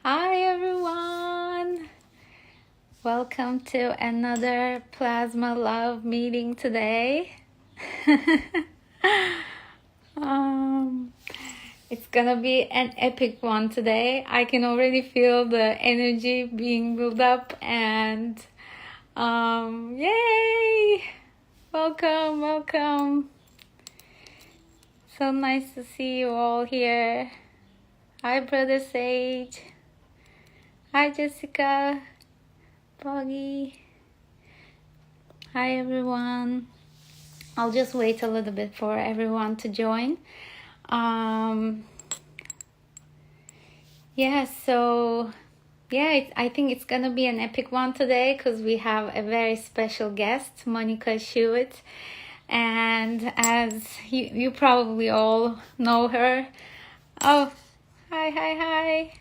Hi everyone! Welcome to another Plasma Love meeting today. um, it's gonna be an epic one today. I can already feel the energy being built up and yay! Welcome! So nice to see you all here. Hi Brother Sage. Hi Jessica. Boggy. Hi everyone. I'll just wait a little bit for everyone to join. I think it's gonna be an epic one today because we have a very special guest, monicaschuett, and as you probably all know her. Oh, hi.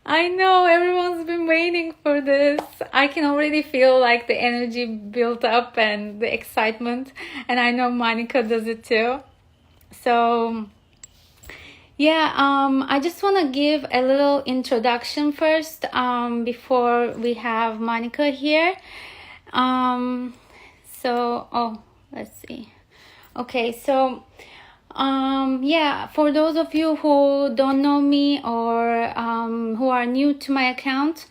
I know everyone's been waiting for this. I can already feel like the energy built up and the excitement, and I know Monica does it too. So I just want to give a little introduction first before we have Monica here. Let's see. Okay, so for those of you who don't know me or who are new to my account,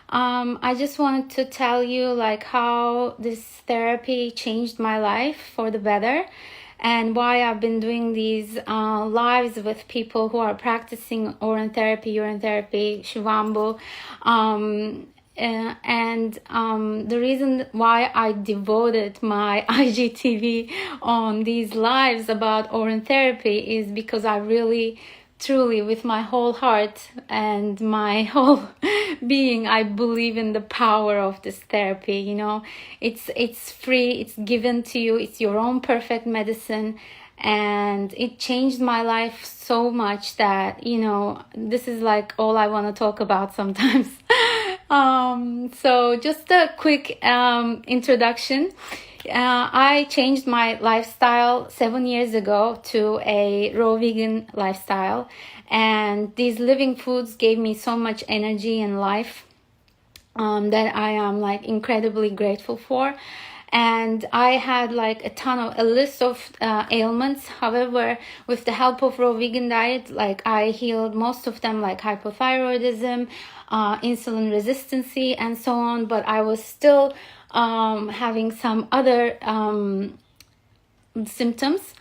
I just wanted to tell you like how this therapy changed my life for the better and why I've been doing these lives with people who are practicing urine therapy, Shivambu, the reason why I devoted my IGTV on these lives about urine therapy is because I really, truly, with my whole heart and my whole being, I believe in the power of this therapy. You know, it's free, it's given to you, it's your own perfect medicine. And it changed my life so much that, you know, this is like all I want to talk about sometimes. So just a quick introduction. I changed my lifestyle 7 years ago to a raw vegan lifestyle, and these living foods gave me so much energy and life that I am like incredibly grateful for. And I had like a list of ailments. However, with the help of raw vegan diet, like I healed most of them, like hypothyroidism, insulin resistancy, and so on. But I was still having some other symptoms.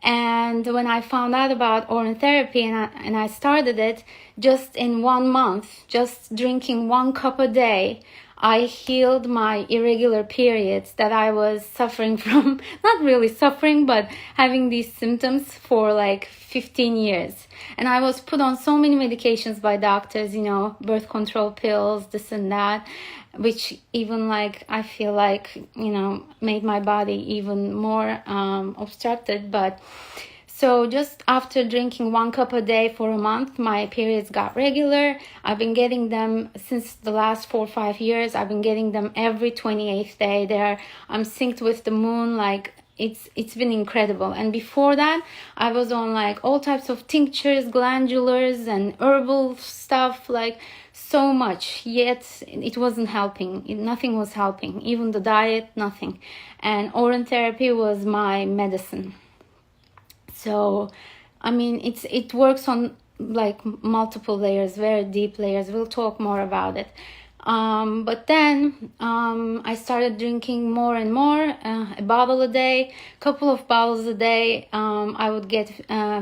And when I found out about urine therapy and I started it, just in 1 month, just drinking 1 cup a day, I healed my irregular periods that I was suffering from, not really suffering, but having these symptoms for like 15 years. And I was put on so many medications by doctors, you know, birth control pills, this and that, which even like, I feel like, you know, made my body even more obstructed. But so just after drinking 1 cup a day for a month, my periods got regular. I've been getting them since the last 4 or 5 years. I've been getting them every 28th day. I'm synced with the moon. Like it's been incredible. And before that, I was on like all types of tinctures, glandulars, and herbal stuff, like so much. Yet it wasn't helping. Nothing was helping. Even the diet, nothing. And urine therapy was my medicine. So, I mean, it works on like multiple layers, very deep layers. We'll talk more about it. But then I started drinking more and more, a bottle a day, couple of bottles a day. I would get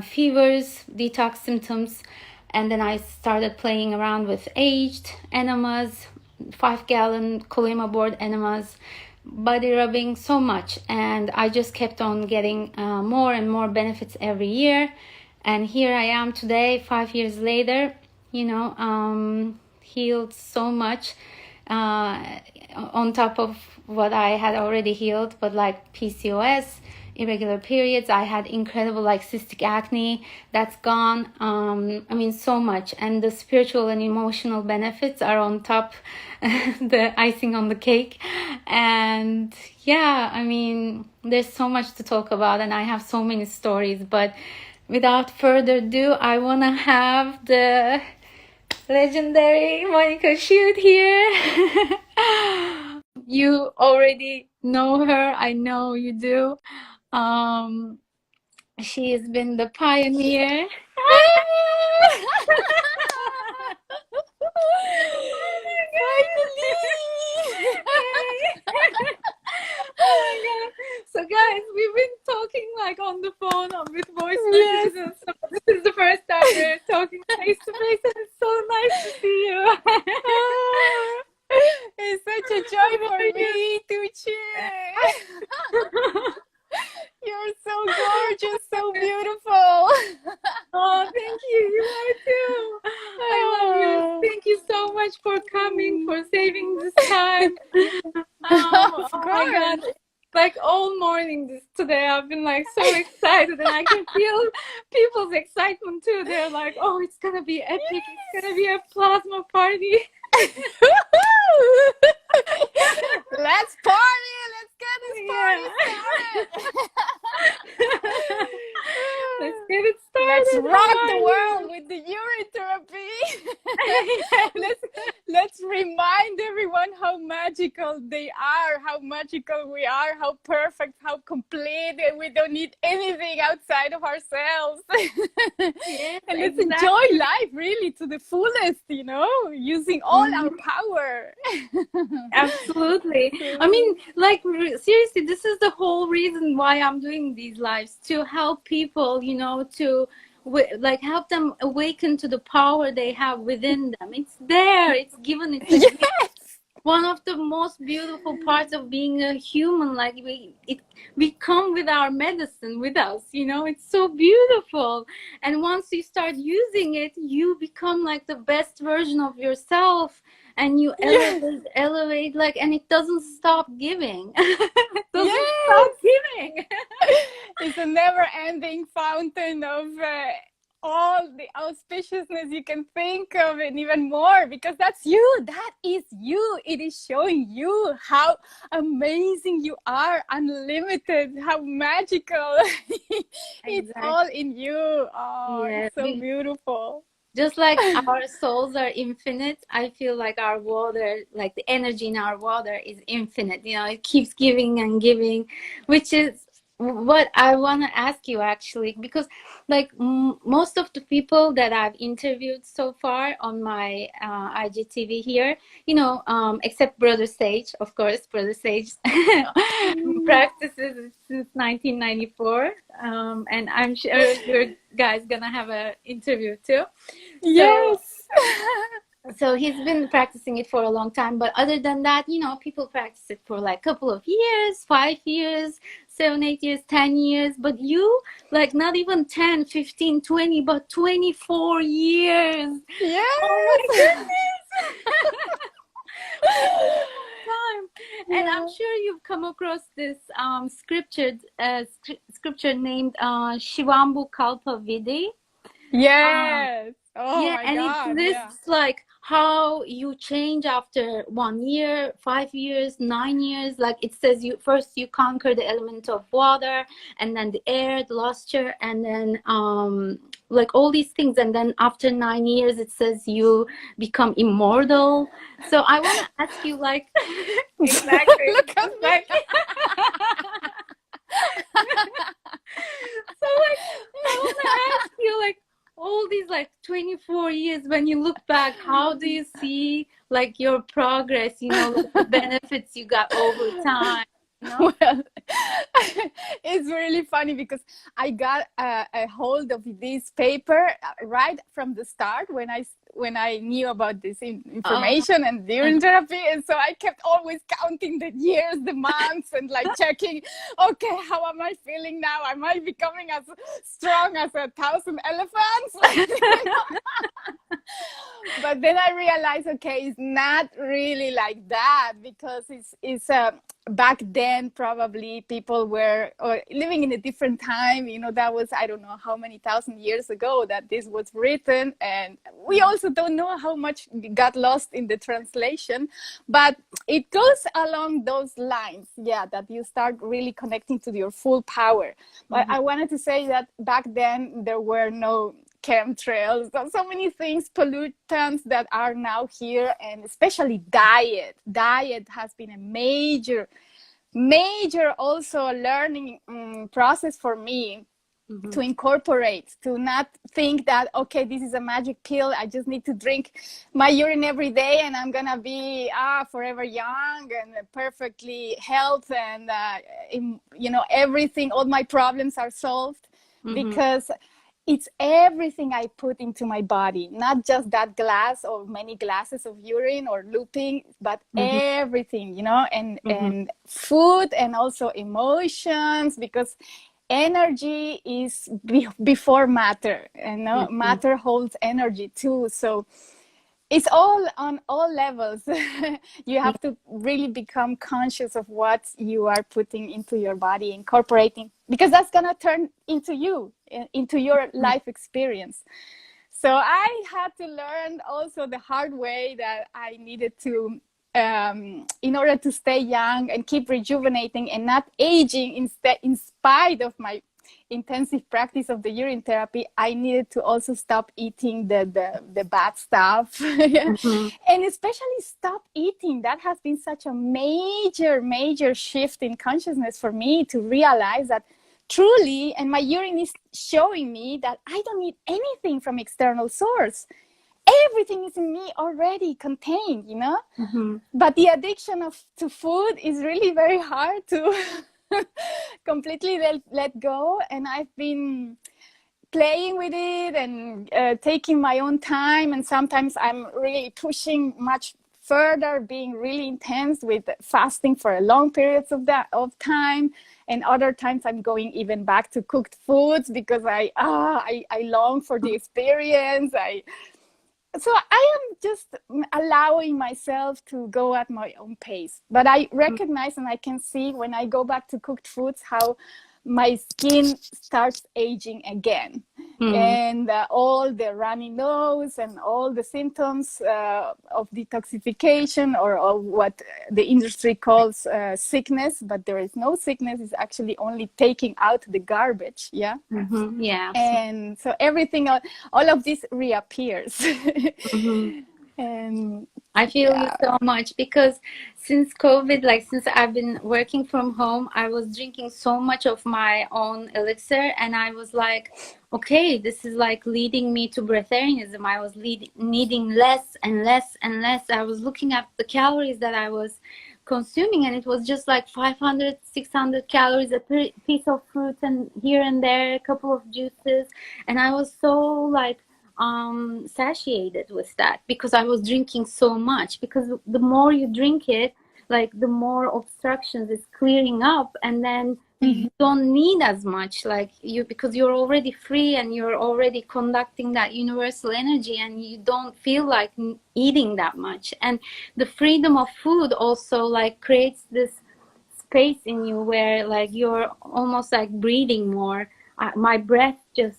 fevers, detox symptoms, and then I started playing around with aged enemas, 5-gallon Colima board enemas, body rubbing, so much. And I just kept on getting more and more benefits every year. And here I am today, 5 years later, you know, healed so much on top of what I had already healed. But like PCOS, irregular periods, I had incredible like cystic acne, that's gone. I mean, so much. And the spiritual and emotional benefits are on top, the icing on the cake. And yeah, I mean, there's so much to talk about and I have so many stories, but without further ado, I want to have the legendary monicaschuett here. You already know her. I know you do. She has been the pioneer. Oh my god. So guys, we've been talking like on the phone with voice messages and stuff. This is the first time we're talking face to face, and it's so nice to see you. It's such a joy for me, Tuğçe. You're so gorgeous, so beautiful. Oh, thank you. You are too. I love you. Thank you so much for coming, for saving this time. Of Oh my god. course. Like all morning today, I've been like so excited, and I can feel people's excitement too. They're like, "Oh, it's gonna be epic! It's gonna be a plasma party." Let's party! Let's get this party started! Let's get it started. Let's rock the world with the urine therapy. Let's remind everyone how magical they are, how magical we are, how perfect, how complete, and we don't need anything outside of ourselves. Yes, And let's exactly. enjoy life really to the fullest, you know, using all our power. Absolutely. I mean, like, seriously, this is the whole reason why I'm doing these lives, to help people, you know, to like help them awaken to the power they have within them. It's there, it's given, it's a gift. Yes. One of the most beautiful parts of being a human. Like we come with our medicine with us, you know. It's so beautiful, and once you start using it, you become like the best version of yourself, and you elevate, like, and it doesn't stop giving. It doesn't stop giving. It's a never-ending fountain of all the auspiciousness you can think of, and even more, because that's you. That is you. It is showing you how amazing you are, unlimited, how magical. It's all in you. Oh, Yeah, it's so beautiful. just like our souls are infinite, I feel like our water, like the energy in our water is infinite. You know, it keeps giving and giving, which is what I want to ask you actually, because like most of the people that I've interviewed so far on my IGTV here, you know, except Brother Sage, of course. Brother Sage practices since 1994, and I'm sure your guys gonna have an interview too. Yes. So he's been practicing it for a long time, but other than that, you know, people practice it for like a couple of years, 5 years, 7, 8 years, 10 years, but you, like, not even 10, 15, 20, but 24 years. Yes. Oh my goodness. Time. And I'm sure you've come across this scripture named Shivambu Kalpa Vidi. Yes. Oh Yeah, my and God. it lists like how you change after 1 year, 5 years, 9 years. Like it says, you conquer the element of water, and then the air, the luster, and then like all these things. And then after 9 years, it says you become immortal. So I want to ask you, like, exactly. Look at me. So like, I want to ask you, like, all these like 24 years, when you look back, how do you see like your progress, you know, like the benefits you got over time, you know? Well, it's really funny because I got a hold of this paper right from the start when I knew about this information and urine therapy, and so I kept always counting the years, the months, and like checking, okay, how am I feeling now? Am I becoming as strong as 1,000 elephants? But then I realized, okay, it's not really like that, because it's back then probably people were living in a different time. You know, that was, I don't know how many thousand years ago that this was written, and we also don't know how much got lost in the translation. But it goes along those lines, yeah, that you start really connecting to your full power. But I wanted to say that back then there were no chemtrails, so many things, pollutants that are now here, and especially diet has been a major also learning process for me, to incorporate, to not think that, okay, this is a magic pill, I just need to drink my urine every day and I'm gonna be forever young and perfectly healthy, and you know, everything, all my problems are solved. Because it's everything I put into my body, not just that glass or many glasses of urine or looping, but everything, you know, and food, and also emotions, because energy is before matter, and matter holds energy too. So it's all on all levels. You have to really become conscious of what you are putting into your body, incorporating, because that's gonna turn into you, into your life experience. So I had to learn also the hard way that I needed to, in order to stay young and keep rejuvenating and not aging, in spite of my intensive practice of the urine therapy, I needed to also stop eating the bad stuff. And especially stop eating. That has been such a major shift in consciousness for me, to realize that truly, and my urine is showing me that I don't need anything from external source. Everything is in me already contained, you know. But the addiction to food is really very hard to completely let go. And I've been playing with it and taking my own time, and sometimes I'm really pushing much further, being really intense with fasting for a long periods of time, and other times I'm going even back to cooked foods, because I long for the experience. So I am just allowing myself to go at my own pace. But I recognize, and I can see when I go back to cooked foods, how my skin starts aging again. And all the runny nose and all the symptoms of detoxification, or what the industry calls sickness, but there is no sickness. It's actually only taking out the garbage. Yeah. Yeah. And so everything, all of this reappears. And I feel you so much, because since COVID, like since I've been working from home, I was drinking so much of my own elixir, and I was like, okay, this is like leading me to breatharianism. I was needing less and less and less. I was looking at the calories that I was consuming, and it was just like 500, 600 calories, a piece of fruit, and here and there a couple of juices, and I was so like satiated with that, because I was drinking so much. Because the more you drink it, like the more obstructions is clearing up, and then you don't need as much, like because you're already free and you're already conducting that universal energy, and you don't feel like eating that much. And the freedom of food also like creates this space in you where like you're almost like breathing more. My breath just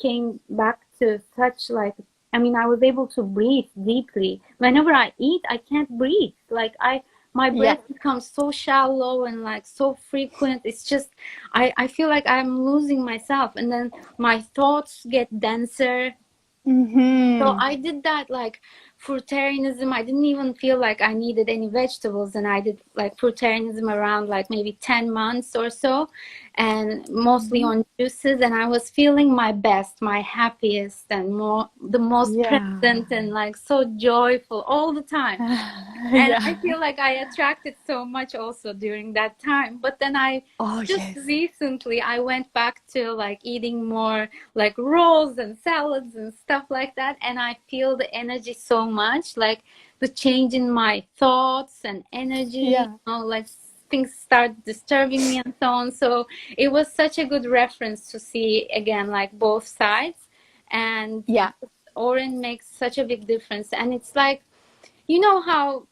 came back to such like, I mean, I was able to breathe deeply. Whenever I eat, I can't breathe. Like my breath becomes so shallow and like so frequent. It's just, I feel like I'm losing myself, and then my thoughts get denser. So I did that like fruitarianism. I didn't even feel like I needed any vegetables, and I did like fruitarianism around like maybe 10 months or so, and mostly on juices, and I was feeling my best, my happiest, and the most present, and like so joyful all the time. And I feel like I attracted so much also during that time. But then recently I went back to like eating more like rolls and salads and stuff like that, and I feel the energy so much, like the change in my thoughts and energy, you know, like things start disturbing me and so on. So it was such a good reference to see again like both sides. And Orin makes such a big difference. And it's like, you know how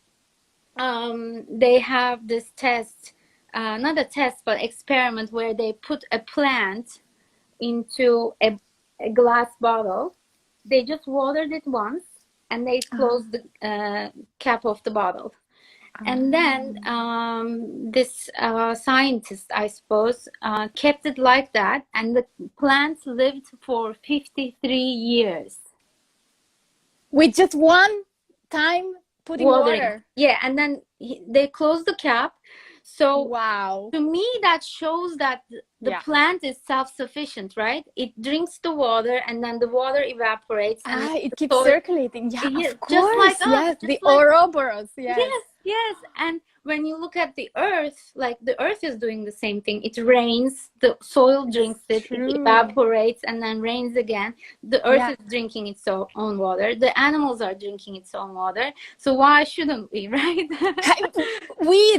they have this test, not a test, but experiment where they put a plant into a glass bottle. They just watered it once and they closed the cap of the bottle. And then this scientist, I suppose, kept it like that, and the plants lived for 53 years. With just one time putting Watering. water. Yeah, and then they closed the cap. So Wow. to me, that shows that the plant is self-sufficient, right? It drinks the water and then the water evaporates. And It keeps circulating. Yeah, of course. Just like us. Yes, the Ouroboros. Yes. Yes, yes. And when you look at the earth, like the earth is doing the same thing. It rains, the soil drinks it, it evaporates, and then rains again. The earth is drinking its own water. The animals are drinking its own water. So why shouldn't we, right?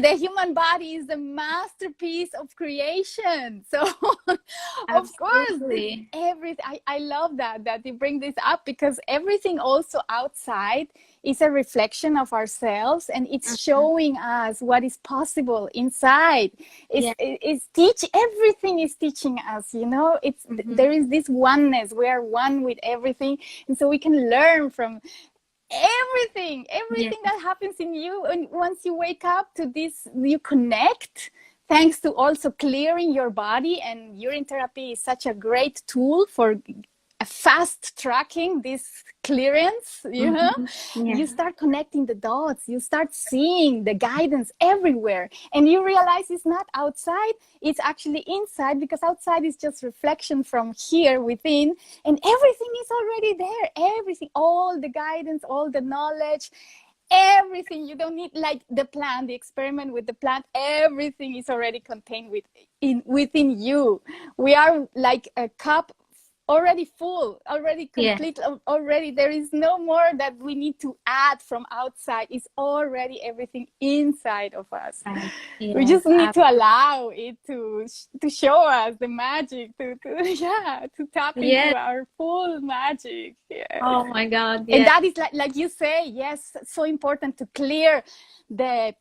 The human body is the masterpiece of creation. So of course, everything. I love that you bring this up, because everything also outside is a reflection of ourselves, and it's showing us what is possible inside. Everything is teaching us, you know. There is this oneness. We are one with everything, and so we can learn from everything that happens in you. And once you wake up to this, you connect, thanks to also clearing your body. And urine therapy is such a great tool for fast tracking this clearance, you know. You start connecting the dots, you start seeing the guidance everywhere, and you realize it's not outside, it's actually inside, because outside is just reflection from here within, and everything is already there. Everything, all the guidance, all the knowledge, everything. You don't need, like the plant, the experiment with the plant, everything is already contained within you. We are like a cup already full, already complete, already. There is no more that we need to add from outside. It's already everything inside of us. We just need to allow it to show us the magic, to tap into our full magic. Oh my God. And that is like you say, yes, so important to clear the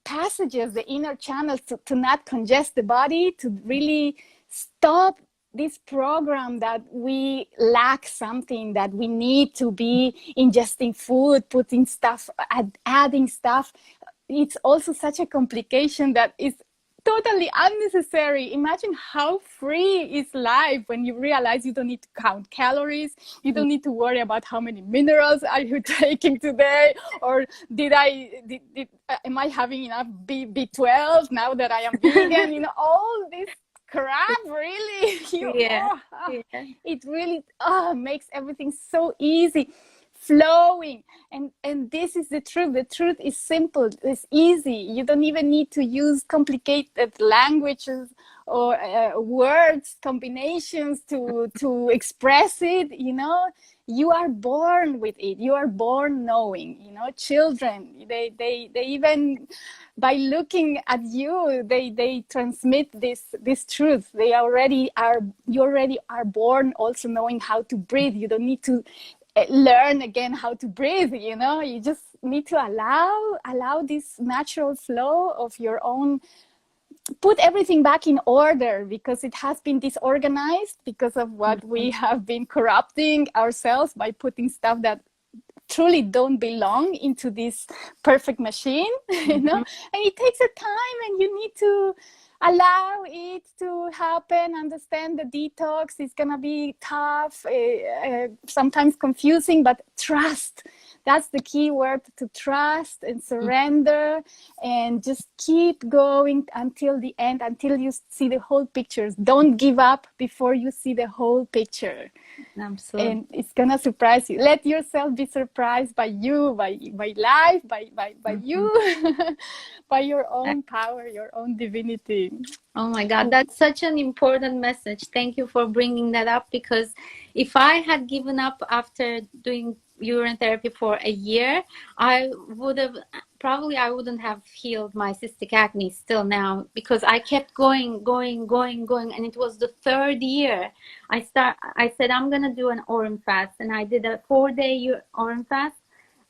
passages, the inner channels, to not congest the body, to really stop this program that we lack something, that we need to be ingesting food, putting stuff, adding stuff. It's also such a complication that is totally unnecessary. Imagine how free is life when you realize you don't need to count calories, you don't need to worry about how many minerals are you taking today, or am I having enough B12 now that I am vegan? You know, all this crap, really. It really makes everything so easy, flowing. And this is the truth. The truth is simple, it's easy. You don't even need to use complicated languages or words combinations to express it, you know. You are born with it. You are born knowing, you know. Children, they even, by looking at you, they transmit this truth. You already are born also knowing how to breathe. You don't need to learn again how to breathe, you know. You just need to allow this natural flow of your own. Put everything back in order, because it has been disorganized because of what we have been corrupting ourselves by putting stuff that truly don't belong into this perfect machine, you know. And it takes a time, and you need to allow it to happen. Understand the detox is gonna be tough, sometimes confusing, but trust. That's the key word, to trust and surrender, and just keep going until the end, until you see the whole picture. Don't give up before you see the whole picture. Absolutely. And it's gonna surprise you. Let yourself be surprised by you, by life, by you, by your own power, your own divinity. Oh my God, that's such an important message. Thank you for bringing that up, because if I had given up after doing urine therapy for a year, I would have probably I wouldn't have healed my cystic acne still now, because I kept going, and it was the third year. I said I'm gonna do an Oran fast, and I did a 4-day Oran fast,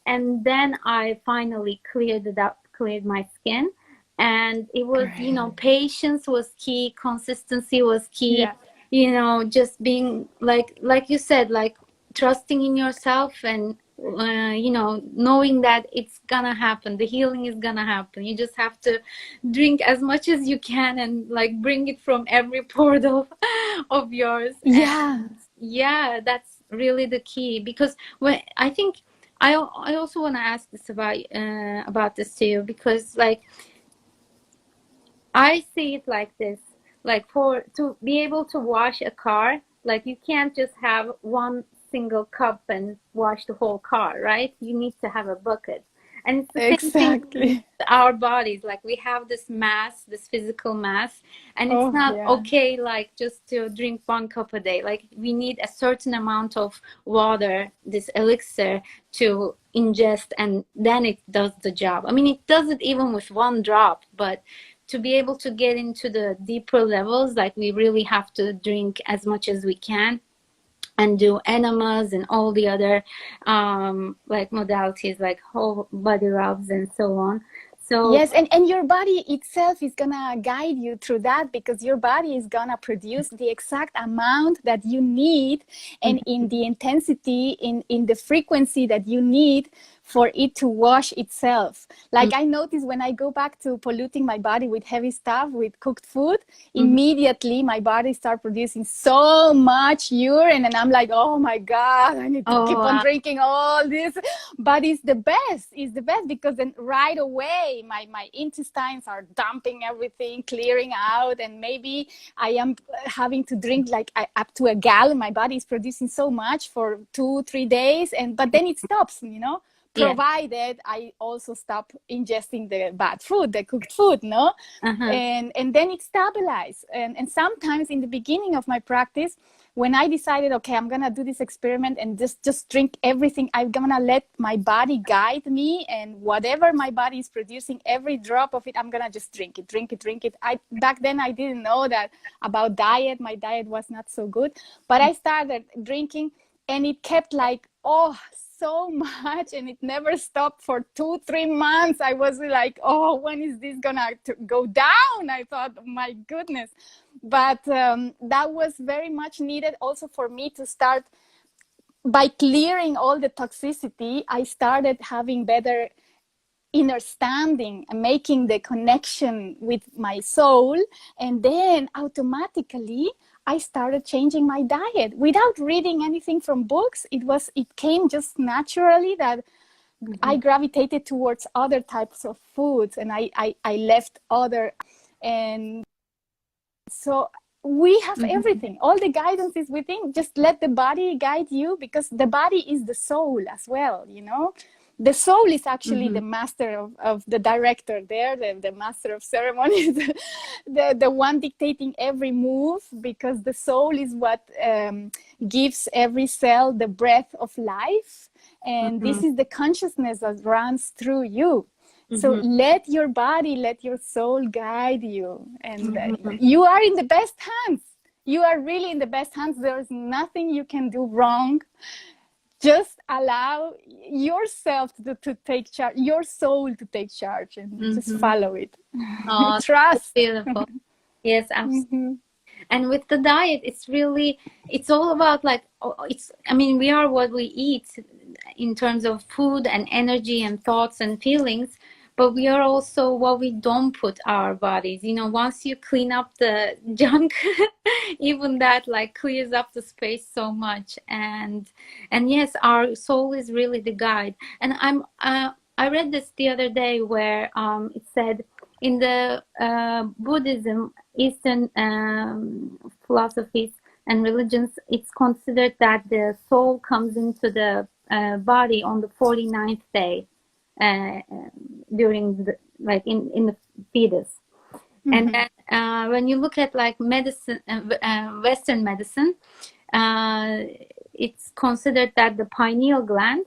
and then I finally cleared it up, cleared my skin. And it was, you know, Great. patience was key, consistency was key, Yeah. you know, just being like you said, like trusting in yourself, and you know, knowing that it's gonna happen, the healing is gonna happen. You just have to drink as much as you can, and like bring it from every portal of yours. Yeah. And yeah, that's really the key, because when I think I also want to ask this about this to you, because like I see it like this, like for to be able to wash a car, like you can't just have one single cup and wash the whole car, right? You need to have a bucket. And it's the same thing with Exactly. our bodies. Like we have this mass, this physical mass, and it's Oh, not yeah. okay like just to drink 1 cup a day. Like we need a certain amount of water, this elixir, to ingest, and then it does the job. I mean, it does it even with 1 drop, but to be able to get into the deeper levels, like we really have to drink as much as we can, and do enemas and all the other like modalities, like whole body rubs and so on. So Yes, and your body itself is gonna guide you through that, because your body is gonna produce the exact amount that you need, and in the intensity, in the frequency that you need for it to wash itself. Like I notice when I go back to polluting my body with heavy stuff, with cooked food, immediately my body start producing so much urine, and I'm like, oh my God, I need to oh keep on drinking all this. But it's the best. It's the best, because then right away my intestines are dumping everything, clearing out, and maybe I am having to drink like up to a gallon. My body is producing so much for 2-3 days, and but then it stops, you know, yeah. provided I also stop ingesting the bad food, the cooked food, no? Uh-huh. And then it stabilized. And sometimes in the beginning of my practice, when I decided, okay, I'm gonna do this experiment and just drink everything, I'm gonna let my body guide me, and whatever my body is producing, every drop of it, I'm gonna just drink it. I back then I didn't know that about diet. My diet was not so good, but I started drinking, and it kept like, oh, so much, and it never stopped for 2-3 months. I was like, oh, when is this gonna go down? I thought, my goodness. But that was very much needed also for me to start. By clearing all the toxicity, I started having better understanding and making the connection with my soul, and then automatically I started changing my diet without reading anything from books. It came just naturally that I gravitated towards other types of foods, and I left other. And so we have everything, all the guidance is within. Just let the body guide you, because the body is the soul as well, you know. The soul is actually the master of the director there, the master of ceremonies, the one dictating every move, because the soul is what gives every cell the breath of life, and this is the consciousness that runs through you. So let your body, let your soul guide you, and you are in the best hands. You are really in the best hands. There's nothing you can do wrong. Just allow yourself to take charge, your soul to take charge, and just follow it. Oh, that's Trust. beautiful. Yes, absolutely. And with the diet, it's really, it's all about like, it's, I mean, we are what we eat in terms of food and energy and thoughts and feelings, but we are also what we don't put our bodies. You know, once you clean up the junk, even that like clears up the space so much. And yes, our soul is really the guide. And I read this the other day where it said in the Buddhism, Eastern philosophies and religions, it's considered that the soul comes into the body on the 49th day during the, like in the fetus. And then when you look at like medicine, Western medicine, it's considered that the pineal gland,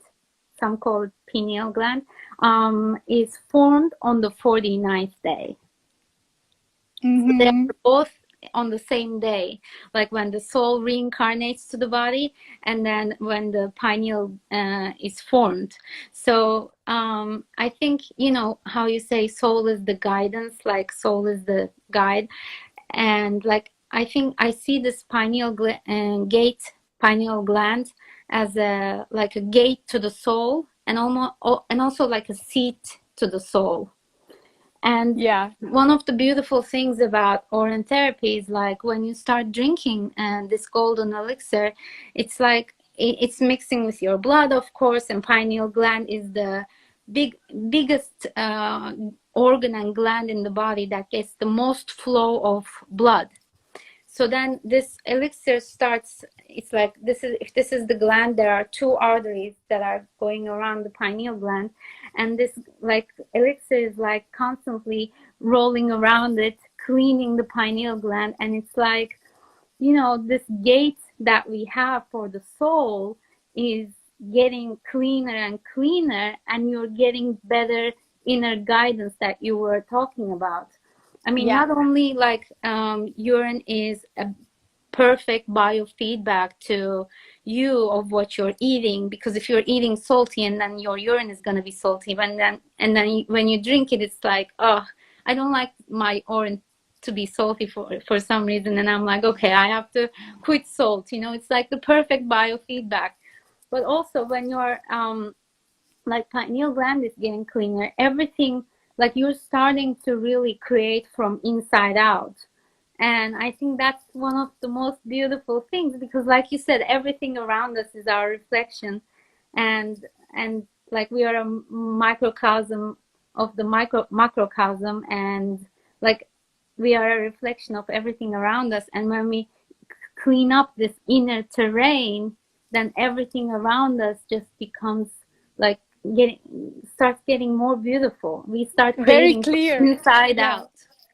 some call it pineal gland, is formed on the 49th day. So they're both on the same day, like when the soul reincarnates to the body, and then when the pineal is formed. So I think, you know how you say soul is the guidance, like soul is the guide, and like I think I see this pineal pineal gland as a like a gate to the soul, and also like a seat to the soul. And Yeah. one of the beautiful things about Oran therapy is like when you start drinking this golden elixir, it's like it's mixing with your blood, of course, and pineal gland is the biggest organ and gland in the body that gets the most flow of blood. So then this elixir starts, it's like if this is the gland, there are two arteries that are going around the pineal gland, and this like elixir is like constantly rolling around it, cleaning the pineal gland. And it's like, you know, this gate that we have for the soul is getting cleaner and cleaner, and you're getting better inner guidance that you were talking about. I mean, not only like urine is a perfect biofeedback to you of what you're eating, because if you're eating salty, and then your urine is going to be salty, and then when you drink it, it's like, oh, I don't like my urine to be salty for some reason, and I'm like, okay, I have to quit salt. You know, it's like the perfect biofeedback. But also when your like pineal gland is getting cleaner, everything, like you're starting to really create from inside out. And I think that's one of the most beautiful things, because like you said, everything around us is our reflection, and like we are a microcosm of the macrocosm, and like we are a reflection of everything around us. And when we clean up this inner terrain, then everything around us just becomes like starts getting more beautiful. We start Very creating clear. inside out.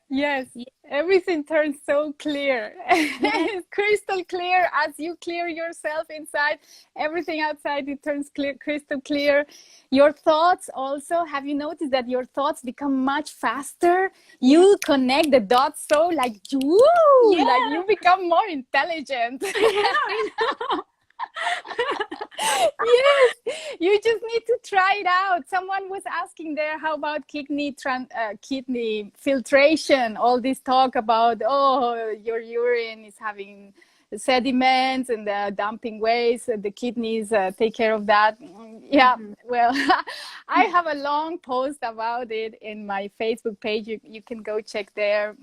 Yes, everything turns so clear. It's crystal clear. As you clear yourself inside, everything outside, it turns clear, crystal clear. Your thoughts also, have you noticed that your thoughts become much faster? You connect the dots so like, woo, like you become more intelligent. I know. Yes, you just need to try it out. Someone was asking there, how about kidney filtration? All this talk about, oh, your urine is having sediments and the dumping waste, the kidneys take care of that. Yeah, well, I have a long post about it in my Facebook page. You can go check there,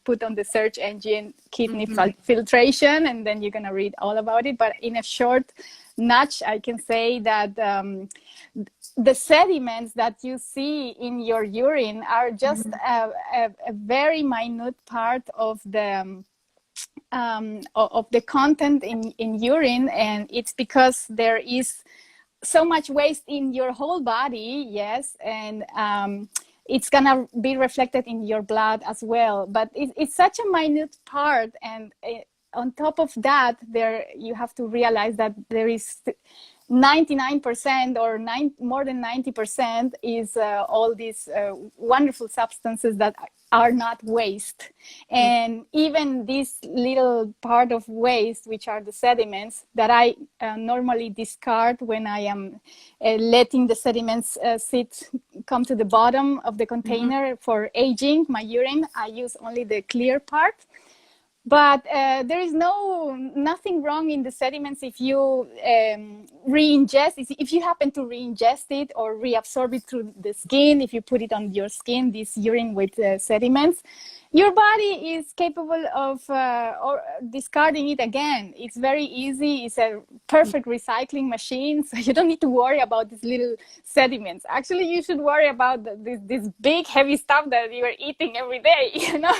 put on the search engine kidney filtration, and then you're gonna read all about it. But in a short nutshell, I can say that the sediments that you see in your urine are just a very minute part of the content in urine, and it's because there is so much waste in your whole body. Yes, and it's gonna be reflected in your blood as well, but it's such a minute part. And on top of that, there you have to realize that there is 99% or more than 90% is all these wonderful substances that are not waste. And even this little part of waste, which are the sediments, that I normally discard when I am letting the sediments come to the bottom of the container for aging my urine. I use only the clear part. But there is nothing wrong in the sediments if you re-ingest, if you happen to re-ingest it or reabsorb it through the skin. If you put it on your skin, this urine with sediments, your body is capable of or discarding it again. It's very easy. It's a perfect recycling machine, so you don't need to worry about these little sediments. Actually, you should worry about this big heavy stuff that you are eating every day, you know,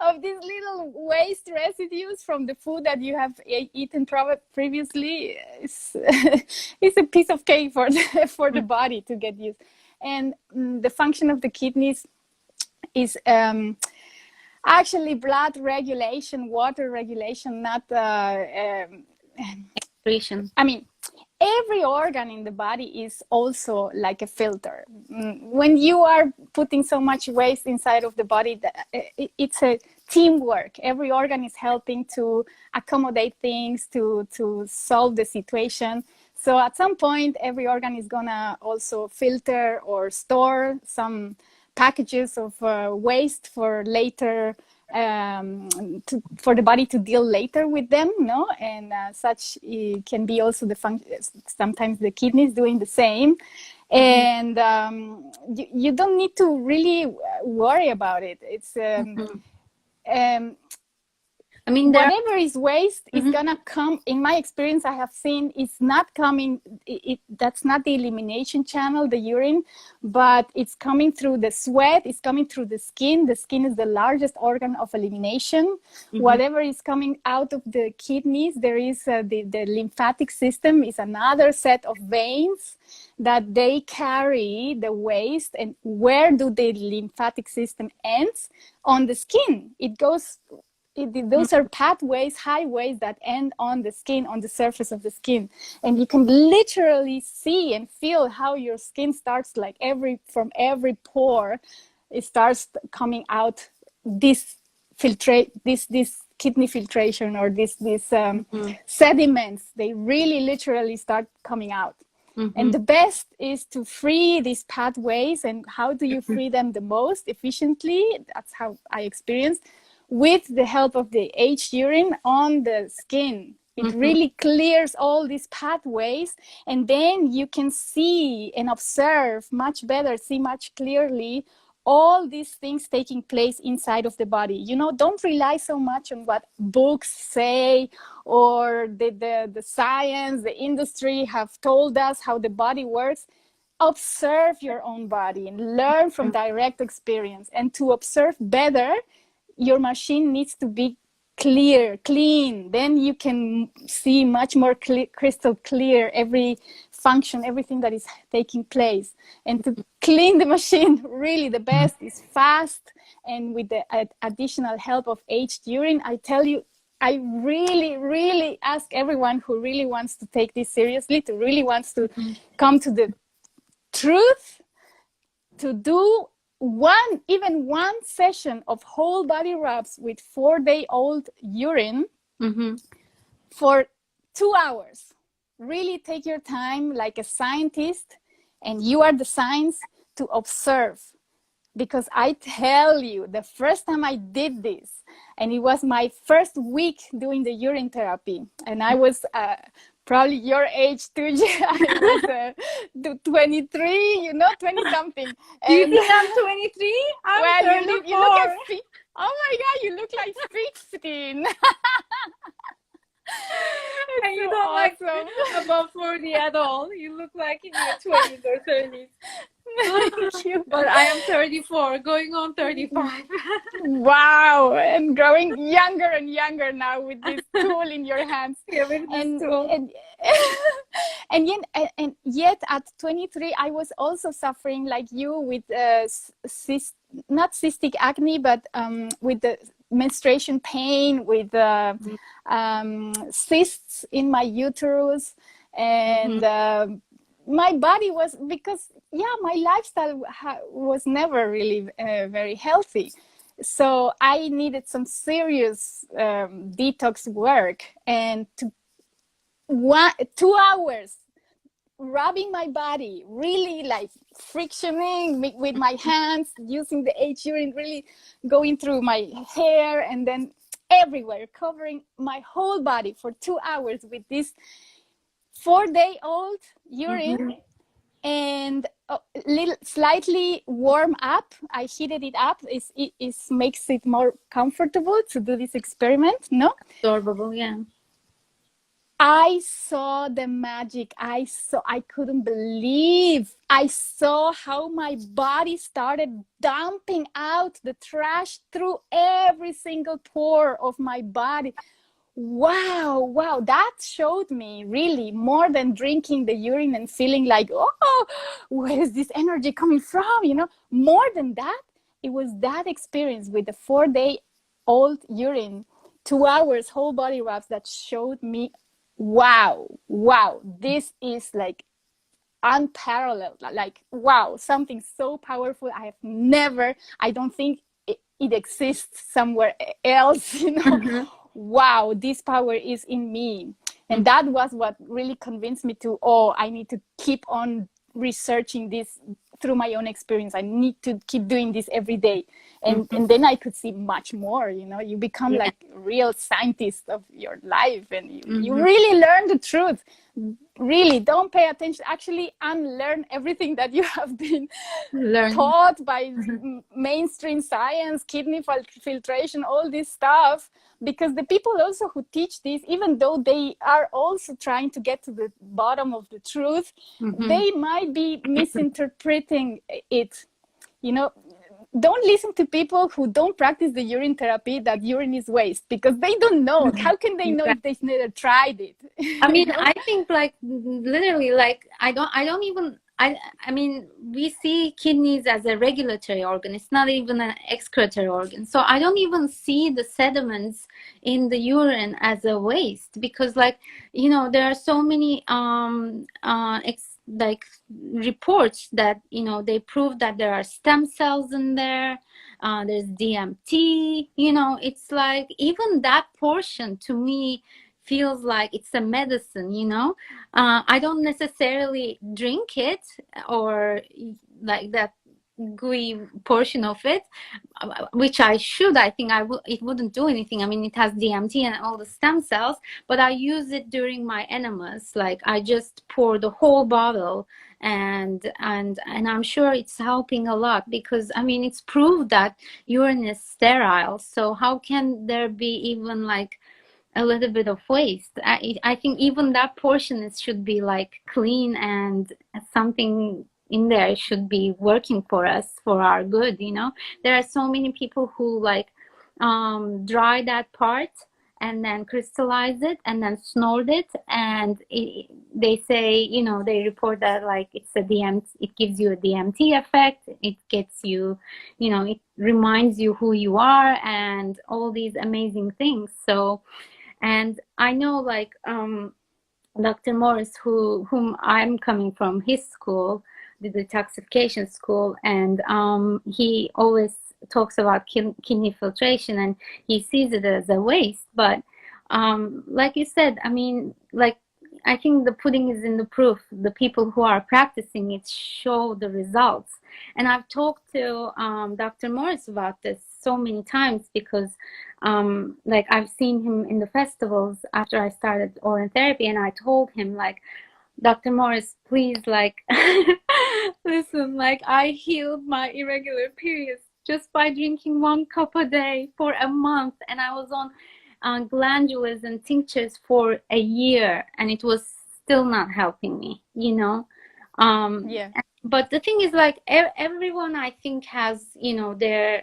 of these little waste residues from the food that you have eaten previously. It's a piece of cake for the body to get used. And the function of the kidneys is Actually, blood regulation, water regulation, not Excretion. I mean, every organ in the body is also like a filter. When you are putting so much waste inside of the body, it's a teamwork. Every organ is helping to accommodate things, to solve the situation. So at some point, every organ is gonna also filter or store some packages of waste for later, for the body to deal later with them, no? And such can be also the sometimes the kidneys doing the same. And you don't need to really worry about it. It's I mean, whatever is waste is gonna come. In my experience, I have seen it's not coming. That's not the elimination channel, the urine, but it's coming through the sweat. It's coming through the skin. The skin is the largest organ of elimination. Whatever is coming out of the kidneys, there is the lymphatic system is another set of veins that they carry the waste. And where do the lymphatic system ends? On the skin. It goes. Those are pathways, highways that end on the skin, on the surface of the skin. And you can literally see and feel how your skin starts, like from every pore, it starts coming out this kidney filtration, or these sediments. They really literally start coming out. And the best is to free these pathways. And how do you free them the most efficiently? That's how I experienced. With the help of the H urine on the skin. It really clears all these pathways, and then you can see and observe much better, see much clearly all these things taking place inside of the body. You know, don't rely so much on what books say, or the science, the industry have told us how the body works. Observe your own body and learn from direct experience. And to observe better, your machine needs to be clean. Then you can see much more crystal clear every function, everything that is taking place. And to clean the machine, really the best is fast. And with the additional help of aged urine, I tell you, I really, really ask everyone who really wants to take this seriously, to really wants to come to the truth, to do even one session of whole body rubs with 4-day-old urine for 2 hours. Really take your time like a scientist, and you are the science, to observe. Because I tell you, the first time I did this, and it was my first week doing the urine therapy, and I was probably your age too. I was 23, you know, 20 something. Do you think I'm 23? I'm 34. You look at oh my God, you look like 15. And you don't look above 40 at all. You look like in your 20s or 30s. Thank you. But I am 34, going on 35. Wow, and growing younger and younger now with this tool in your hands. Yeah, with this tool. And yet at 23, I was also suffering like you with not cystic acne, but with the menstruation pain, with cysts in my uterus, and my body was, because my lifestyle was never really very healthy. So I needed some serious detox work, and 2 hours rubbing my body, really like frictioning with my hands, using the H urine, really going through my hair and then everywhere, covering my whole body for 2 hours with this 4-day-old urine, and little slightly warm up. I heated it up. It makes it more comfortable to do this experiment. No, Absorbable, yeah. I saw the magic. I couldn't believe. I saw how my body started dumping out the trash through every single pore of my body. Wow, that showed me really more than drinking the urine and feeling like, oh, where is this energy coming from? You know, more than that, it was that experience with the 4-day old urine, 2 hours whole body rubs that showed me, wow, this is like unparalleled, like wow, something so powerful. I don't think it exists somewhere else, you know. Mm-hmm. Wow, this power is in me. And that was what really convinced me to, oh, I need to keep on researching this through my own experience. I need to keep doing this every day. And Mm-hmm. and then I could see much more, you know. You become Yeah. like a real scientist of your life, and you Mm-hmm. really learn the truth. Really, don't pay attention, actually unlearn everything that you have been Learn. taught by Mm-hmm. mainstream science, kidney filtration, all this stuff. Because the people also who teach this, even though they are also trying to get to the bottom of the truth, Mm-hmm. they might be misinterpreting it, you know. Don't listen to people who don't practice the urine therapy that urine is waste, because they don't know. How can they know if Exactly. they've never tried it? I You mean, know. I think like literally, like I don't even, I mean, we see kidneys as a regulatory organ. It's not even an excretory organ. So I don't even see the sediments in the urine as a waste, because like, you know, there are so many like reports that, you know, they prove that there are stem cells in there. There's DMT, you know. It's like even that portion to me feels like it's a medicine, you know. I don't necessarily drink it, or like that gooey portion of it, which I should. I think it wouldn't do anything. I mean, it has DMT and all the stem cells, but I use it during my enemas. Like I just pour the whole bottle, and I'm sure it's helping a lot, because I mean, it's proved that urine is sterile. So how can there be even like a little bit of waste? I think even that portion should be like clean, and something in there should be working for us, for our good, you know. There are so many people who like dry that part and then crystallize it and then snort it, and they say, you know, they report that like it's a DMT, it gives you a DMT effect, it gets you, you know, it reminds you who you are and all these amazing things. So, and I know like Dr. Morris, whom I'm coming from, his school, the detoxification school, and he always talks about kidney filtration, and he sees it as a waste. But like you said, I mean, like I think the pudding is in the proof. The people who are practicing it show the results. And I've talked to Dr. Morris about this so many times, because like I've seen him in the festivals after I started oral therapy, and I told him like, Dr. Morris, please, like, listen, like I healed my irregular periods just by drinking 1 cup a day for a month, and I was on glandulas and tinctures for a year, and it was still not helping me, you know. Um, Yeah. but the thing is, like, everyone I think has, you know,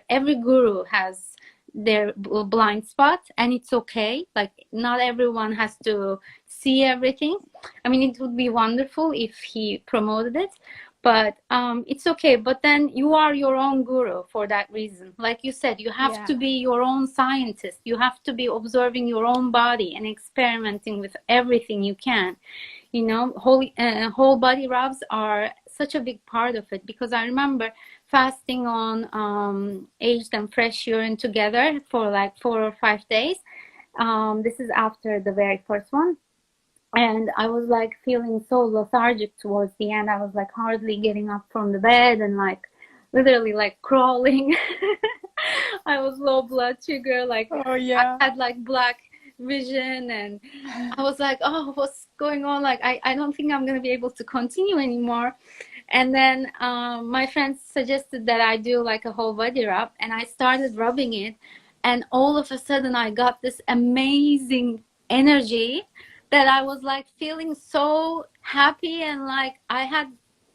every guru has their blind spot, and it's okay. Like, not everyone has to see everything. I mean, it would be wonderful if he promoted it, but it's okay. But then you are your own guru for that reason. Like you said, you have Yeah. to be your own scientist. You have to be observing your own body and experimenting with everything you can. You know, whole body rubs are such a big part of it, because I remember fasting on aged and fresh urine together for like 4 or 5 days. This is after the very first one, and I was like feeling so lethargic towards the end. I was like hardly getting up from the bed, and like literally like crawling. I was low blood sugar, like Oh I yeah. had like black vision, and I was like, oh, what's going on? Like I don't think I'm gonna be able to continue anymore. And then my friends suggested that I do like a whole body rub, and I started rubbing it, and all of a sudden I got this amazing energy that I was like feeling so happy, and like I had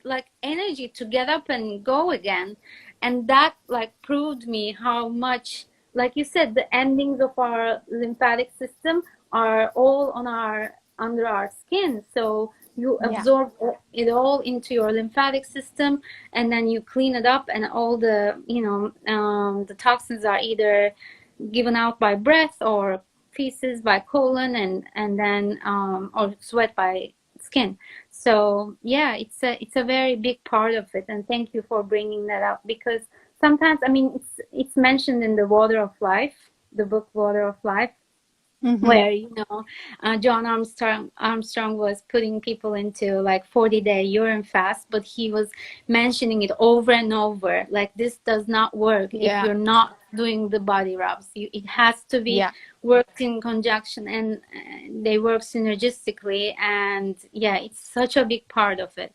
like energy to get up and go again. And that like proved me how much, like you said, the endings of our lymphatic system are all on our under our skin. So you Yeah. absorb it all into your lymphatic system, and then you clean it up, and all the, you know, the toxins are either given out by breath, or feces by colon, and then or sweat by skin. So yeah, it's a very big part of it, and thank you for bringing that up, because sometimes, I mean, it's mentioned in the Water of Life, the book Water of Life, where, you know, John Armstrong was putting people into like 40-day urine fast, but he was mentioning it over and over, like, this does not work if you're not doing the body rubs. It has to be worked in conjunction, and they work synergistically, and yeah, it's such a big part of it.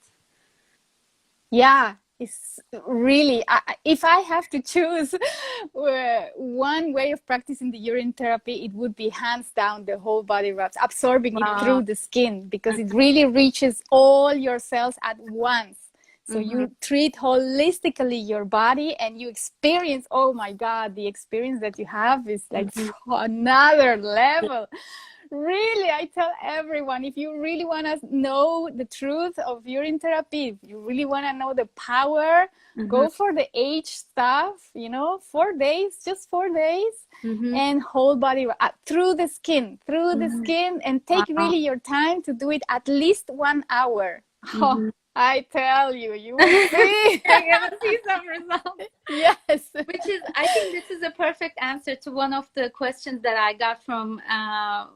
Yeah, it's really, if I have to choose one way of practicing the urine therapy, it would be hands down the whole body rubs, absorbing it through the skin, because it really reaches all your cells at once. So you treat holistically your body, and you experience, oh my God, the experience that you have is like another level. Really, I tell everyone, if you really want to know the truth of urine therapy, if you really want to know the power, go for the age stuff, you know, 4 days, just 4 days, and whole body through the skin, and take really your time to do it at least 1 hour. Oh, I tell you, you will see. You're gonna see some results. Yes. Which is, I think this is a perfect answer to one of the questions that I got from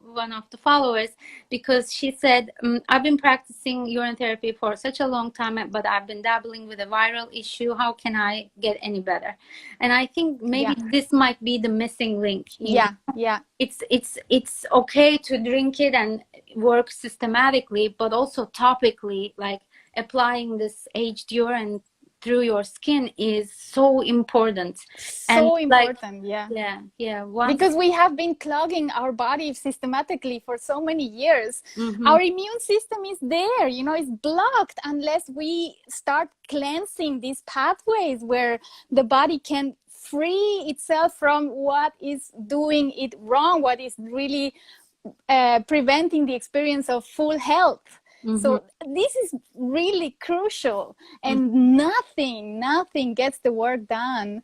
one of the followers, because she said, I've been practicing urine therapy for such a long time, but I've been dabbling with a viral issue. How can I get any better? And I think maybe this might be the missing link. You know? It's okay to drink it and work systematically, but also topically, like applying this aged urine through your skin is so important. So important, because we have been clogging our body systematically for so many years. Our immune system is there, you know, it's blocked unless we start cleansing these pathways where the body can free itself from what is doing it wrong, what is really preventing the experience of full health. So this is really crucial, and nothing gets the work done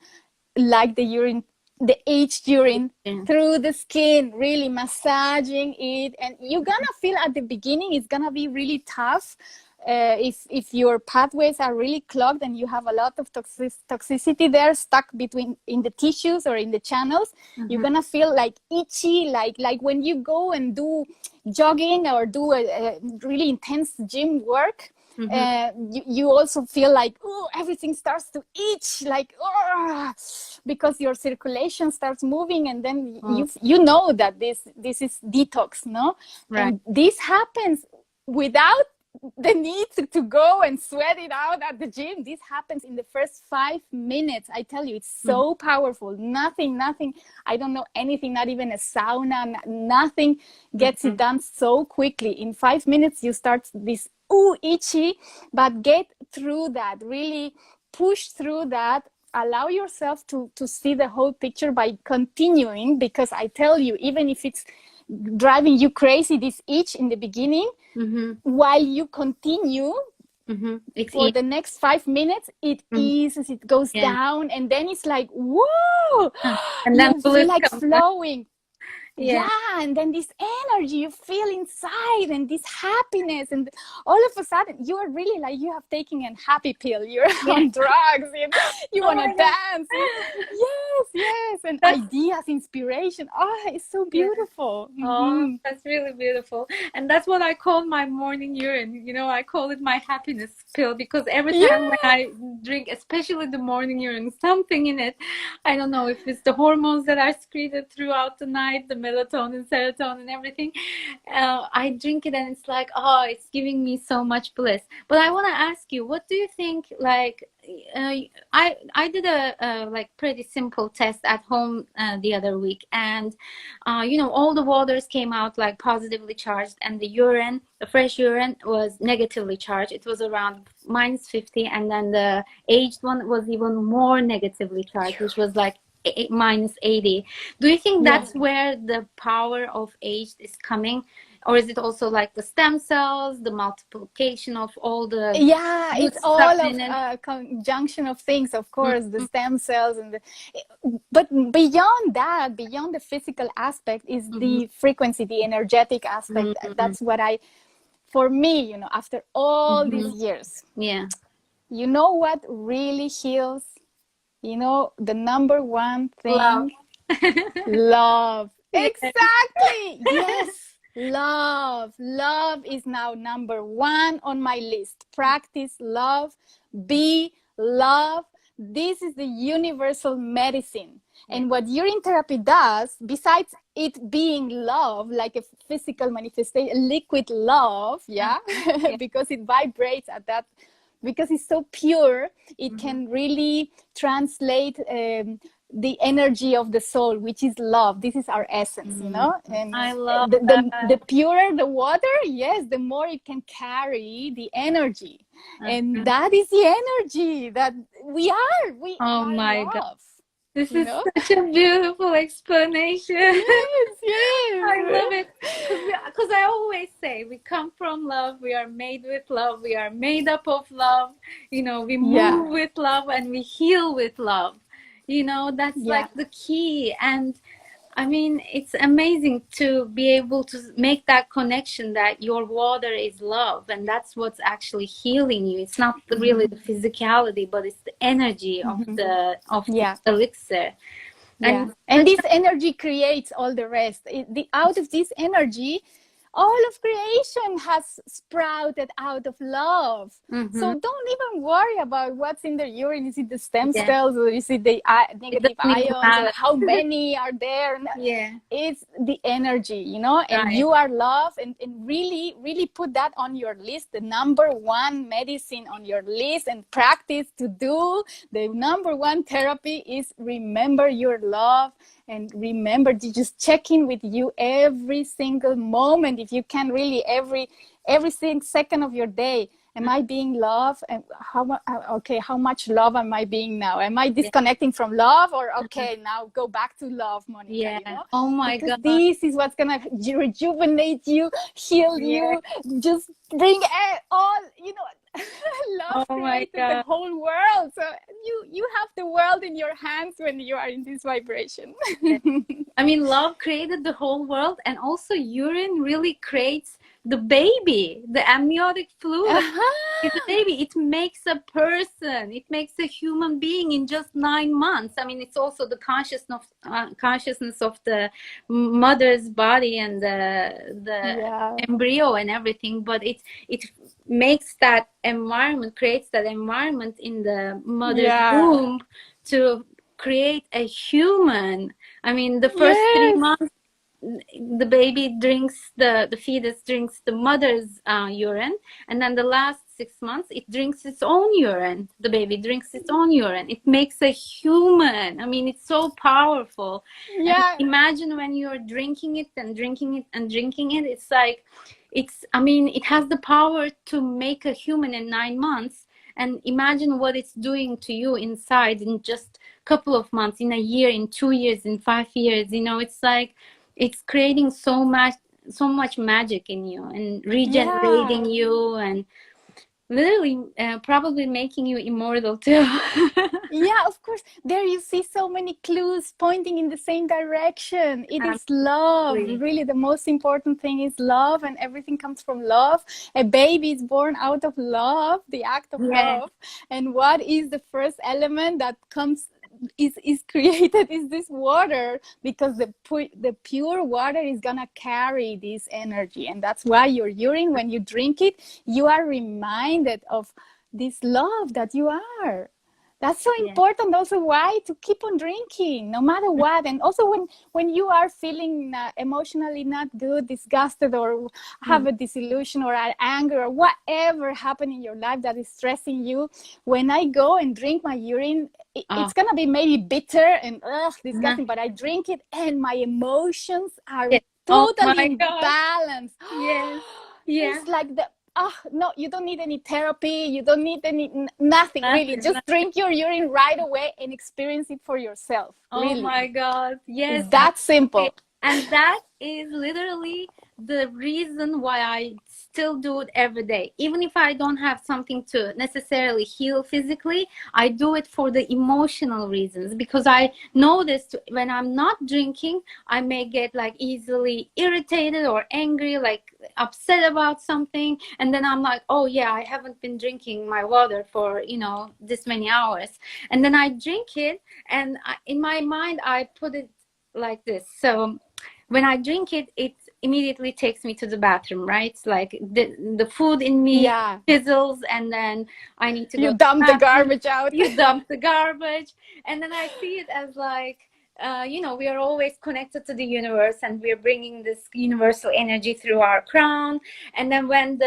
like the urine, the aged urine through the skin, really massaging it. And you're gonna feel at the beginning it's gonna be really tough. If your pathways are really clogged and you have a lot of toxicity there stuck between in the tissues or in the channels, you're gonna feel like itchy, like when you go and do jogging or do a really intense gym work. You also feel like, oh, everything starts to itch, like, oh, because your circulation starts moving, and then you know that this is detox, no? Right. And this happens without the need to go and sweat it out at the gym. This happens in the first 5 minutes. I tell you, it's so powerful. Nothing, I don't know anything, not even a sauna, nothing gets it done so quickly. In 5 minutes, you start this, itchy, but get through that, really push through that. Allow yourself to see the whole picture by continuing, because I tell you, even if it's driving you crazy, this itch in the beginning, while you continue for the next 5 minutes, it eases, it goes down, and then it's like, whoa, and then you feel like flowing. And then this energy you feel inside, and this happiness, and all of a sudden you are really like you have taken a happy pill. You're on drugs, you want to dance. Yes, and ideas, inspiration. It's so beautiful. Oh, that's really beautiful. And that's what I call my morning urine. You know, I call it my happiness pill, because every time when I drink, especially the morning urine, something in it, I don't know if it's the hormones that are secreted throughout the night, the melatonin, serotonin, everything. I drink it, and it's like, it's giving me so much bliss. But I want to ask you, what do you think? Like, I did a like pretty simple test at home the other week, and you know, all the waters came out like positively charged, and the urine, the fresh urine, was negatively charged. It was around -50, and then the aged one was even more negatively charged, which was like -80. Do you think that's where the power of aged is coming? or is it also like the stem cells, the multiplication of all the Yeah, good it's all stuff of in it? conjunction of things, of course, the Mhm. stem cells and but beyond that, beyond the physical aspect, is Mhm. the frequency, the energetic aspect. Mhm. That's what for me, after all these Mhm. years, Yeah. you know what really heals? The number one Love. thing, love. Yeah. Exactly. Yes. Love. Love is now number one on my list. Practice love. Be love. This is the universal medicine. Yeah. And what urine therapy does, besides it being love, like a physical manifestation, liquid love, yeah, Yeah. because it vibrates at that, because it's so pure, it Mhm. can really translate the energy of the soul, which is love. This is our essence, Mhm. and I love the that. purer the water, yes, the more it can carry the energy. And Uh-huh. that is the energy that we Oh are my God. love, This you is know. such a beautiful explanation. Yes, I yes. love it because I always say we come from love, we are made with love, we are made up of love, we Yeah, move with love and we heal with love. That's yeah. like the key. And I mean, it's amazing to be able to make that connection that your water is love, and that's what's actually healing you. It's not really the physicality, but it's the energy of Mhm. the Yeah. elixir. Yeah, And and this energy creates all the rest. Out of this energy, all of creation has sprouted out of love. Mhm. So don't even worry about what's in the urine. Is it the stem Yeah, cells, or is it the it negative doesn't even ions, or matter. how many are there? Yeah, It's the energy, and right. you are love. And really, really put that on your list, the number one medicine on your list, and practice to do. The number one therapy is remember your love, and remember to just check in with you every single moment, if you can, really every single second of your day. Am I being love? And how much love am I being now? Am I Yeah, disconnecting from love, or okay, now go back to love, Monica, yeah. Oh my because God. this is what's gonna rejuvenate you, heal Yeah. you, just bring all, love Oh my created the God. whole world. So you have the world in your hands when you are in this vibration. Yeah. I mean, love created the whole world, and also urine really creates the baby, the amniotic fluid. It's a Uh-huh. baby. It makes a person. It makes a human being in just 9 months. I mean, it's also the consciousness of the mother's body and the Yeah. embryo and everything. But it makes that environment, creates that environment in the mother's Yeah. womb to create a human. I mean, the first three Yes. months the baby drinks the fetus drinks the mother's urine, and then the last 6 months it drinks its own urine. The baby drinks its own urine. It makes a human. I mean, it's so powerful. And Yeah. imagine when you're drinking it and drinking it and drinking it, it's like I mean, it has the power to make a human in 9 months. And imagine what it's doing to you inside in just a couple of months, in a year, in 2 years, in 5 years. It's like it's creating so much magic in you and regenerating Yeah. you, and literally probably making you immortal too. Yeah, of course. There you see so many clues pointing in the same direction. It is love. Absolutely. Really, the most important thing is love, and everything comes from love. A baby is born out of love, the act of Yeah. love. And what is the first element that comes is created is this water, because the pure water is gonna carry this energy. And that's why your urine, when you drink it, you are reminded of this love that you are. That's so Yeah. important. Also, why to keep on drinking no matter what. And also when you are feeling emotionally not good, disgusted, or have a disillusion or an anger or whatever happened in your life that is stressing you, when I go and drink my urine, Oh. it's gonna be maybe bitter and Uh-huh. disgusting, but I drink it and my emotions are Yeah. Oh totally my in God. balance. Yes. Yeah. It's like no, you don't need any therapy, you don't need nothing, really. Nothing. Just drink your urine right away and experience it for yourself. Oh Really, my God. Yes. it's that simple. And that is literally the reason why I still do it every day. Even if I don't have something to necessarily heal physically, I do it for the emotional reasons, because I noticed when I'm not drinking, I may get like easily irritated or angry, like upset about something, and then I'm like, oh yeah, I haven't been drinking my water for, you know, this many hours, and then I drink it, and in my mind I put it like this. So when I drink it, it immediately takes me to the bathroom, right? It's like the food in me Yeah. fizzles, and then I need to go You to the dump the bathroom. garbage out. You dump the garbage, and then I see it as like, you know, we are always connected to the universe, and we're bringing this universal energy through our crown. And then when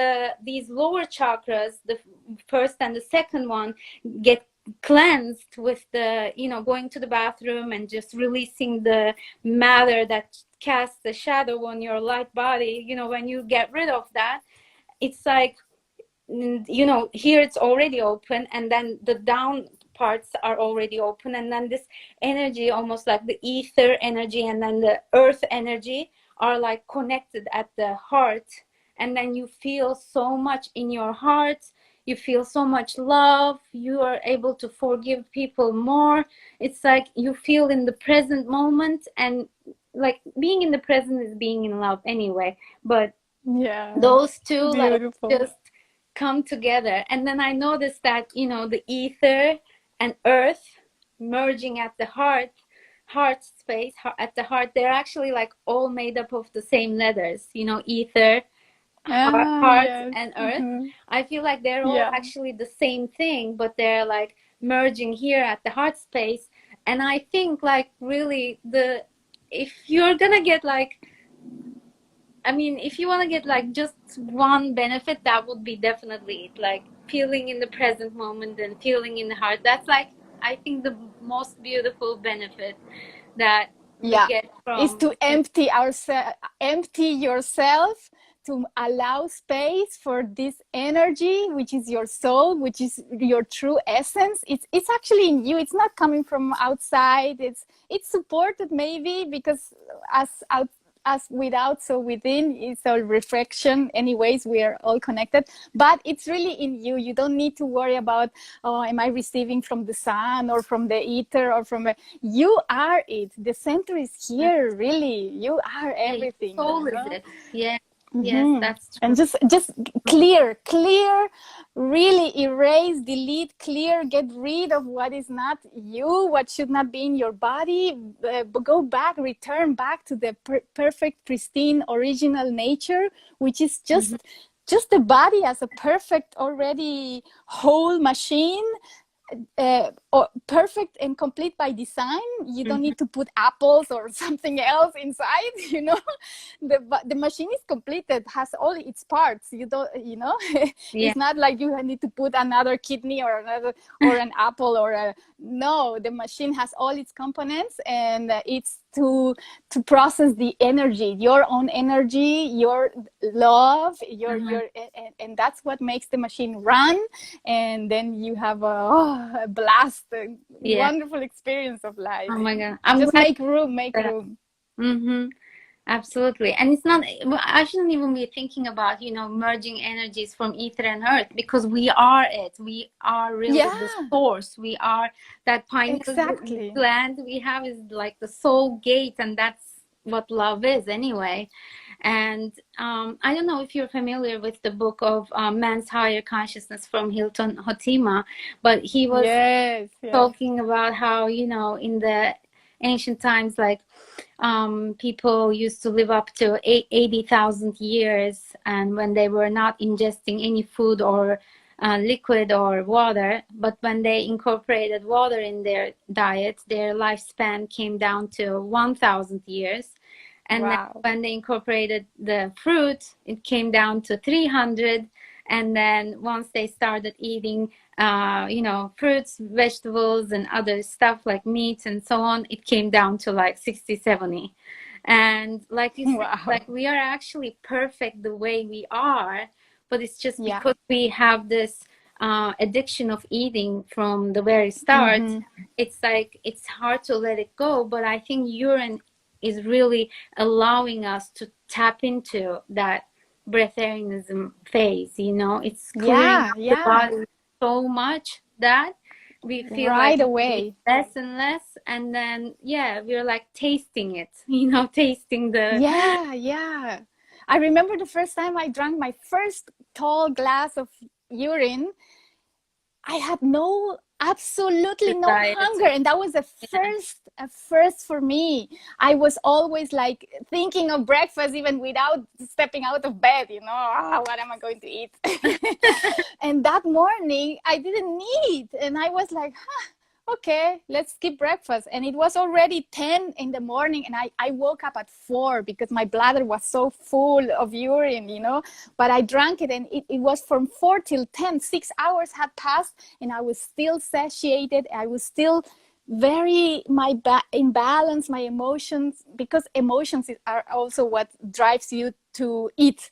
these lower chakras, the first and the second one, get cleansed with the, you know, going to the bathroom and just releasing the matter that casts the shadow on your light body, you know, when you get rid of that, it's like, you know, here it's already open, and then the down parts are already open, and then this energy, almost like the ether energy and then the earth energy, are like connected at the heart, and then you feel so much in your heart, you feel so much love, you are able to forgive people more. It's like you feel in the present moment, and like being in the present is being in love anyway, but Yeah. those two like Beautiful. just come together. And then I noticed that, you know, the ether and earth merging at the heart space, at the heart, they're actually like all made up of the same letters, you know, ether, heart, Yes. and earth. I feel like they're all Yeah. actually the same thing, but they're like merging here at the heart space. And I think like really if you're gonna get like, I mean, if you want to get like just one benefit, that would be definitely it. Like feeling in the present moment and feeling in the heart. That's like, I think, the most beautiful benefit that we Yeah. get Is from to empty yourself, to allow space for this energy, which is your soul, which is your true essence. It's actually in you. It's not coming from outside. It's supported maybe because as without, so within is a reflection. Anyways, we are all connected, but it's really in you. You don't need to worry about, oh, am I receiving from the sun or from the ether or from you are it. The center is here. Really, you are everything, soul you is know? it. Yeah. Yes, that's true. And just clear, really erase, delete, clear, get rid of what is not you, what should not be in your body. Go back, return back to the perfect, pristine, original nature, which is just the body as a perfect, already whole machine, perfect and complete by design. You don't need to put apples or something else inside, you know. The machine is complete, it has all its parts. You don't, you know. Yeah. It's not like you need to put another kidney or another, or an apple, or a, no, the machine has all its components, and it's to process the energy, your own energy, your love, your and that's what makes the machine run. And then you have a blast, a Yeah. wonderful experience of life. Oh my God. I'm Just glad make room, make room. Mm-hmm. Absolutely. And it's not, I shouldn't even be thinking about, you know, merging energies from ether and earth, because we are it. We are really the Yeah, source. We are that pineal exactly. gland we have is like the soul gate, and that's what love is anyway. And I don't know if you're familiar with the book of Man's Higher Consciousness from Hilton Hotima, but he was Yes, yes. talking about how, you know, in the ancient times, like people used to live up to 80,000 years, and when they were not ingesting any food or liquid or water, but when they incorporated water in their diet, their lifespan came down to 1,000 years. And then Wow. when they incorporated the fruit, it came down to 300. And then once they started eating, you know, fruits, vegetables, and other stuff like meat and so on, it came down to like 60, 70. And like you said, Wow. like we are actually perfect the way we are, but it's just Yeah. because we have this addiction of eating from the very start. It's like, it's hard to let it go. But I think you're is really allowing us to tap into that breatharianism phase. It's clearing up the body so much that we feel right like away less and less, and then we're like tasting it, tasting the I remember the first time I drank my first tall glass of urine. I had absolutely no hunger, and that was a first for me. I was always like thinking of breakfast even without stepping out of bed, what am I going to eat? And that morning I didn't eat, and I was like, okay, let's skip breakfast. And it was already 10 in the morning, and I woke up at 4 because my bladder was so full of urine, but I drank it, and it was from 4 till 10. 6 hours had passed, and I was still satiated. I was still very imbalance, my emotions, because emotions are also what drives you to eat.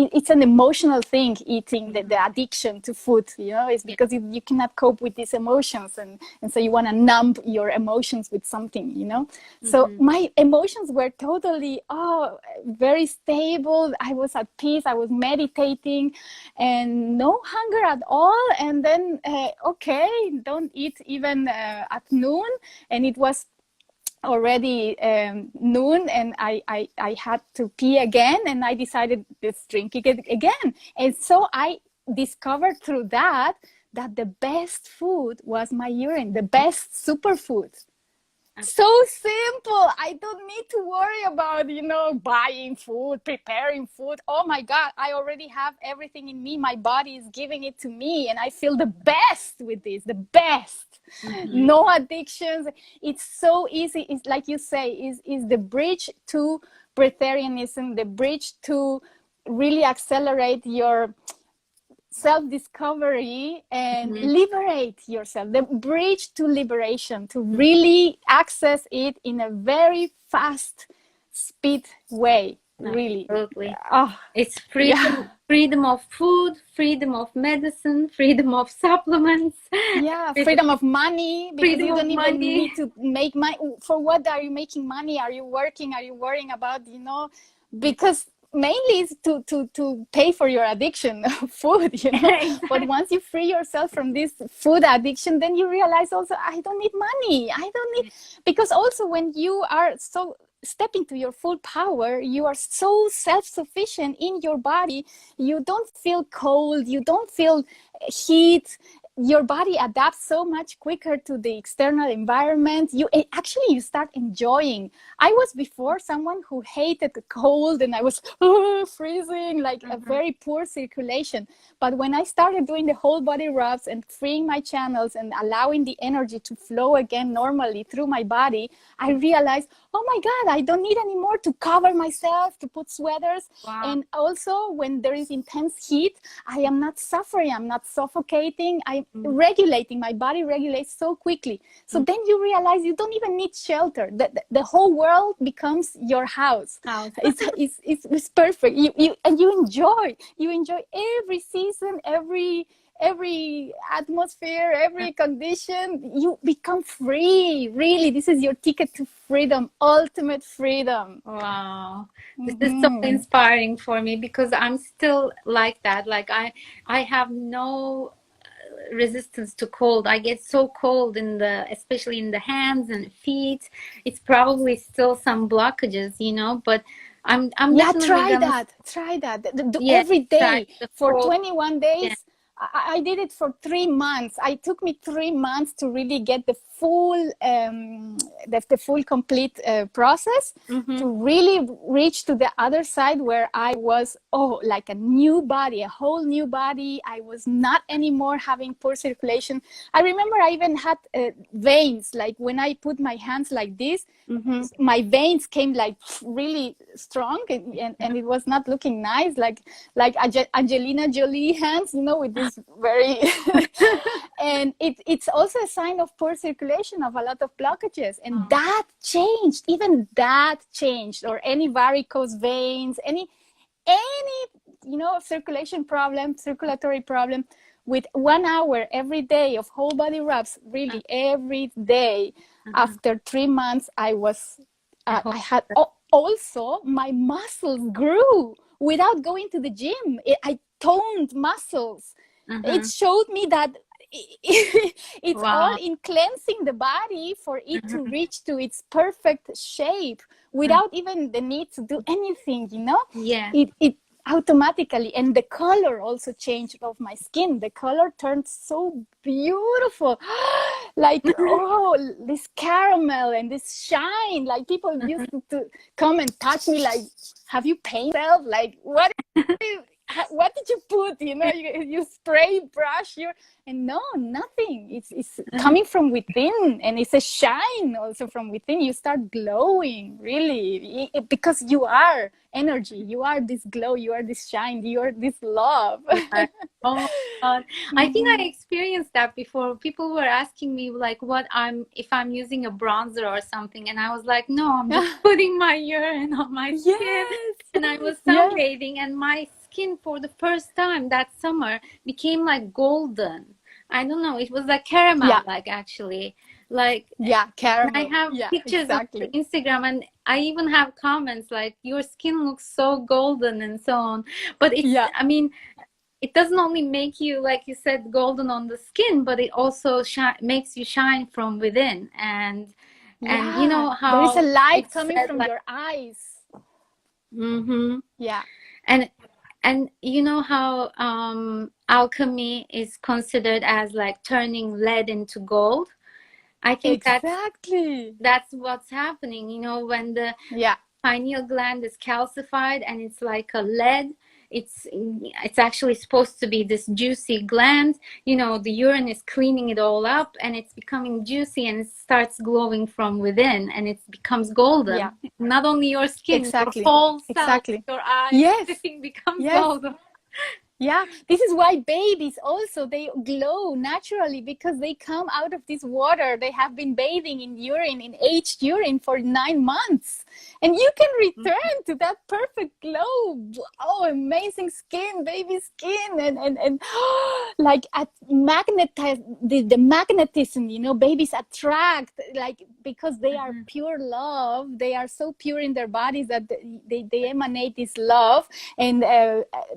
It's an emotional thing, eating, the addiction to food, it's because you cannot cope with these emotions, and so you want to numb your emotions with something. So my emotions were totally very stable. I was at peace. I was meditating, and no hunger at all. And then okay, don't eat even at noon, and it was already noon, and I had to pee again, and I decided let's drink it again. And so I discovered through that the best food was my urine, the best superfood. So simple. I don't need to worry about buying food, preparing food. Oh my God, I already have everything in me. My body is giving it to me, and I feel the best with this, the best. No addictions. It's so easy. It's like you say, is the bridge to breatharianism, the bridge to really accelerate your self-discovery and liberate yourself, the bridge to liberation, to really access it in a very fast speed way. Really. Absolutely. It's freedom of food, freedom of medicine, freedom of supplements, freedom of money, because you don't even need to make money. For what are you making money? Are you working? Are you worrying about because mainly is to pay for your addiction of food, But once you free yourself from this food addiction, then you realize also, I don't need money. I don't need, because also when you are so step into your full power, you are so self-sufficient in your body, you don't feel cold, you don't feel heat. Your body adapts so much quicker to the external environment. You start enjoying. I was before someone who hated the cold, and I was freezing, like a very poor circulation. But when I started doing the whole body rubs and freeing my channels and allowing the energy to flow again normally through my body, I realized, oh my God, I don't need anymore to cover myself, to put sweaters. And also when there is intense heat, I am not suffering, I'm not suffocating, I'm regulating, my body regulates so quickly. So then you realize you don't even need shelter. The whole world becomes your house. It's perfect. You enjoy every season, every atmosphere, every condition. You become free. Really, this is your ticket to freedom, ultimate freedom. Wow, this is so inspiring for me, because I'm still like that. Like I have no resistance to cold. I get so cold especially in the hands and feet. It's probably still some blockages, but I'm definitely try that. Every day for 21 days. Yeah. I did it for 3 months. It took me 3 months to really get the full complete process, to really reach to the other side where I was like a new body, a whole new body. I was not anymore having poor circulation. I remember I even had veins, like when I put my hands like this, my veins came like really strong, and it was not looking nice, like Angelina Jolie hands, with this very and it's also a sign of poor circulation, of a lot of blockages. And that changed, or any varicose veins, any circulation problem, circulatory problem, with 1 hour every day of whole body rubs, really every day, After 3 months, I hope had also my muscles grew without going to the gym. I toned muscles. It showed me that it's all wow. in cleansing the body for it to reach to its perfect shape without even the need to do anything, you know. Yeah. It automatically, and the color also changed of my skin. The color turned so beautiful, like oh, this caramel and this shine. Like people used to come and touch me like, have you painted yourself? Like what did you put, you know, you spray brush your, and no, nothing. It's coming from within, and it's a shine also from within. You start glowing, really, because you are energy, you are this glow, you are this shine, you are this love. Yeah. Oh God. I think I experienced that before. People were asking me like if I'm using a bronzer or something, and I was like, no, I'm just putting my urine on my skin. Yes. And I was Yeah. sunbathing, and my skin for the first time that summer became like golden. I don't know, it was like caramel, Yeah. like actually. Like, Yeah, and I caramel. have Yeah, pictures on exactly. Instagram, and I even have comments like, your skin looks so golden and so on. But it's, Yeah. I mean, it doesn't only make you, like you said, golden on the skin, but it also makes you shine from within. And you know Yeah, there is a how light it's coming said, from like, your eyes. Yeah. and and you know how alchemy is considered as like turning lead into gold. I think Exactly. that's what's happening, you know, when the Yeah. pineal gland is calcified and it's like a lead. It's actually supposed to be this juicy gland, you know. The urine is cleaning it all up, and it's becoming juicy, and it starts glowing from within, and it becomes golden. Yeah. Not only your skin, your Exactly. whole self, Exactly. your eyes, Yes. everything becomes Yes. golden. Yeah, this is why babies also, they glow naturally, because they come out of this water. They have been bathing in urine, in aged urine, for 9 months, and you can return to that perfect glow. Oh, amazing skin, baby skin, and like at the magnetism, you know, babies attract, like, because they are pure love. They are so pure in their bodies that they emanate this love, and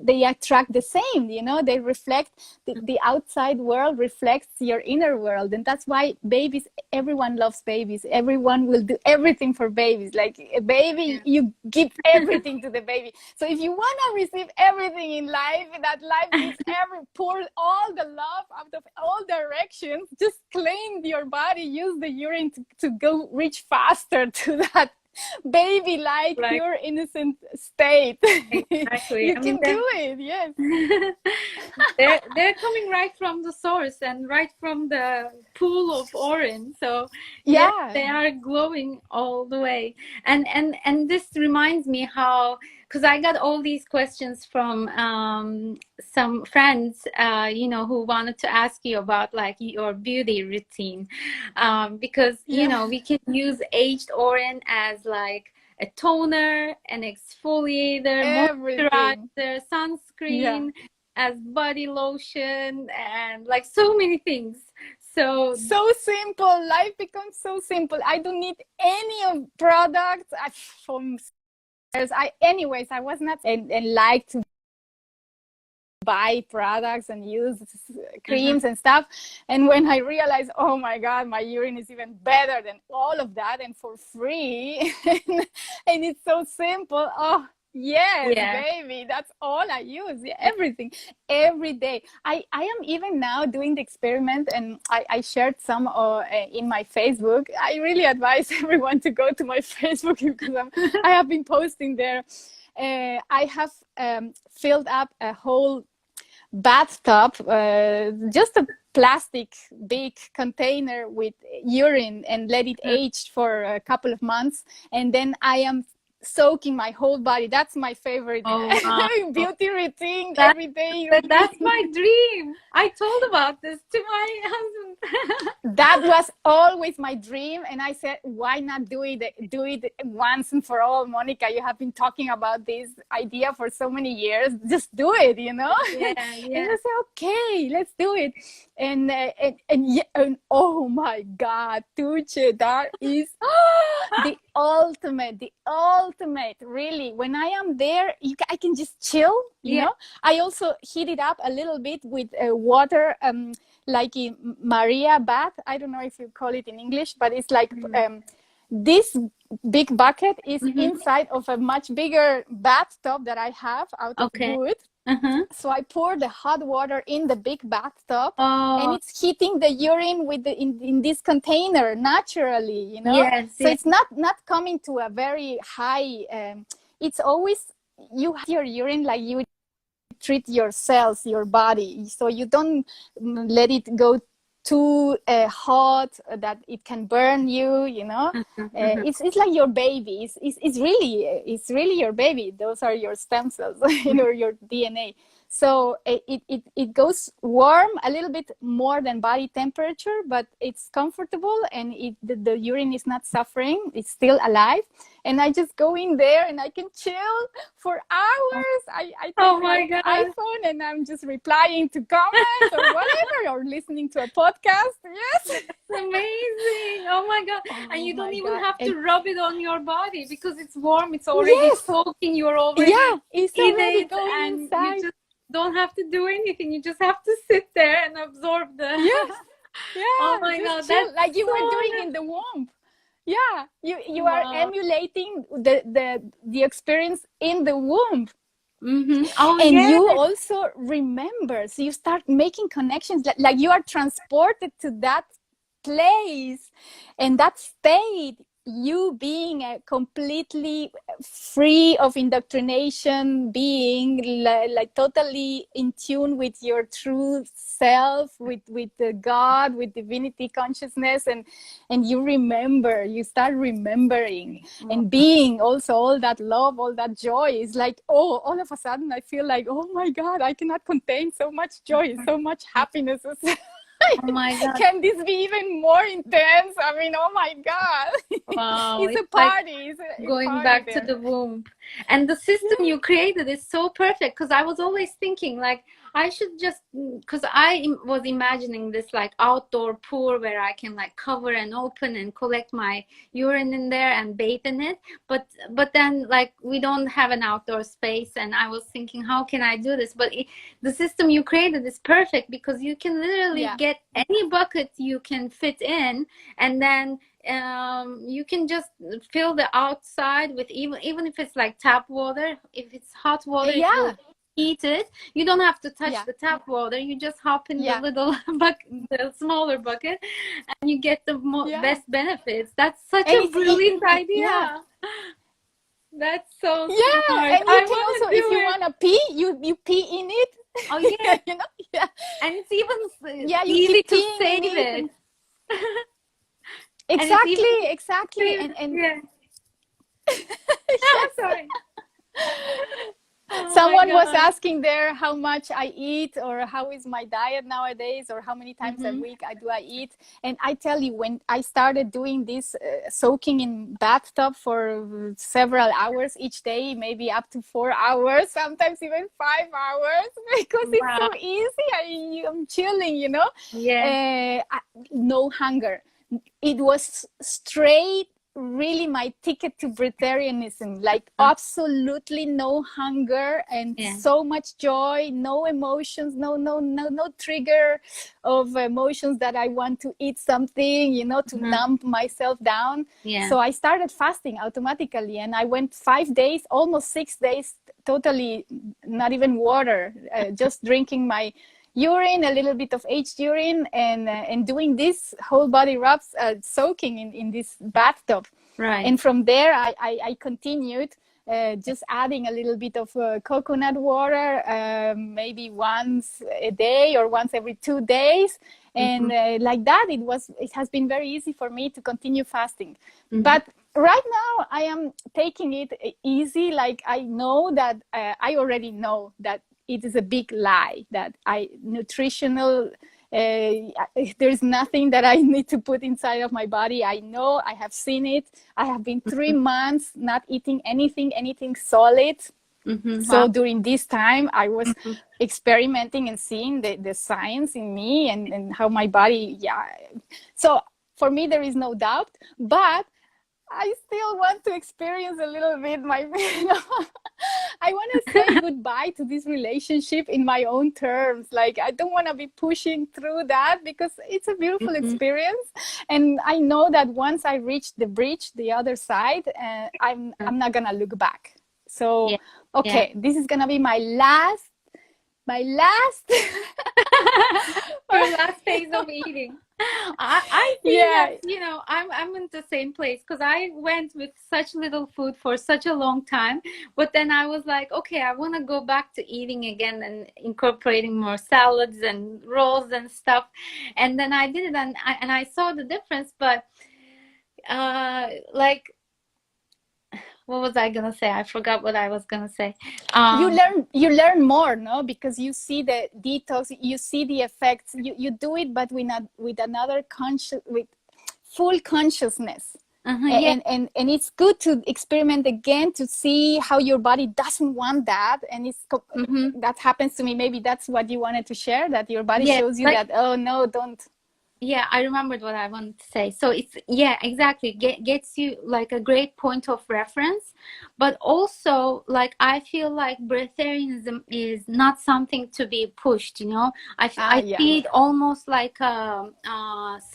they attract the same, you know. They reflect, the outside world reflects your inner world, and that's why babies, everyone loves babies. Everyone will do everything for babies. Like a baby, you give everything to the baby. So if you want to receive everything in life, that life gives, pour all the love out of all directions, just clean your body, use the urine to go reach faster to that baby-like, Like, pure innocent state. exactly. You I mean, can do it. Yes. they're coming right from the source and right from the pool of orange. So yes, Yeah. they are glowing all the way. And this reminds me how, because I got all these questions from some friends, you know, who wanted to ask you about like your beauty routine, because you know, Yeah. we can use aged orange as like a toner, an exfoliator, Everything. moisturizer, Yeah. sunscreen, as body lotion, and like so many things. So So simple. Life becomes so simple. I don't need any of products from anyways, I was not and like to buy products and use creams and stuff. And when I realized, oh my God, my urine is even better than all of that, and for free, and it's so simple. Oh yes, yeah. baby, that's all I use. Yeah, everything, every day. I am even now doing the experiment, and I shared some in my Facebook. I really advise everyone to go to my Facebook, because I have been posting there. I have filled up a whole bathtub, just a plastic big container with urine, and let it age for a couple of months. And then I am soaking my whole body. That's my favorite Wow. beauty routine That, every day. that's my dream. I told about this to my husband. That was always my dream, and I said, why not do it once and for all? Monica, you have been talking about this idea for so many years. Just do it, you know. Yeah, And yeah. I said, okay, let's do it. And oh my God, Tuğçe, that is the ultimate, really. When I am there, I can just chill, you know. I also heat it up a little bit with water, like in Maria bath. I don't know if you call it in English, but it's like this big bucket is inside of a much bigger bathtub that I have out of wood. So I pour the hot water in the big bathtub, and it's heating the urine with in this container naturally, you know. So it's not coming to a very high. It's always, you have your urine like you treat your cells, your body, so you don't let it go too hot that it can burn you, you know. It's like your baby. It's really your baby. Those are your stem cells, you know, your DNA. So it goes warm, a little bit more than body temperature, but it's comfortable, and the urine is not suffering. It's still alive. And I just go in there and I can chill for hours. I take my iPhone and I'm just replying to comments or whatever, or listening to a podcast. Yes. That's amazing. Oh my God. And you don't even have to rub it on your body because it's warm. It's already soaking. You're already it's in already it, going and inside. you just don't have to do anything. You just have to sit there and absorb the oh my God, that's like you were doing in the womb. You are emulating the experience in the womb. And you also remember, so you start making connections, like you are transported to that place and that state, you being a completely free of indoctrination being, like totally in tune with your true self, with the God, with divinity consciousness, and you start remembering and being also all that love, all that joy. Is like, oh, all of a sudden I feel like, oh my God, I cannot contain so much joy, so much happiness. Oh my God. Can this be even more intense? I mean, oh my God. Wow. It's a party. It's going party back there. to the womb. And the system you created is so perfect, because I was always thinking like I should just, because I was imagining this like outdoor pool where I can like cover and open and collect my urine in there and bathe in it. But then like we don't have an outdoor space, and I was thinking, how can I do this? But the system you created is perfect, because you can literally get any bucket you can fit in, and then you can just fill the outside with even if it's like tap water. If it's hot water, it will heat it. You don't have to touch the tap water. You just hop in the little bucket, the smaller bucket, and you get the best benefits. That's such a brilliant idea. That's so smart. And you can also, if you want to pee, you pee in it. Oh yeah. You know? And it's even easy to save it. Exactly. And sorry. Someone was asking there how much I eat, or how is my diet nowadays, or how many times a week do I eat. And I tell you, when I started doing this soaking in bathtub for several hours each day, maybe up to 4 hours, sometimes even 5 hours, because it's so easy. I'm chilling, you know. No hunger. It was straight, really my ticket to breatharianism, like absolutely no hunger and so much joy, no emotions, no trigger of emotions that I want to eat something, you know, to numb myself down. So I started fasting automatically, and I went 5 days, almost 6 days, totally not even water, just drinking my urine, a little bit of aged urine, and doing this whole body rubs, soaking in this bathtub. And from there I continued, just adding a little bit of coconut water, maybe once a day or once every 2 days, and like that it has been very easy for me to continue fasting. But right now I am taking it easy. Like I know that I already know that it is a big lie, that nutritional, there's nothing that I need to put inside of my body. I know, I have seen it. I have been 3 months not eating anything solid. So Wow. during this time, I was experimenting and seeing the science in me and how my body, yeah. So for me, there is no doubt, but I still want to experience a little bit my, I want to say goodbye to this relationship in my own terms. Like, I don't want to be pushing through that, because it's a beautiful experience. And I know that once I reach the bridge, the other side, I'm not going to look back. So, Yeah. okay, this is going to be my last Your last phase of eating. I feel yeah. that, you know, I'm in the same place, because I went with such little food for such a long time, but then I was like, okay, I want to go back to eating again and incorporating more salads and rolls and stuff. And then I did it, and I saw the difference. But like, what was I gonna say? I forgot what I was gonna say. You learn more, no, because you see the detox, you see the effects, you do it, but with another conscious, with full consciousness. Yeah. And it's good to experiment again, to see how your body doesn't want that. And it's that happens to me. Maybe that's what you wanted to share, that your body Yeah, shows you like, that, oh no, don't. yeah, I remembered what I wanted to say. So it's, yeah, exactly. Gets you like a great point of reference. But also, like, I feel like breatharianism is not something to be pushed, you know. I Yeah. see it almost like a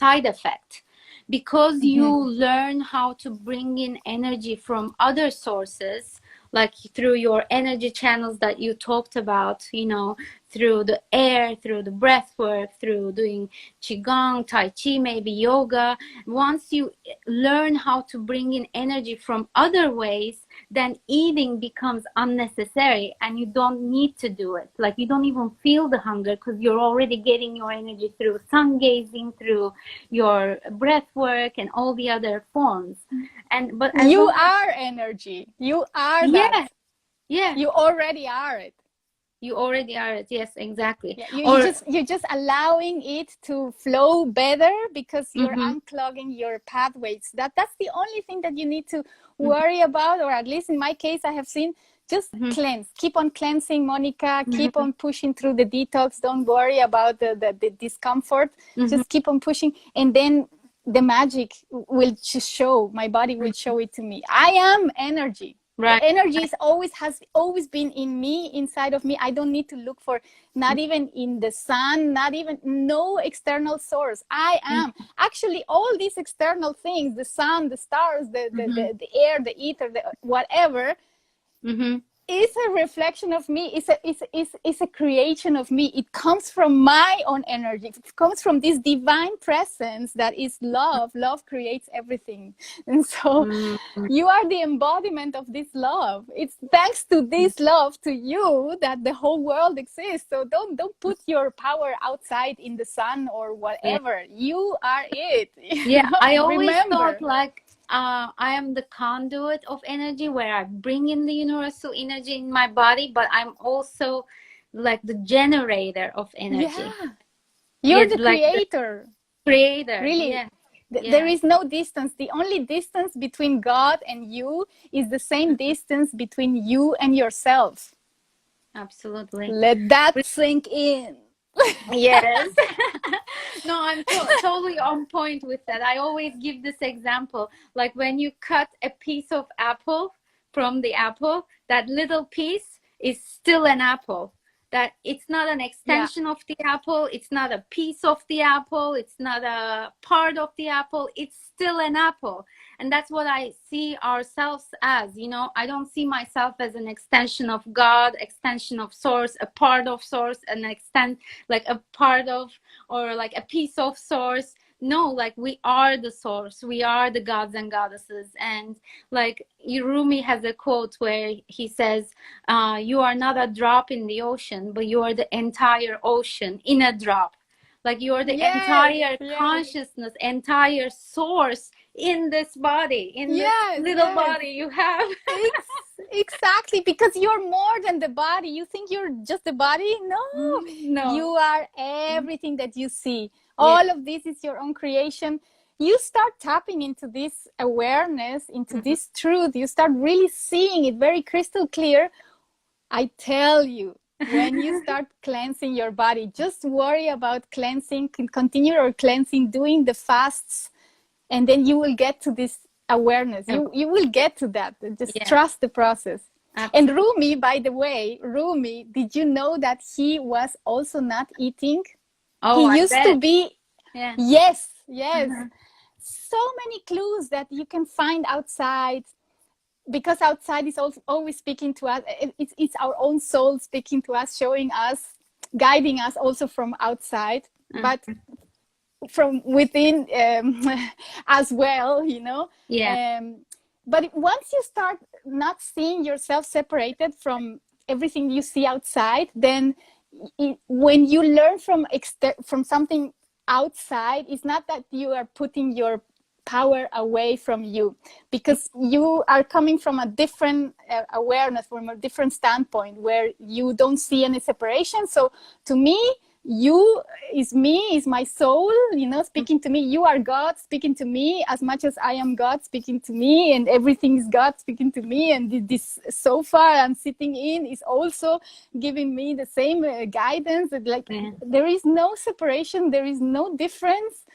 side effect, because you learn how to bring in energy from other sources, like through your energy channels that you talked about, you know, through the air, through the breath work, through doing qigong, tai chi, maybe yoga. Once you learn how to bring in energy from other ways, then eating becomes unnecessary, and you don't need to do it. Like, you don't even feel the hunger, because you're already getting your energy through sun gazing, through your breath work, and all the other forms. And but as You long as, are energy. You are that. yeah, yeah, You already are it. you already are it. Yes, exactly. Yeah, Or you're just allowing it to flow better, because you're unclogging your pathways. That's the only thing that you need to worry about, or at least in my case, I have seen, just cleanse. Keep on cleansing, Monica. Keep on pushing through the detox. Don't worry about the discomfort. Just keep on pushing, and then the magic will just show. My body will show it to me. I am energy. right. Energy has always been in me, inside of me. I don't need to look for, not even in the sun, not even, no external source. I am actually all these external things, the sun, the stars, the air, the ether, the whatever, is a reflection of me. It's a creation of me. It comes from my own energy. It comes from this divine presence that is love. Love creates everything. And so you are the embodiment of this love. It's thanks to this love to you that the whole world exists. So don't put your power outside in the sun or whatever. You are it. Yeah, I always Remember. thought like I am the conduit of energy, where I bring in the universal energy in my body, but I'm also like the generator of energy. Yeah. You're the like creator. the creator. Really. Yeah. There is no distance. The only distance between God and you is the same distance between you and yourself. Absolutely. Let that sink in. Yes. No, I'm totally on point with that. I always give this example. Like, when you cut a piece of apple from the apple, that little piece is still an apple. That it's not an extension of the apple. It's not a piece of the apple. It's not a part of the apple. It's still an apple. And that's what I see ourselves as. You know, I don't see myself as an extension of God, extension of source, a part of source, an extent, like a part of, or like a piece of source. No, like, we are the source. We are the gods and goddesses. And like, Rumi has a quote where he says, you are not a drop in the ocean, but you are the entire ocean in a drop. Like, you are the entire consciousness, entire source in this body, in this Yes, little yes. body you have. Exactly, because you're more than the body. You think you're just the body? No, you No. are everything that you see. Yeah. All of this is your own creation. You start tapping into this awareness, into this truth. You start really seeing it very crystal clear. I tell you, when you start cleansing your body, just worry about cleansing, continue your cleansing, doing the fasts, and then you will get to this awareness. You will get to that. Just Yeah. trust the process. Absolutely. And Rumi, by the way, Rumi, did you know that he was also not eating? Oh, He I used to bet. be, Yeah. yes, yes. So many clues that you can find outside, because outside is also always speaking to us. It's our own soul speaking to us, showing us, guiding us also from outside. But from within as well, you know. Yeah. But once you start not seeing yourself separated from everything you see outside, then when you learn from something outside, it's not that you are putting your power away from you, because you are coming from a different awareness, from a different standpoint where you don't see any separation. So to me, you is me, is my soul, you know, speaking to me. You are God speaking to me as much as I am God speaking to me, and everything is God speaking to me. And this sofa I'm sitting in is also giving me the same guidance. Like, there is no separation, there is no difference.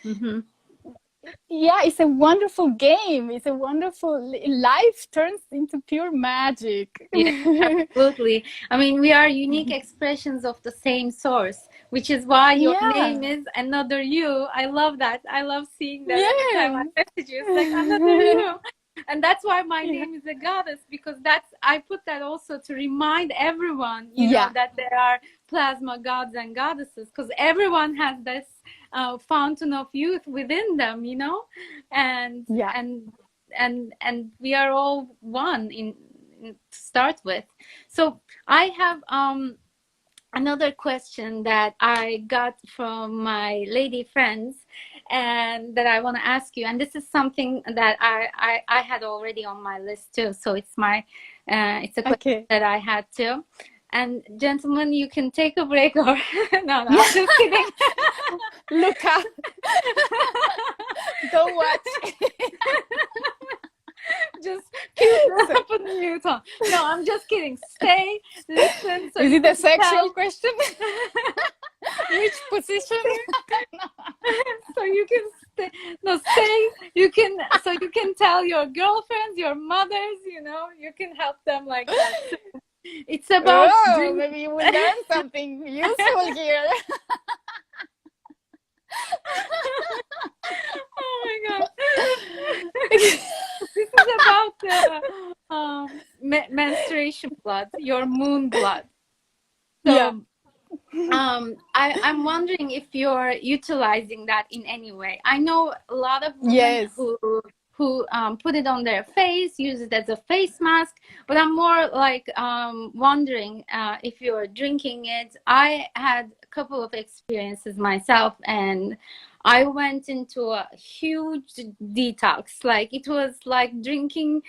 Yeah, it's a wonderful game. It's a wonderful life turns into pure magic. Yeah, absolutely. I mean, we are unique expressions of the same source, which is why your Yeah. name is another you. I love that. I love seeing that every time I Yeah. message you. It's like another you. And that's why my Yeah. name is a goddess, because that's, I put that also to remind everyone, you know, Yeah. that there are plasma gods and goddesses, because everyone has this fountain of youth within them, you know, and Yeah. and we are all one in to start with. So I have another question that I got from my lady friends, and that I want to ask you. And this is something that I had already on my list too. So it's my it's a question Okay. that I had too. And gentlemen, you can take a break or no, I'm just kidding. Look up. Don't watch. Just put the mute on. No, I'm just kidding. Stay, listen. So is you it a can sexual tell. question? Which position? So you can stay. No, stay. You can. So you can tell your girlfriends, your mothers. You know, you can help them like that. It's about Oh, drink. maybe you will learn something useful here. Oh my god. This is about menstruation blood, your moon blood. So Yeah. I'm wondering if you're utilizing that in any way. I know a lot of women Yes. who put it on their face, use it as a face mask, but I'm more like wondering if you're drinking it. I had a couple of experiences myself, and I went into a huge detox. Like, it was like drinking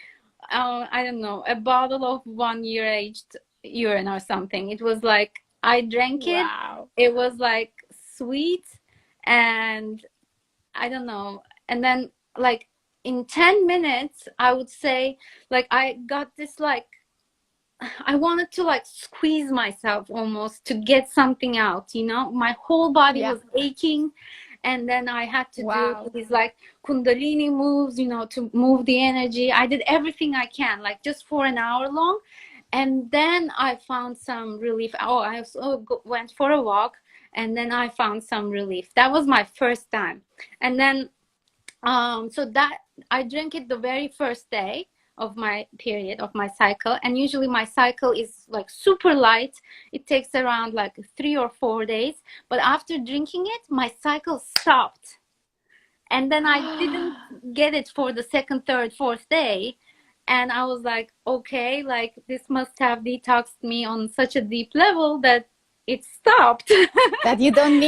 I don't know, a bottle of 1 year aged urine or something. It was like I drank it. Wow. It was like sweet, and I don't know. And then, like, in 10 minutes, I would say, like, I got this, like, I wanted to, like, squeeze myself almost to get something out, you know? My whole body Yeah. was aching. And then I had to do Wow. these, like, Kundalini moves, you know, to move the energy. I did everything I can, like, just for an hour long. And then I found some relief. Oh, I also went for a walk, and then I found some relief. That was my first time. And then so that I drank it the very first day of my period, of my cycle. And usually my cycle is like super light. It takes around like 3 or 4 days. But after drinking it, my cycle stopped. And then I didn't get it for the second, third, fourth day. And I was like, okay, like, this must have detoxed me on such a deep level that it stopped. That you don't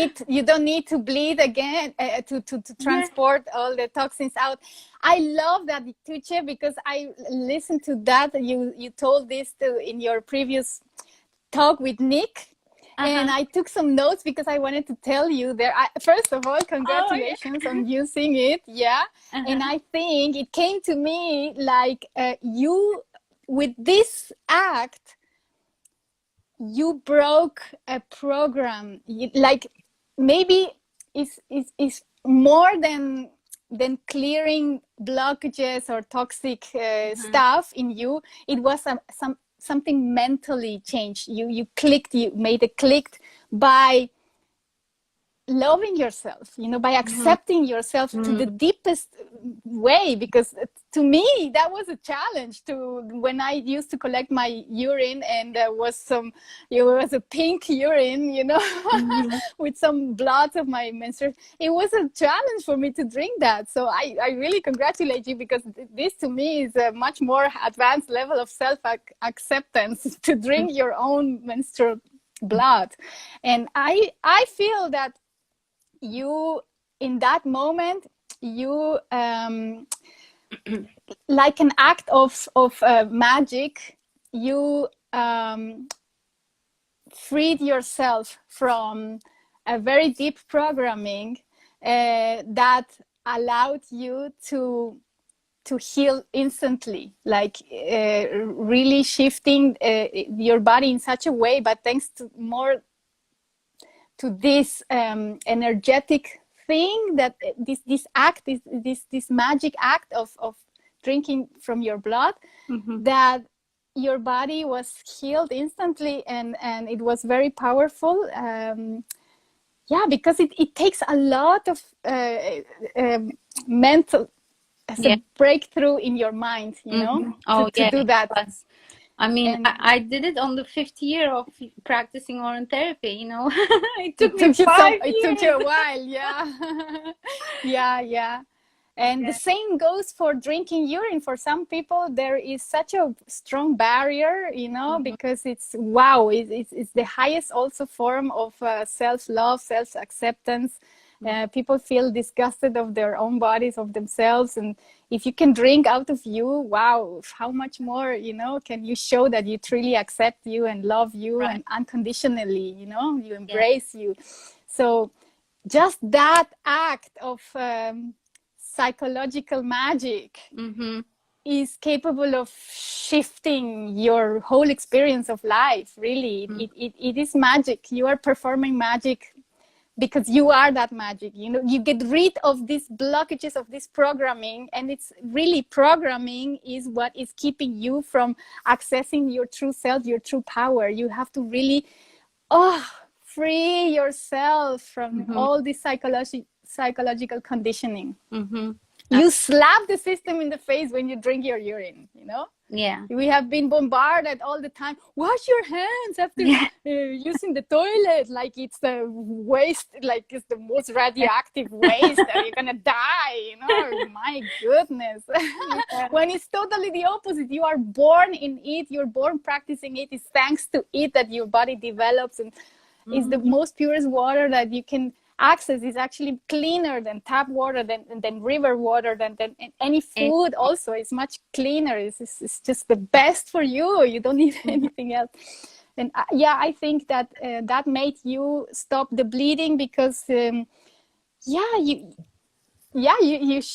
need to bleed again to transport all the toxins out. I love that, Tuğçe, because I listened to that. You told this in your previous talk with Nick. And I took some notes because I wanted to tell you there. First of all, congratulations on using it. Yeah. And I think it came to me like you, with this act, you broke a program. Like maybe it's more than clearing blockages or toxic stuff in you. It was something mentally changed. You clicked, you made a click by loving yourself, you know, by accepting yourself to the deepest way. Because to me, that was a challenge to when I used to collect my urine, and there was it was a pink urine, you know, with some blood of my menstruation. It was a challenge for me to drink that. So I really congratulate you, because this to me is a much more advanced level of self-acceptance, to drink your own menstrual blood. And I feel that you, in that moment, you like an act of magic, you freed yourself from a very deep programming that allowed you to heal instantly, like really shifting your body in such a way, but thanks to more to this energetic thing, that this act, this magic act of drinking from your blood, that your body was healed instantly, and it was very powerful. Yeah, because it takes a lot of mental breakthrough in your mind, you know, to do that. I mean, I did it on the 5th year of practicing oral therapy, you know. It took me 5 years. It took you a while, yeah. Yeah. And the same goes for drinking urine. For some people, there is such a strong barrier, you know, because it's the highest also form of self-love, self-acceptance. People feel disgusted of their own bodies, of themselves, and if you can drink out of you, wow, how much more, you know, can you show that you truly accept you and love you and unconditionally, you know, you embrace you. So just that act of psychological magic is capable of shifting your whole experience of life. Really, it is magic. You are performing magic because you are that magic. You know, you get rid of these blockages of this programming, and it's really programming is what is keeping you from accessing your true self, your true power. You have to really free yourself from all this psychological conditioning. You slap the system in the face when you drink your urine, you know? Yeah. We have been bombarded all the time. Wash your hands after using the toilet, like it's the waste, like it's the most radioactive waste that you're gonna die, you know? My goodness. When it's totally the opposite. You are born in it, you're born practicing it. It's thanks to it that your body develops, and it's the most purest water that you can access. Is actually cleaner than tap water, than river water, than any food. Also, it's much cleaner. It's just the best for you. You don't need anything else. And I think that that made you stop the bleeding, because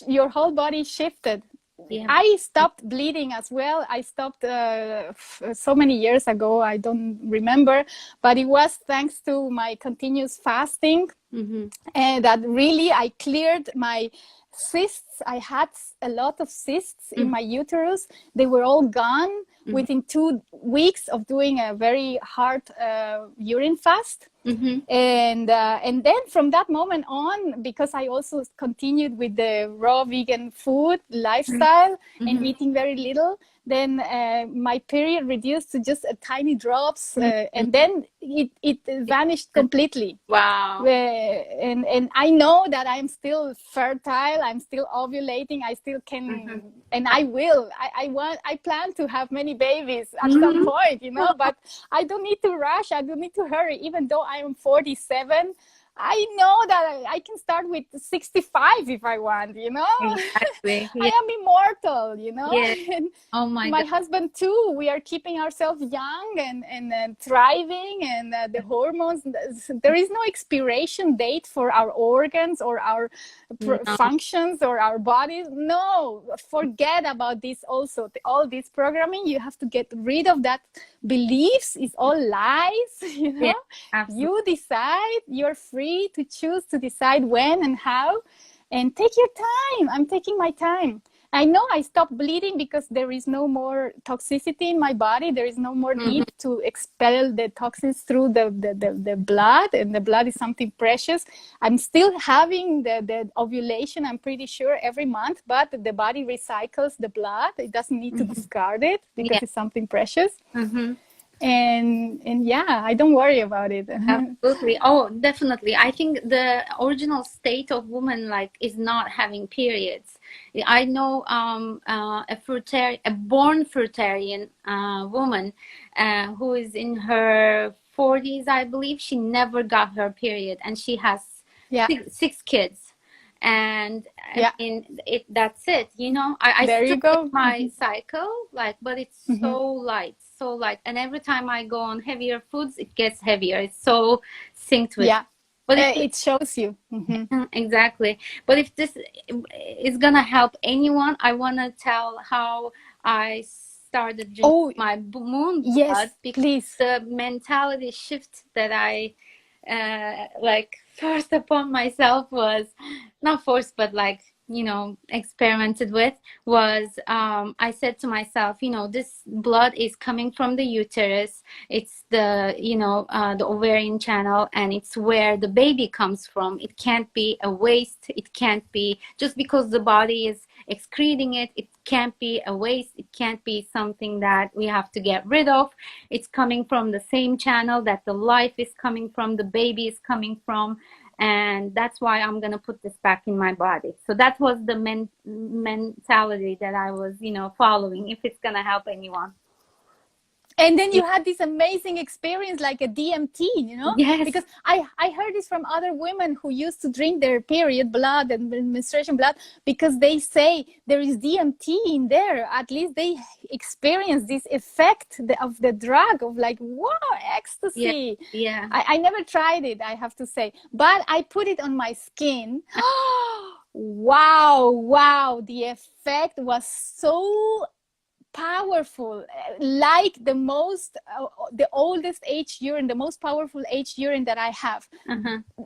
your whole body shifted. I stopped bleeding as well. I stopped so many years ago. I don't remember, but it was thanks to my continuous fasting, and that really I cleared my cysts. I had a lot of cysts in my uterus. They were all gone within 2 weeks of doing a very hard urine fast. And then from that moment on, because I also continued with the raw vegan food lifestyle and eating very little, then my period reduced to just tiny drops, and then it vanished completely. Wow. and I know that I'm still fertile, I'm still ovulating, I still can, and I will. I plan to have many babies at some point, you know, but I don't need to rush. I don't need to hurry. Even though I am 47, I know that I can start with 65 if I want, you know. Exactly. I Yeah. am immortal, you know. Yeah. And Oh my my God. husband too. We are keeping ourselves young and thriving, and the hormones. There is no expiration date for our organs or our No. functions or our bodies. No, forget about this. Also, all this programming, you have to get rid of that. Beliefs is all lies. You know, Yeah. Absolutely. you decide. You're free to choose to decide when and how, and take your time. I'm taking my time. I know I stopped bleeding because there is no more toxicity in my body. There is no more need to expel the toxins through the blood, and the blood is something precious. I'm still having the ovulation, I'm pretty sure, every month, but the body recycles the blood. It doesn't need to discard it because Yeah. it's something precious. Mm-hmm. And yeah, I don't worry about it. Absolutely. Oh, definitely. I think the original state of woman like is not having periods. I know a born fruitarian woman who is in her 40s, I believe. She never got her period, and she has Yeah, six kids. And I yeah, mean, that's it, you know. I there still you get go. my cycle, like, but it's so light, so light. And every time I go on heavier foods, it gets heavier. It's so synced with. Yeah, But if it shows you. exactly. But if this is gonna help anyone, I wanna tell how I started drinking Oh, my moon blood, yes, because please. the mentality shift that I like forced upon myself was not forced, but like, you know, experimented with, was I said to myself, you know, this blood is coming from the uterus. It's the, you know, the ovarian channel, and it's where the baby comes from. It can't be a waste. It can't be just because the body is excreting it. It can't be a waste. It can't be something that we have to get rid of. It's coming from the same channel that the life is coming from, the baby is coming from. And that's why I'm gonna put this back in my body. So that was the mentality that I was, you know, following, if it's gonna help anyone. And then you had this amazing experience like a DMT, you know, Yes. because I heard this from other women who used to drink their period blood and menstruation blood, because they say there is DMT in there. At least they experience this effect of the drug, of like, wow, ecstasy. Yeah. I never tried it, I have to say, but I put it on my skin. Wow, the effect was so powerful, like the oldest age urine, the most powerful age urine that I have.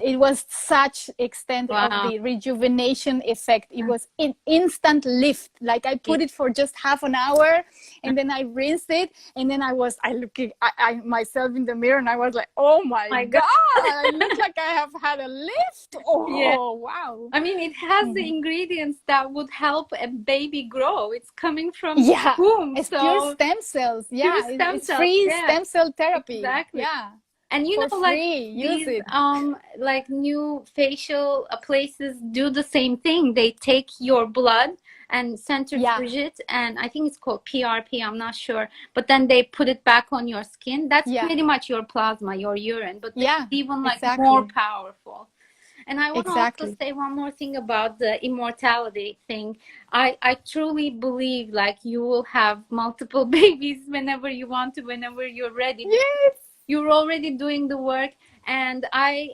It was such extent of Wow. the rejuvenation effect. It was an instant lift. Like I put it for just half an hour, and then I rinsed it, and then I looking I myself in the mirror, and I was like, oh my God, I look like I have had a lift. Oh, wow. I mean, it has the ingredients that would help a baby grow. It's coming from the Yeah, womb. it's So pure stem cells. Yeah, pure stem it's cells. free Yeah, stem cell therapy. exactly. Yeah, And you for know, like free. Use these it. like new facial places do the same thing. They take your blood and centrifuge it, and I think it's called PRP, I'm not sure, but then they put it back on your skin. That's pretty much your plasma, your urine, but it's even like more powerful. And I want to also say one more thing about the immortality thing. I truly believe like you will have multiple babies whenever you want to, whenever you're ready. Yes. You're already doing the work. And I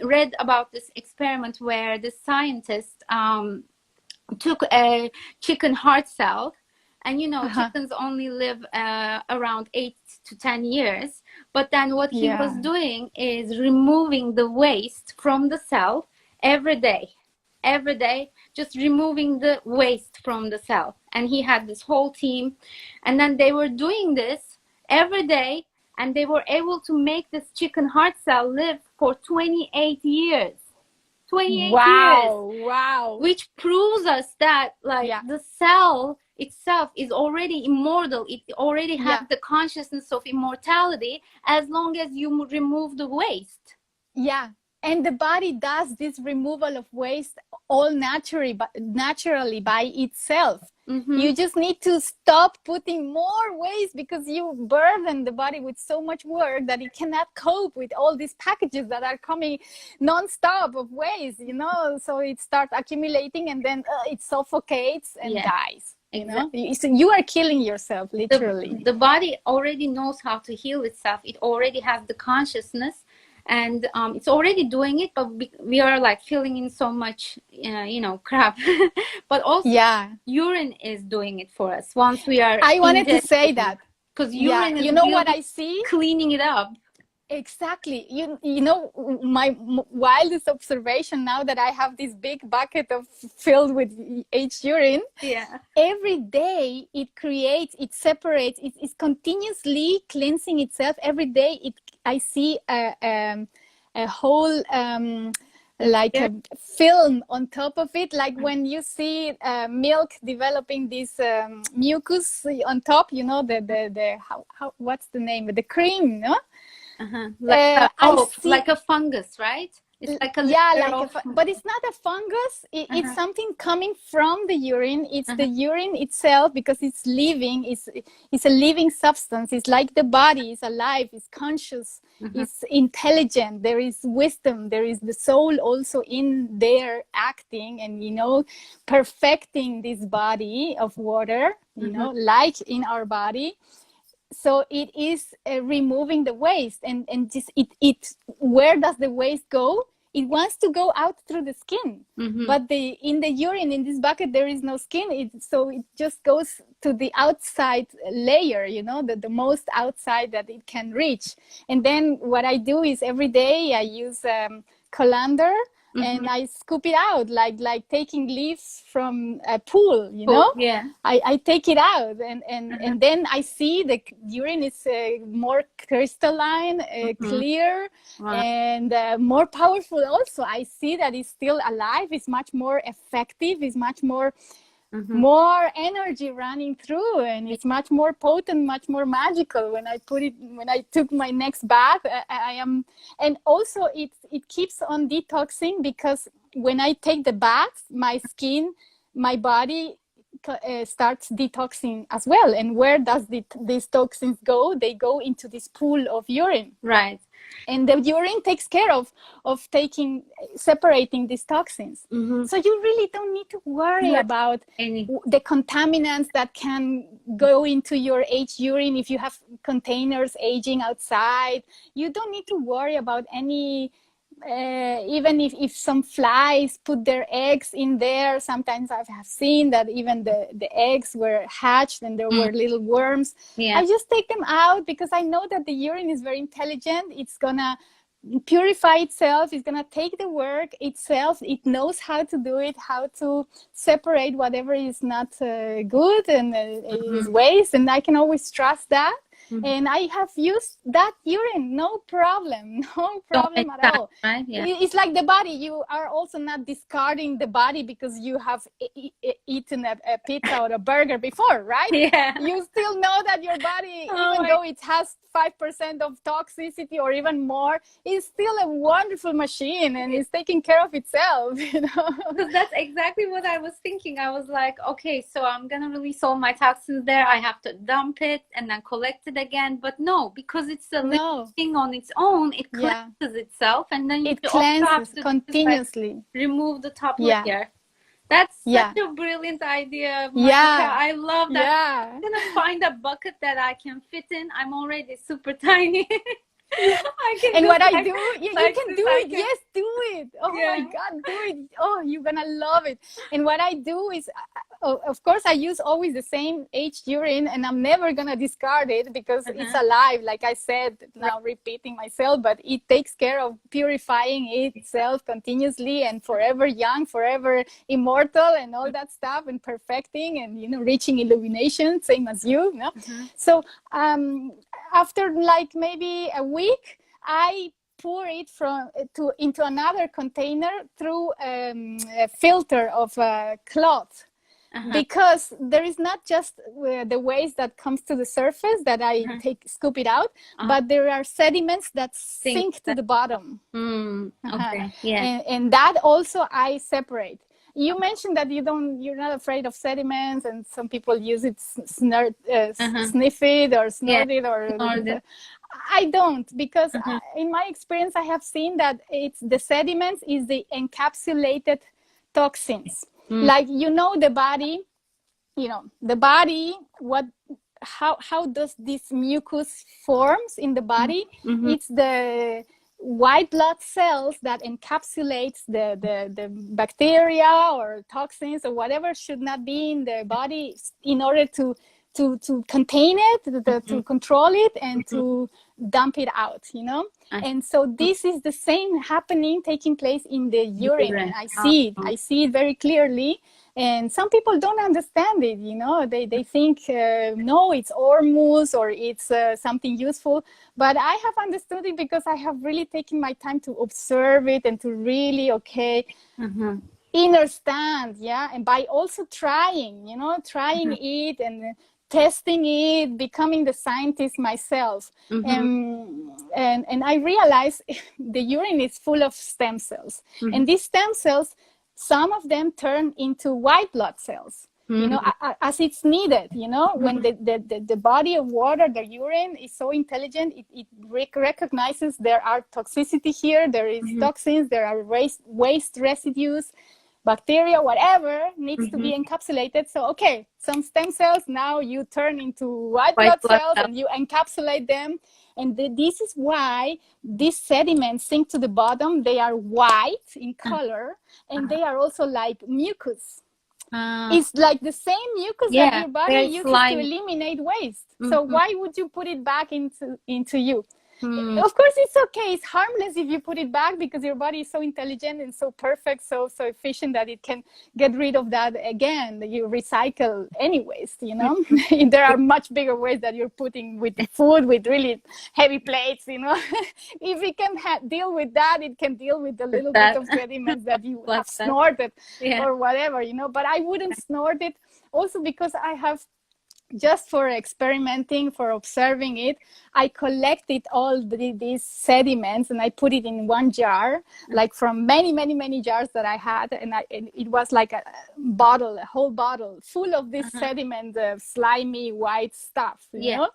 read about this experiment where the scientist took a chicken heart cell. And you know, chickens only live around 8 to 10 years. But then what he was doing is removing the waste from the cell every day, just removing the waste from the cell. And he had this whole team. And then they were doing this every day. And they were able to make this chicken heart cell live for 28 years. 28 years. Wow. Which proves us that like the cell itself is already immortal. It already has the consciousness of immortality as long as you remove the waste. Yeah. And the body does this removal of waste all naturally by itself. You just need to stop putting more waste, because you burden the body with so much work that it cannot cope with all these packages that are coming non-stop of waste, you know. So it starts accumulating, and then it suffocates and dies. Exactly. You know, so you are killing yourself, literally. The body already knows how to heal itself. It already has the consciousness, and it's already doing it, but we are like filling in so much you know, crap. But also urine is doing it for us once we are I wanted to say that, because urine is, you know, really what I see, cleaning it up. Exactly. You know, my wildest observation, now that I have this big bucket of filled with H urine, every day it creates, it separates, it is continuously cleansing itself. Every day I see a whole like a film on top of it, like when you see milk developing this mucus on top, you know, the how what's the name, the cream, no? Like a fungus, right? It's like a but it's not a fungus. It's something coming from the urine. It's the urine itself, because it's living. It's a living substance. It's like the body is alive. It's conscious. It's intelligent. There is wisdom. There is the soul also in there acting, and, you know, perfecting this body of water. You know, like in our body. So it is removing the waste, and just it where does the waste go? It wants to go out through the skin, but in the urine, in this bucket, there is no skin. So it just goes to the outside layer, you know, the most outside that it can reach. And then what I do is every day I use colander, and I scoop it out, like taking leaves from a pool, you know. I take it out, and then I see the urine is more crystalline, clear, and more powerful. Also, I see that it's still alive. It's much more effective. It's much more more energy running through, and it's much more potent, much more magical. When I took my next bath, I am, and also it keeps on detoxing, because when I take the bath, my skin, my body starts detoxing as well. And where does these toxins go? They go into this pool of urine, right? And the urine takes care of separating these toxins. So you really don't need to worry about the contaminants that can go into your H urine. If you have containers aging outside, you don't need to worry about any, even if some flies put their eggs in there. Sometimes I have seen that even the eggs were hatched and there were little worms. I just take them out, because I know that the urine is very intelligent. It's gonna purify itself. It's gonna take the work itself. It knows how to do it, how to separate whatever is not good and is waste, and I can always trust that. And I have used that urine, no problem at all. Right? It's like the body. You are also not discarding the body because you have eaten a pizza or a burger before, right? You still know that your body, even though it has 5% of toxicity or even more, is still a wonderful machine, and it's taking care of itself, you know. Because that's exactly what I was thinking. I was like, okay, so I'm gonna release all my toxins there. I have to dump it and then collect it again. But no, because it's a living thing on its own, it cleanses itself, and then it cleanses continuously. Remove the top layer. That's such a brilliant idea, Monica. I love that. I'm gonna find a bucket that I can fit in. I'm already super tiny. I can and do what like, I do, you can do it. Yes, do it. Oh my God, do it. Oh, you're gonna love it. And what I do is, of course, I use always the same H urine, and I'm never gonna discard it, because it's alive. Like I said, now repeating myself, but it takes care of purifying itself continuously, and forever young, forever immortal, and all that stuff, and perfecting, and, you know, reaching illumination, same as you. No? So after like maybe a week, I pour it into another container through a filter of cloth. because there is not just the waste that comes to the surface that I scoop it out, but there are sediments that sink to the bottom. Okay. Yeah. And that also I separate. You mentioned that you're not afraid of sediments, and some people use it, sniff it or snort it, or I don't, because in my experience, I have seen that it's the sediments is the encapsulated toxins. Like, the body, how does this mucus forms in the body? It's the white blood cells that encapsulates the bacteria or toxins or whatever should not be in the body, in order to contain it, to control it, and to dump it out, and so this is the same taking place in the urine. I see it very clearly. And some people don't understand it, they think, no, it's hormuz or it's something useful. But I have understood it because I have really taken my time to observe it and to really, understand, and by also trying it and testing it, becoming the scientist myself. And I realized the urine is full of stem cells. And these stem cells, some of them turn into white blood cells, as it's needed, when the body of water, the urine, is so intelligent, it recognizes there are toxicity here, there is toxins, there are waste residues, bacteria, whatever needs to be encapsulated. So, some stem cells, now you turn into white blood cells and you encapsulate them. And this is why these sediments sink to the bottom. They are white in color, and they are also like mucus. It's like the same mucus that your body uses to eliminate waste. So why would you put it back into you? Of course, it's okay. It's harmless if you put it back, because your body is so intelligent and so perfect, so efficient, that it can get rid of that again. You recycle any waste, There are much bigger waste that you're putting with the food, with really heavy plates, If it can deal with that, it can deal with the little bit of sediments that you have snorted or whatever, But I wouldn't snort it, also because I have, just for experimenting, for observing it, I collected all these sediments and I put it in one jar, like from many, many, many jars that I had. And it was like a whole bottle full of this sediment, slimy white stuff, you know?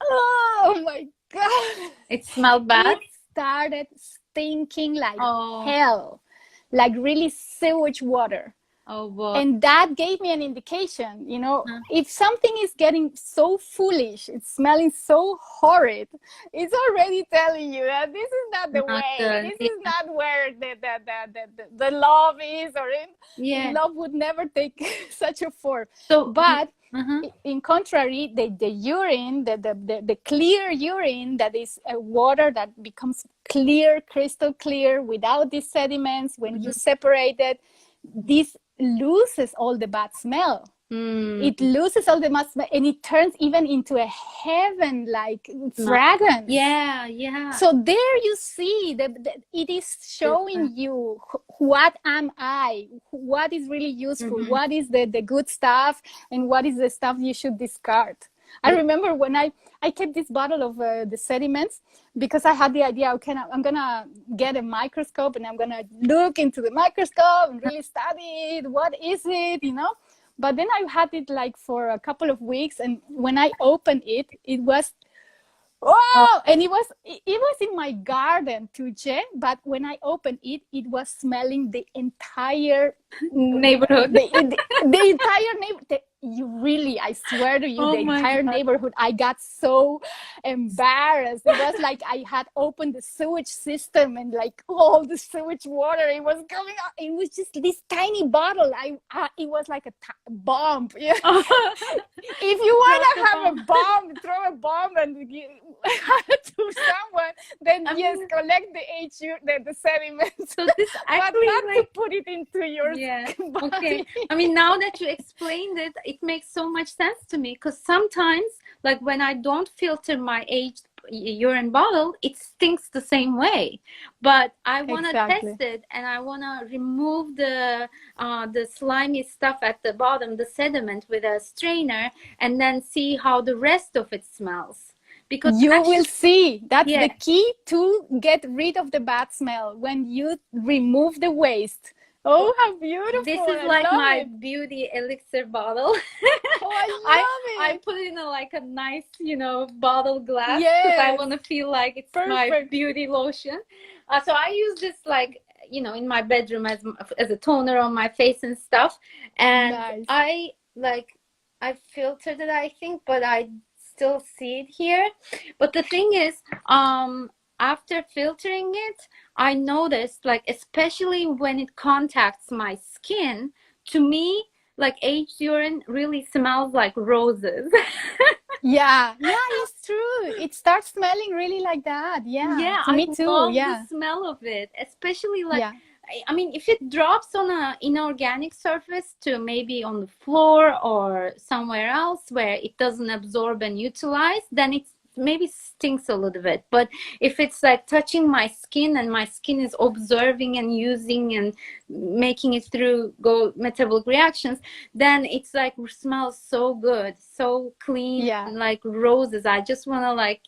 Oh my God. It smelled bad? It started stinking like hell, like really sewage water. Oh, boy. And that gave me an indication, if something is getting so foolish, it's smelling so horrid, it's already telling you that this is not the way. This is not where the love is, or love would never take such a form. So, but in contrary, the urine, the clear urine, that is water that becomes clear, crystal clear, without these sediments, when you separate it, this loses all the bad smell. It loses all the bad smell, and it turns even into a heaven-like fragrance. So there you see that it is showing you what am I, what is really useful, what is the good stuff, and what is the stuff you should discard. I remember when I kept this bottle of the sediments, because I had the idea, okay, I'm gonna get a microscope and I'm gonna look into the microscope and really study it. What is it, But then I had it like for a couple of weeks, and when I opened it, it was and it was in my garden, Tuğçe, but when I opened it, it was smelling the entire neighborhood. The entire neighborhood. I swear to you, the entire neighborhood. I got so embarrassed. It was like I had opened the sewage system, and like all the sewage water, it was coming out. It was just this tiny bottle. It was like a bomb. If you want to have a bomb, throw a bomb and to someone, then yes, collect the sediments. So this actually, but not to put it into your body. Okay. I mean, now that you explained it makes so much sense to me, because sometimes, like when I don't filter my urine bottle, it stinks the same way. But I want to Exactly. test it, and I want to remove the slimy stuff at the bottom, the sediment, with a strainer, and then see how the rest of it smells. Because You actually, will see. That's yeah, the key to get rid of the bad smell, when you remove the waste. Oh, how beautiful. this is I like love my it. beauty elixir bottle. Oh, I I love I it. put it in like a nice, bottle glass, because I Yes, want to feel like it's my perfect. beauty lotion. So I use this like, in my bedroom as a toner on my face and stuff. And Nice. I filtered it, I think, but I still see it here. But the thing is, after filtering it, I noticed, like, especially when it contacts my skin, to me, like, aged urine really smells like roses. Yeah, yeah, it's true. It starts smelling really like that. Yeah, Yeah, to I me too. love the Yeah, smell of it, especially like, yeah. I mean, if it drops on an inorganic surface to maybe on the floor or somewhere else where it doesn't absorb and utilize, then it maybe stinks a little bit. But if it's like touching my skin, and my skin is observing and using and making it through go metabolic reactions, then it's like smells so good, so clean, Yeah. and like roses. I just want to, like,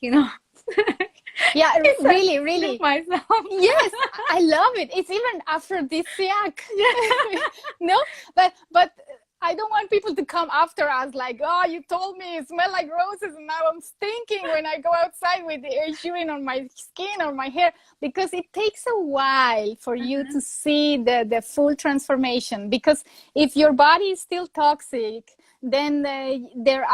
Yeah, it's like really, sniff really. myself. Yes, I love it. It's even aphrodisiac. Yeah. No, but I don't want people to come after us like, oh, you told me it smelled like roses, and now I'm stinking when I go outside with the urine on my skin or my hair, because it takes a while for you to see the full transformation. Because if your body is still toxic, then there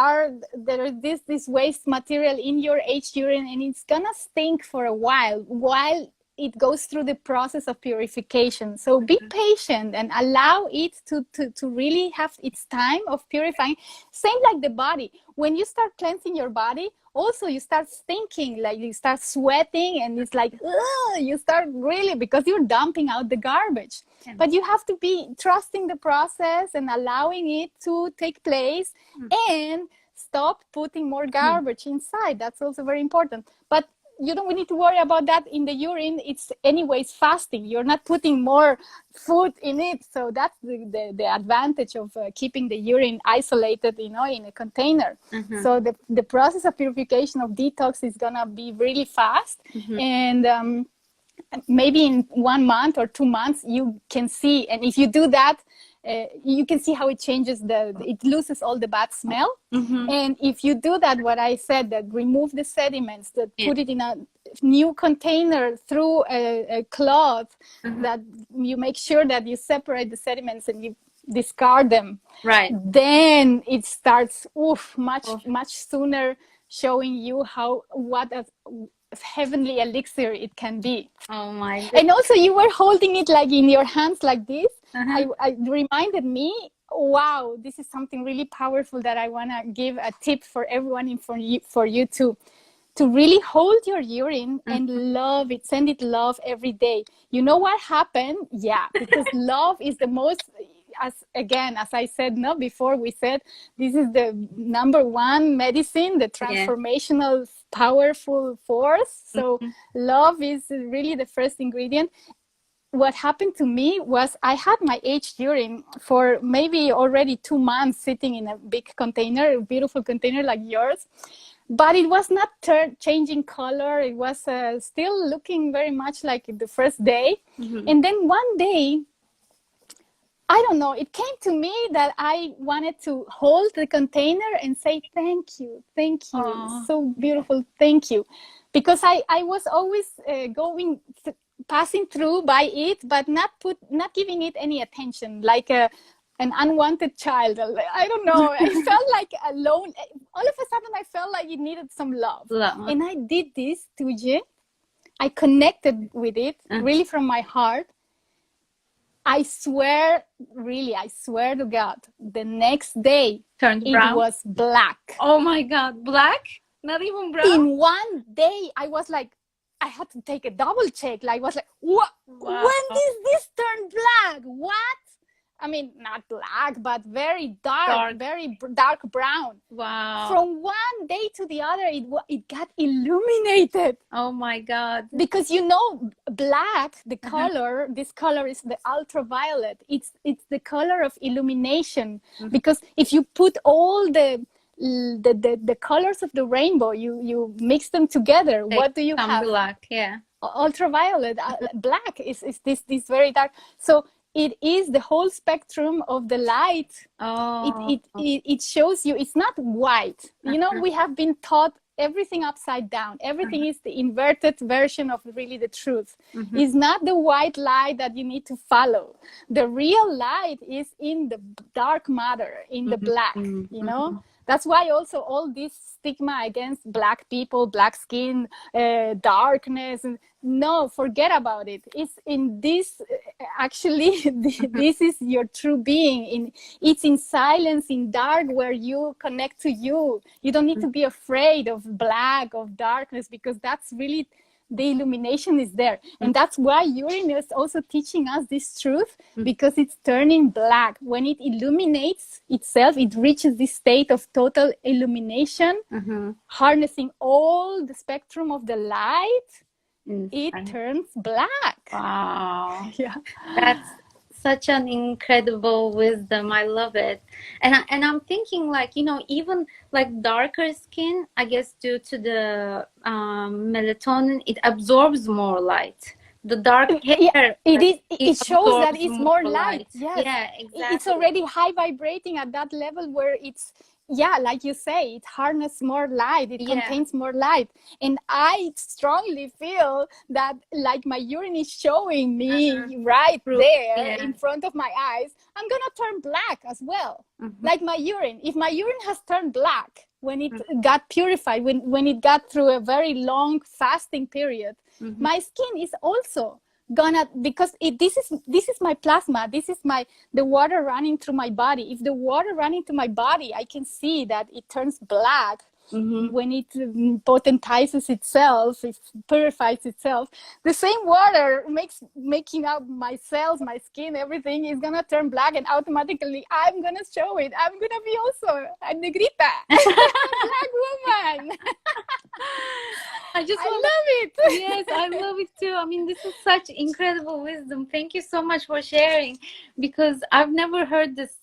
is this waste material in your aged urine, and it's gonna stink for a while it goes through the process of purification. So be patient and allow it to really have its time of purifying. Same like the body. When you start cleansing your body, also you start stinking, like you start sweating, and it's like, ugh, you start really, because you're dumping out the garbage. Yeah. But you have to be trusting the process and allowing it to take place, and stop putting more garbage inside. That's also very important. But you don't need to worry about that in the urine. It's anyways fasting. You're not putting more food in it. So that's the advantage of keeping the urine isolated, in a container. So the process of purification of detox is gonna be really fast. And maybe in 1 month or 2 months, you can see. And if you do that, you can see how it changes it loses all the bad smell. And if you do that, what I said, that remove the sediments, that put it in a new container through a cloth, that you make sure that you separate the sediments and you discard them, Right. then it starts much sooner, showing you what a heavenly elixir it can be. Oh my goodness. And also, you were holding it like in your hands like this. I reminded me, wow, this is something really powerful that I want to give a tip for everyone, and for you to really hold your urine and love it, send it love every day. You know what happened? Yeah, because love is the most, as I said, before we said, this is the number one medicine, the transformational powerful force. So love is really the first ingredient. What happened to me was, I had my aged urine for maybe already 2 months sitting in a big container, a beautiful container like yours, but it was not changing color. It was still looking very much like the first day. And then one day, I don't know, it came to me that I wanted to hold the container and say, thank you. Aww. So beautiful, thank you. Because I was always passing through by it, but not giving it any attention, like an unwanted child. I don't know, I felt like alone. All of a sudden, I felt like it needed some love. And I did this, Tuğçe. I connected with it, really from my heart. I swear to God, the next day, it was black. Oh my God, black? Not even brown? In one day, I was like, I had to take a double check. Like, I was like, what? Wow. When did this turn black? What? I mean, not black, but very dark, Dark. very dark brown. Wow. From one day to the other, it got illuminated. Oh my God. Because black, the color, this color is the ultraviolet. It's the color of illumination. Because if you put all the colors of the rainbow, you mix them together, what do you have? Black, yeah. Ultraviolet. Black is this very dark. So it is the whole spectrum of the light. Oh. It shows you, it's not white. We have been taught everything upside down. Everything is the inverted version of really the truth. It's not the white light that you need to follow. The real light is in the dark matter, in the black, That's why also all this stigma against black people, black skin, darkness. No, forget about it. It's in this, actually, this is your true being. It's in silence, in dark, where you connect to you. You don't need to be afraid of black, of darkness, because that's really, the illumination is there. And that's why urine is also teaching us this truth, because it's turning black. When it illuminates itself, it reaches this state of total illumination, harnessing all the spectrum of the light. It turns black. Wow. Yeah. That's such an incredible wisdom. I love it. And I'm thinking, like, even like darker skin, I guess due to the melatonin, it absorbs more light. The dark hair, it shows that it's more light. Yes. Yeah, exactly. It's already high vibrating at that level where it's, like you say, it harnesses more light, it contains more light. And I strongly feel that, like, my urine is showing me right there in front of my eyes, I'm gonna turn black as well. Like my urine, if my urine has turned black when it got purified, when it got through a very long fasting period, my skin is also gonna, because this is my plasma, this is the water running through my body. If the water running through my body, I can see that it turns black when it potentizes itself, it purifies itself. The same water making up my cells, my skin, everything is gonna turn black, and automatically I'm gonna show it. I'm gonna be also a negrita, black woman. I love it. Yes, I love it too. I mean, this is such incredible wisdom. Thank you so much for sharing, because I've never heard this,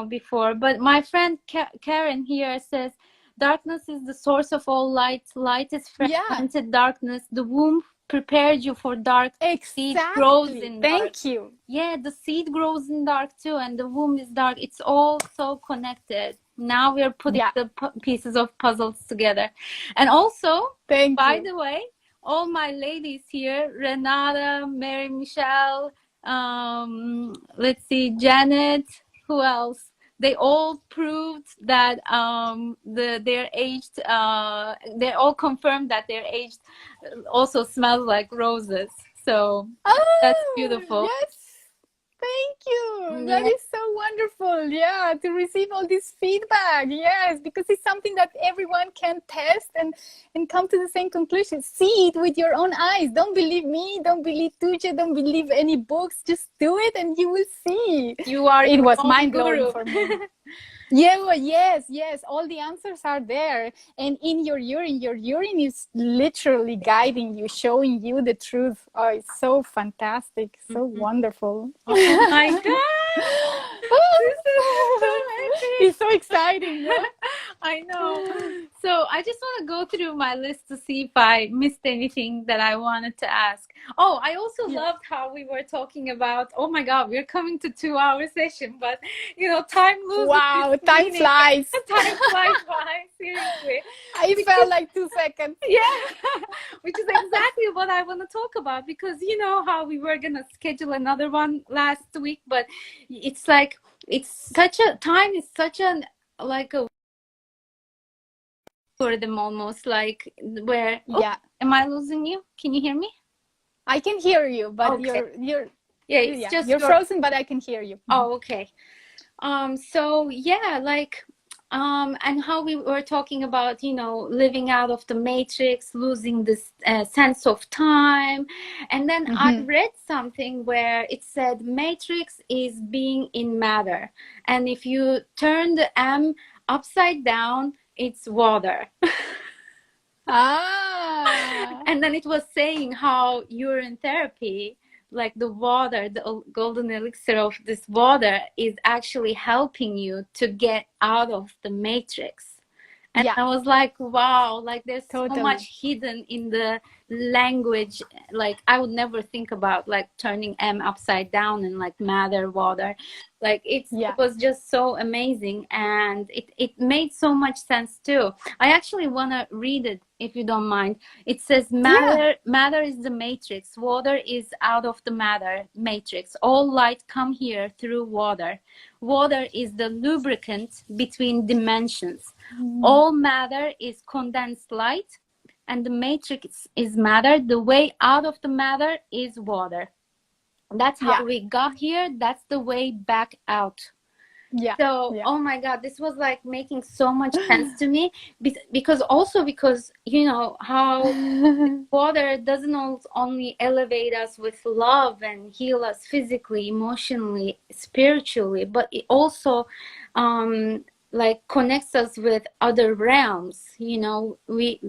before. But my friend Karen here says, darkness is the source of all light. Light is fragmented darkness. The womb prepared you for dark. Exactly. Seed grows in dark. Thank you. Yeah, the seed grows in dark too, and the womb is dark. It's all so connected. Now we're putting the pieces of puzzles together. And also, by the way, all my ladies here, Renata, Mary Michelle, let's see, Janet, who else? They all proved that they're aged, they all confirmed that they're aged also smells like roses. So that's beautiful. Yes. Thank you. That is so wonderful. Yeah, to receive all this feedback. Yes, because it's something that everyone can test and come to the same conclusion. See it with your own eyes. Don't believe me. Don't believe Tuğçe. Don't believe any books. Just do it and you will see. It was mind-blowing for me. Yeah, well, yes. All the answers are there. And in your urine is literally guiding you, showing you the truth. Oh, it's so fantastic. So wonderful. Oh my God. It's so exciting. Yeah? I know. So I just want to go through my list to see if I missed anything that I wanted to ask. Oh, I also loved how we were talking about, oh my God, we're coming to 2-hour session, but time loses. Wow, time flies. Time flies by, seriously. I felt like 2 seconds. Yeah, which is exactly what I want to talk about, because you know how we were going to schedule another one last week, but it's like, time is such an, like a for them almost, like where am I losing you? Can you hear me? I can hear you, but you're frozen, but I can hear you. Oh, okay. So yeah, like and how we were talking about, you know, living out of the matrix, losing this sense of time. And then I read something where it said matrix is being in matter, and if you turn the M upside down, it's water. Ah, And then it was saying how urine therapy, like the water, the golden elixir of this water, is actually helping you to get out of the matrix. And yeah, I was like, wow, like there's so totally. much hidden in the language. Like I would never think about like turning M upside down and like matter, water. Like it was just so amazing, and it made so much sense too. I actually want to read it if you don't mind. It says matter is the matrix, water is out of the matter matrix. All light come here through water. Water is the lubricant between dimensions. All matter is condensed light, and the matrix is matter. The way out of the matter is water. That's how we got here. That's the way back out. So, oh my God, this was like making so much sense to me, because you know how water doesn't only elevate us with love and heal us physically, emotionally, spiritually, but it also like connects us with other realms. You know, we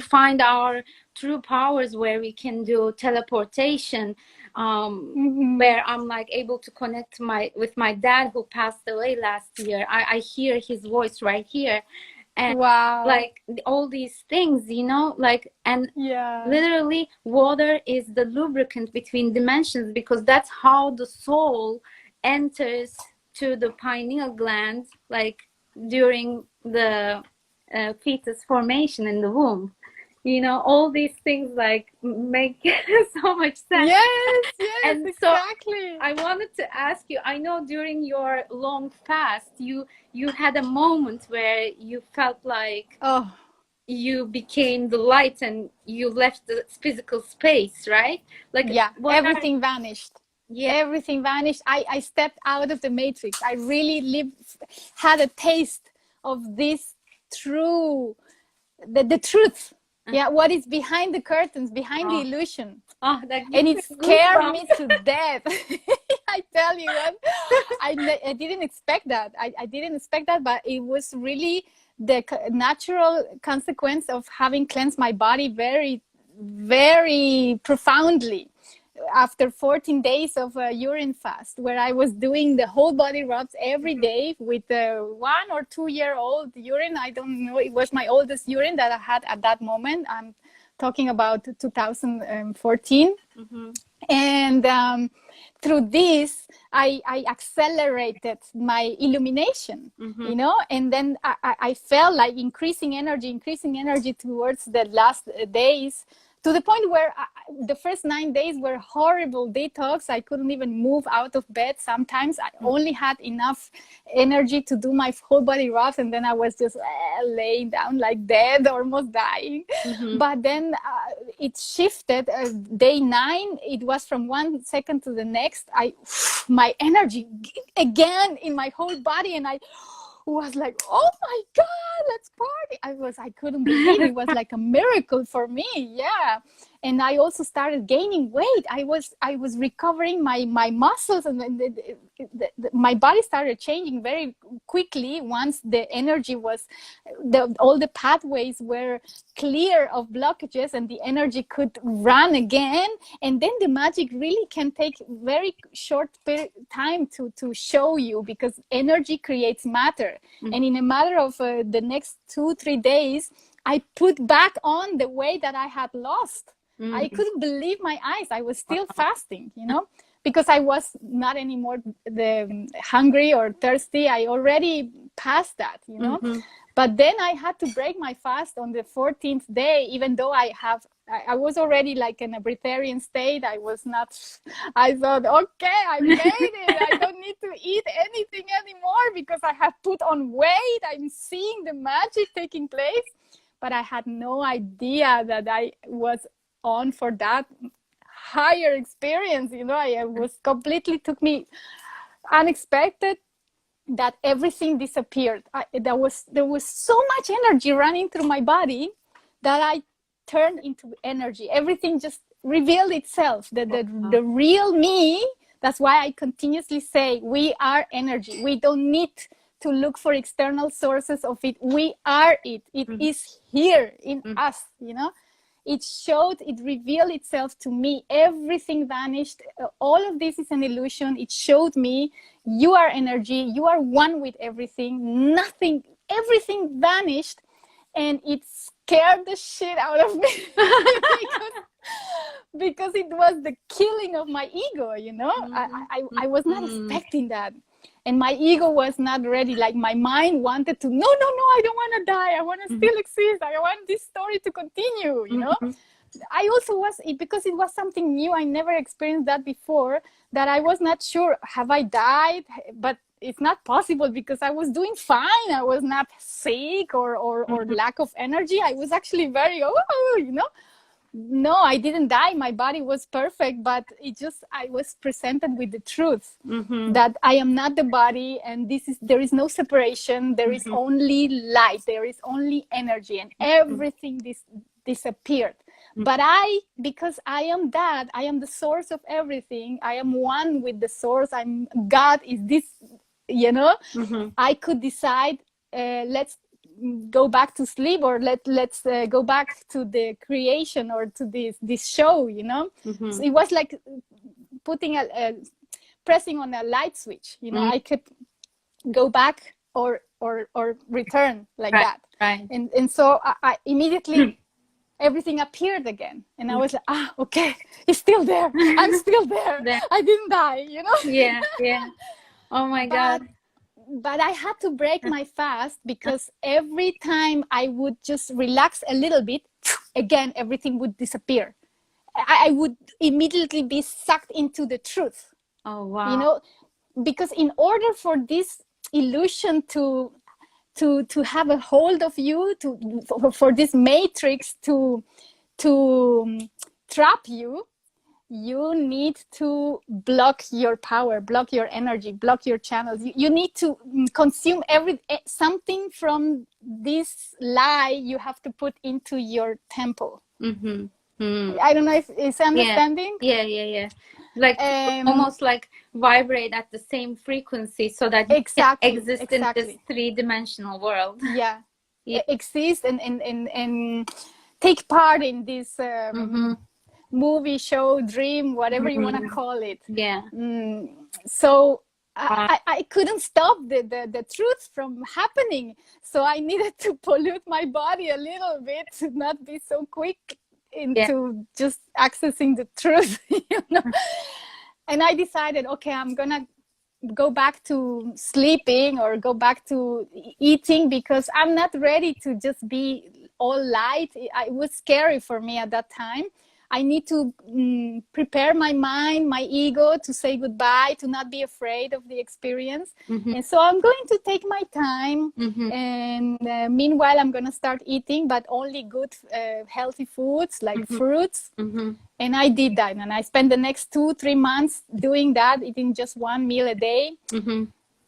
find our true powers where we can do teleportation, where I'm like able to connect with my dad who passed away last year. I hear his voice right here, and like all these things, you know, like, and literally water is the lubricant between dimensions, because that's how the soul enters to the pineal gland, like during the fetus formation in the womb. You know, all these things like make so much sense. Yes, And exactly. So I wanted to ask you, I know during your long fast, you had a moment where you felt like you became the light and you left the physical space, right? Like everything vanished. Everything vanished. I stepped out of the matrix. I really had a taste of this the truth. What is behind the curtains, behind the illusion. And it scared me to death. I tell you what, I didn't expect that. I didn't expect that, but it was really the natural consequence of having cleansed my body very, very profoundly after 14 days of a urine fast, where I was doing the whole body rubs every day with a 1 or 2 year old urine. I don't know. It was my oldest urine that I had at that moment. I'm talking about 2014. And through this, I accelerated my illumination, you know, and then I felt like increasing energy towards the last days, to the point where the first 9 days were horrible detox. I couldn't even move out of bed. Sometimes I only had enough energy to do my whole body rubs, and then I was just laying down like dead, almost dying. But then it shifted. Day 9, it was from 1 second to the next. My energy again in my whole body, and I was like, oh my God, let's party. I couldn't believe it. Was like a miracle for me. And I also started gaining weight. I was recovering my muscles, and my body started changing very quickly once the energy was, all the pathways were clear of blockages, and the energy could run again. And then the magic really can take very short time to show you, because energy creates matter. And in a matter of the next 2-3 days, I put back on the weight that I had lost. I couldn't believe my eyes. I was still fasting, you know, because I was not anymore hungry or thirsty. I already passed that, you know. But then I had to break my fast on the 14th day, even though I was already like in a breatharian state. I thought, okay, I made it. I don't need to eat anything anymore because I have put on weight. I'm seeing the magic taking place. But I had no idea that I was on for that higher experience. You know, I was completely, took me unexpected. that everything disappeared. There was so much energy running through my body that I turned into energy. Everything just revealed itself. The real me. That's why I continuously say we are energy. We don't need to look for external sources of it. We are it. It is here in us, you know. It revealed itself to me. Everything vanished. All of this is an illusion. It showed me you are energy. You are one with everything. Everything vanished, and it scared the shit out of me because it was the killing of my ego, you know. I was not expecting that. And my ego was not ready. Like my mind wanted to, no, I don't want to die. I want to still exist. I want this story to continue, you know. I also was, because it was something new. I never experienced that before, that I was not sure, have I died? But it's not possible because I was doing fine. I was not sick or lack of energy. I was actually very, you know. No, I didn't die. My body was perfect, but I was presented with the truth that I am not the body, and there is no separation. There is only light. There is only energy, and everything disappeared. But because I am that, I am the source of everything. I am one with the source. God is this, you know. I could decide, let's go back to sleep, or let's go back to the creation or to this show, you know. So it was like putting pressing on a light switch, you know. I could go back or return like that, right. And so I immediately everything appeared again, and I was like, okay, it's still there. I'm still there. I didn't die, you know. Yeah. Oh my God. But I had to break my fast, because every time I would just relax a little bit, again, everything would disappear. I would immediately be sucked into the truth. Oh, wow. You know, because in order for this illusion to have a hold of you, for this matrix to trap you, you need to block your power, block your energy, block your channels. You need to consume something from this lie. You have to put into your temple. I don't know if it's understanding. Yeah. Like almost like vibrate at the same frequency, so that you can exist in this three-dimensional world. Yeah. Exist and take part in this movie, show, dream, whatever you want to call it. Yeah. So I couldn't stop the truth from happening. So I needed to pollute my body a little bit to not be so quick into just accessing the truth, you know. And I decided, okay, I'm gonna go back to sleeping or go back to eating, because I'm not ready to just be all light. It was scary for me at that time. I need to prepare my mind, my ego, to say goodbye, to not be afraid of the experience. And so I'm going to take my time. And meanwhile, I'm going to start eating, but only good, healthy foods like fruits. And I did that. And I spent the next 2-3 months doing that, eating just one meal a day.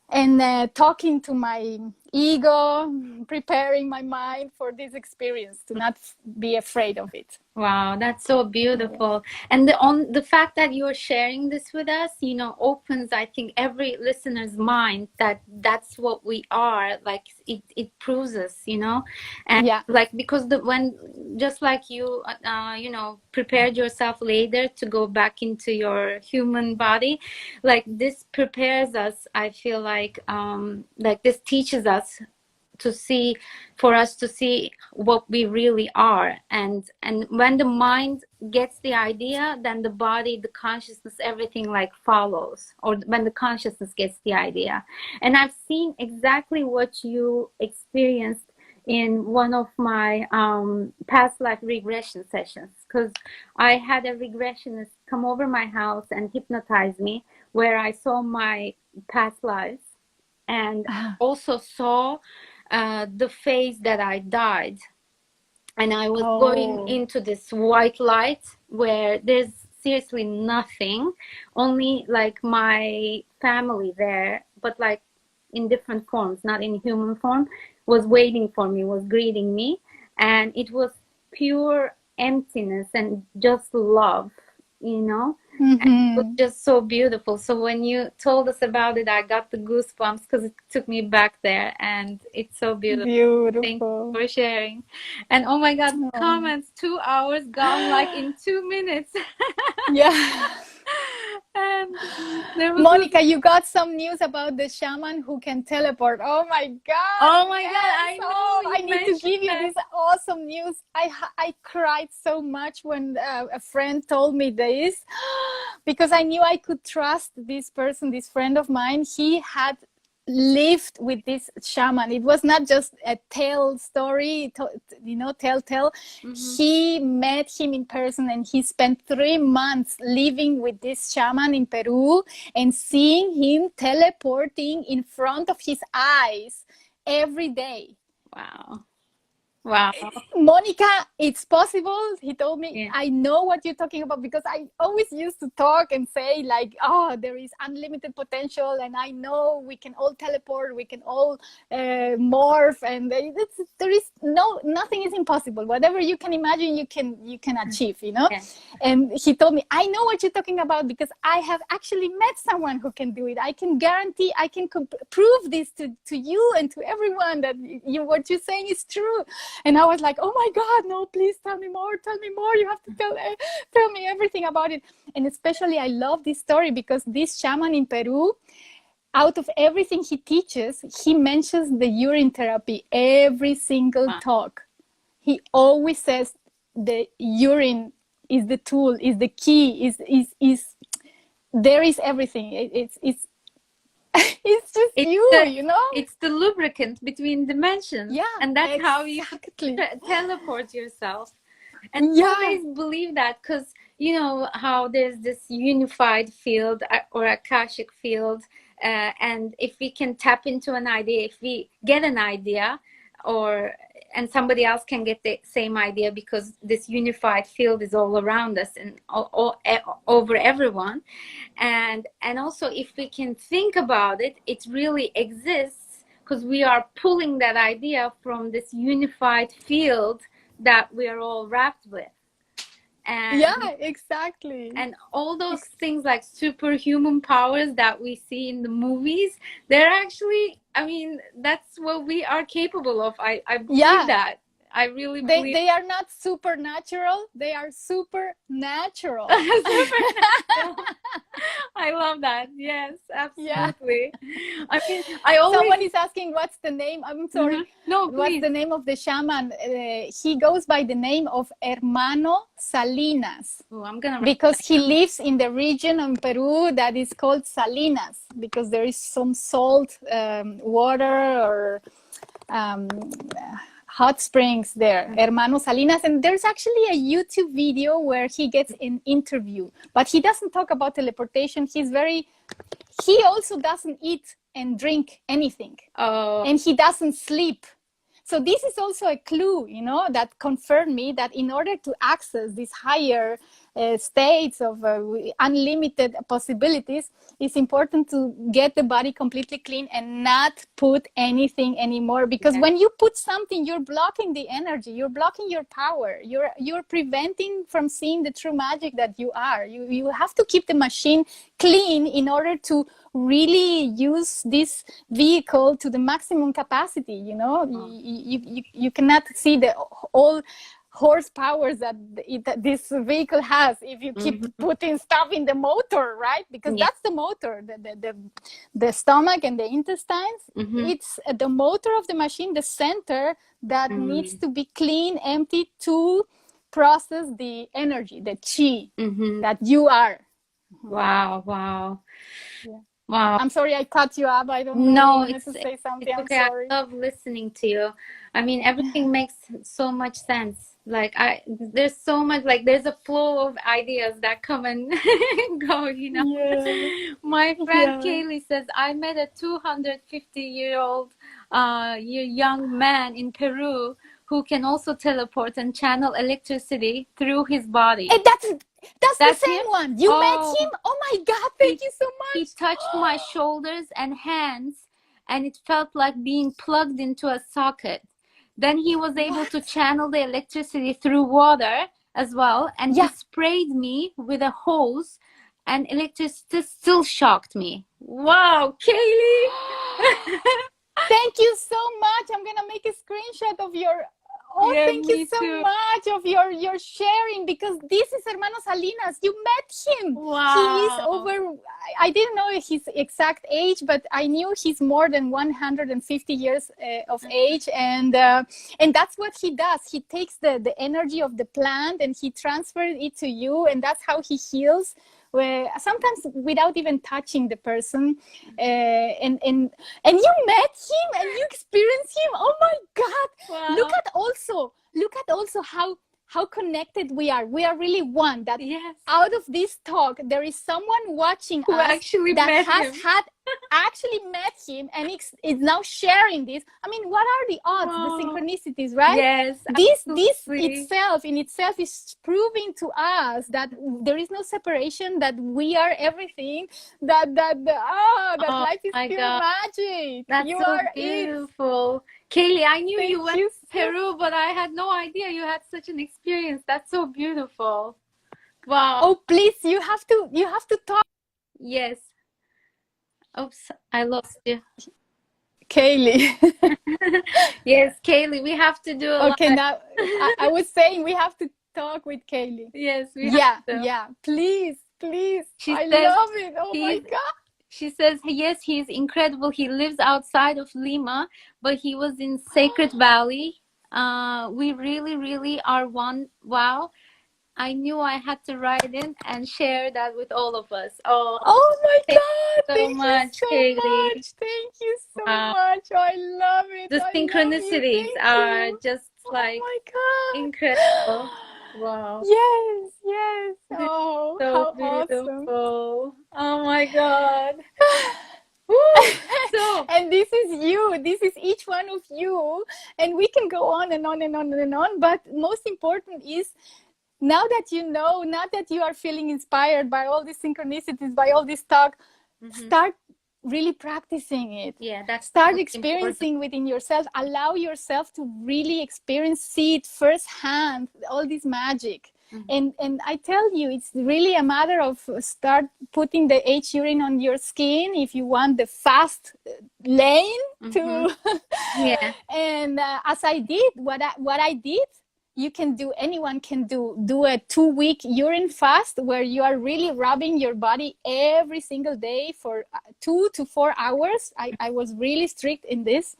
And talking to my ego, preparing my mind for this experience, to not be afraid of it. Wow, that's so beautiful. And the fact that you're sharing this with us, you know, opens, I think, every listener's mind that that's what we are. Like it proves us, you know. And like, because when just like you you know, prepared yourself later to go back into your human body, like this prepares us. I feel like this teaches us for us to see what we really are. And when the mind gets the idea, then the body, the consciousness, everything like follows, or when the consciousness gets the idea. And I've seen exactly what you experienced in one of my past life regression sessions, because I had a regressionist come over my house and hypnotize me, where I saw my past lives and also saw the phase that I died. And I was going into this white light where there's seriously nothing, only like my family there, but like in different forms, not in human form, was waiting for me, was greeting me. And it was pure emptiness and just love, you know. And it was just so beautiful. So when you told us about it, I got the goosebumps because it took me back there, and it's so beautiful. Thank you for sharing. And oh my God, comments, 2 hours gone like in 2 minutes. Yeah. And there was Monica, you got some news about the shaman who can teleport. Oh my God. Oh my yes. God, I know. I need to give you this awesome news. I cried so much when a friend told me this because I knew I could trust this person, this friend of mine. He had lived with this shaman. It was not just a tale story, you know, tell. He met him in person, and he spent 3 months living with this shaman in Peru and seeing him teleporting in front of his eyes every day. Wow. Monica, it's possible. He told me, I know what you're talking about, because I always used to talk and say like, oh, there is unlimited potential, and I know we can all teleport, we can all morph, and there is nothing is impossible. Whatever you can imagine, you can achieve, you know. And he told me, I know what you're talking about, because I have actually met someone who can do it. I can guarantee, I can prove this to you and to everyone that what you're saying is true. And I was like, oh my God, no, please tell me more. You have to tell me everything about it. And especially I love this story because this shaman in Peru, out of everything he teaches, he mentions the urine therapy every single talk. He always says the urine is the tool, is the key, is there is everything. It's just you know? It's the lubricant between dimensions. Yeah, and that's how you teleport yourself. And always believe that, because you know how there's this unified field or akashic field, and if we can tap into an idea, if we get an idea, and somebody else can get the same idea, because this unified field is all around us and all over everyone. And also, if we can think about it, it really exists, because we are pulling that idea from this unified field that we are all wrapped with. And exactly. And all those things like superhuman powers that we see in the movies, they're actually, I mean, that's what we are capable of. I believe that. I really believe they are not supernatural, they are supernatural. I love that. Yes, absolutely. I mean, I always... Someone is asking what's the name. I'm sorry. No, please. What's the name of the shaman? He goes by the name of Hermano Salinas. Oh, I'm gonna... Because he lives in the region of Peru that is called Salinas, because there is some salt water or hot springs there, Hermano Salinas. And there's actually a YouTube video where he gets an interview, but he doesn't talk about teleportation. He also doesn't eat and drink anything. And he doesn't sleep. So this is also a clue, you know, that confirmed me that in order to access these higher states of unlimited possibilities, it's important to get the body completely clean and not put anything anymore. Because when you put something, you're blocking the energy, you're blocking your power, you're preventing from seeing the true magic that you are. You have to keep the machine clean in order to really use this vehicle to the maximum capacity, you know. You cannot see the all horsepower that this vehicle has if you keep putting stuff in the motor, right? Because that's the motor, the stomach and the intestines. It's the motor of the machine, the center that needs to be clean, empty, to process the energy, the chi that you are. Wow. I'm sorry I cut you up. I don't know. No, it's to say something. It's okay. I'm sorry. I love listening to you. I mean, everything makes so much sense. Like there's so much, like there's a flow of ideas that come and go, you know. My friend Kaylee says, I met a 250-year-old young man in Peru who can also teleport and channel electricity through his body. And that's the same one. You met him? Oh my God, thank you so much. He touched my shoulders and hands, and it felt like being plugged into a socket. Then he was able to channel the electricity through water as well, and he sprayed me with a hose, and electricity still shocked me. Wow, Kaylee! Thank you so much. I'm gonna make a screenshot of your. Oh, Yeah, thank you me so too. much of your sharing, because this is Hermano Salinas. You met him. Wow. He is over. I didn't know his exact age, but I knew he's more than 150 years of age, and that's what he does. He takes the energy of the plant and he transfers it to you, and that's how he heals. Where sometimes without even touching the person, and you met him and you experienced him. Oh my God! Wow. Look at also how connected we are. We are really one. That Yes. Out of this talk, there is someone watching Who us actually that met has him. actually met him and is now sharing this. I mean, what are the odds, Wow. the synchronicities, right? Yes. This absolutely. itself is proving to us that there is no separation, that we are everything, that life is my pure God. magic. That's You so are it. beautiful. Kaylee, I knew you Thank went you to Peru, but I had no idea you had such an experience. That's so beautiful. Wow. Oh, please, you have to talk. Yes. Oops, I lost you. Kaylee. Yes, Kaylee, we have to do a Okay, live. now I was saying we have to talk with Kaylee. Yes, we have to. Yeah, please. She I says love it. Oh my God. She says, yes, he's incredible. He lives outside of Lima, but he was in Sacred Valley. We really, really are one. Wow. I knew I had to write in and share that with all of us. Oh, Oh my thank God. you so Thank much, you so Kaylee. much. Thank you so Wow. much. I love it. The I love you. synchronicities Thank are you. just like Oh my God. incredible. Wow. Yes. This is Oh, so how awesome. beautiful. Oh my God. Woo! So, And this is you. This is each one of you. And we can go on and on and on and on. But most important is, now that you know, now that you are feeling inspired by all these synchronicities, by all this talk, start really practicing it. yeah, that's Start most experiencing important. within yourself. Allow yourself to really experience, see it firsthand, all this magic. And I tell you, it's really a matter of start putting the H-urine on your skin if you want the fast lane to. Yeah. And as I did, what I did, you can do, anyone can do a 2-week urine fast where you are really rubbing your body every single day for 2 to 4 hours. I was really strict in this,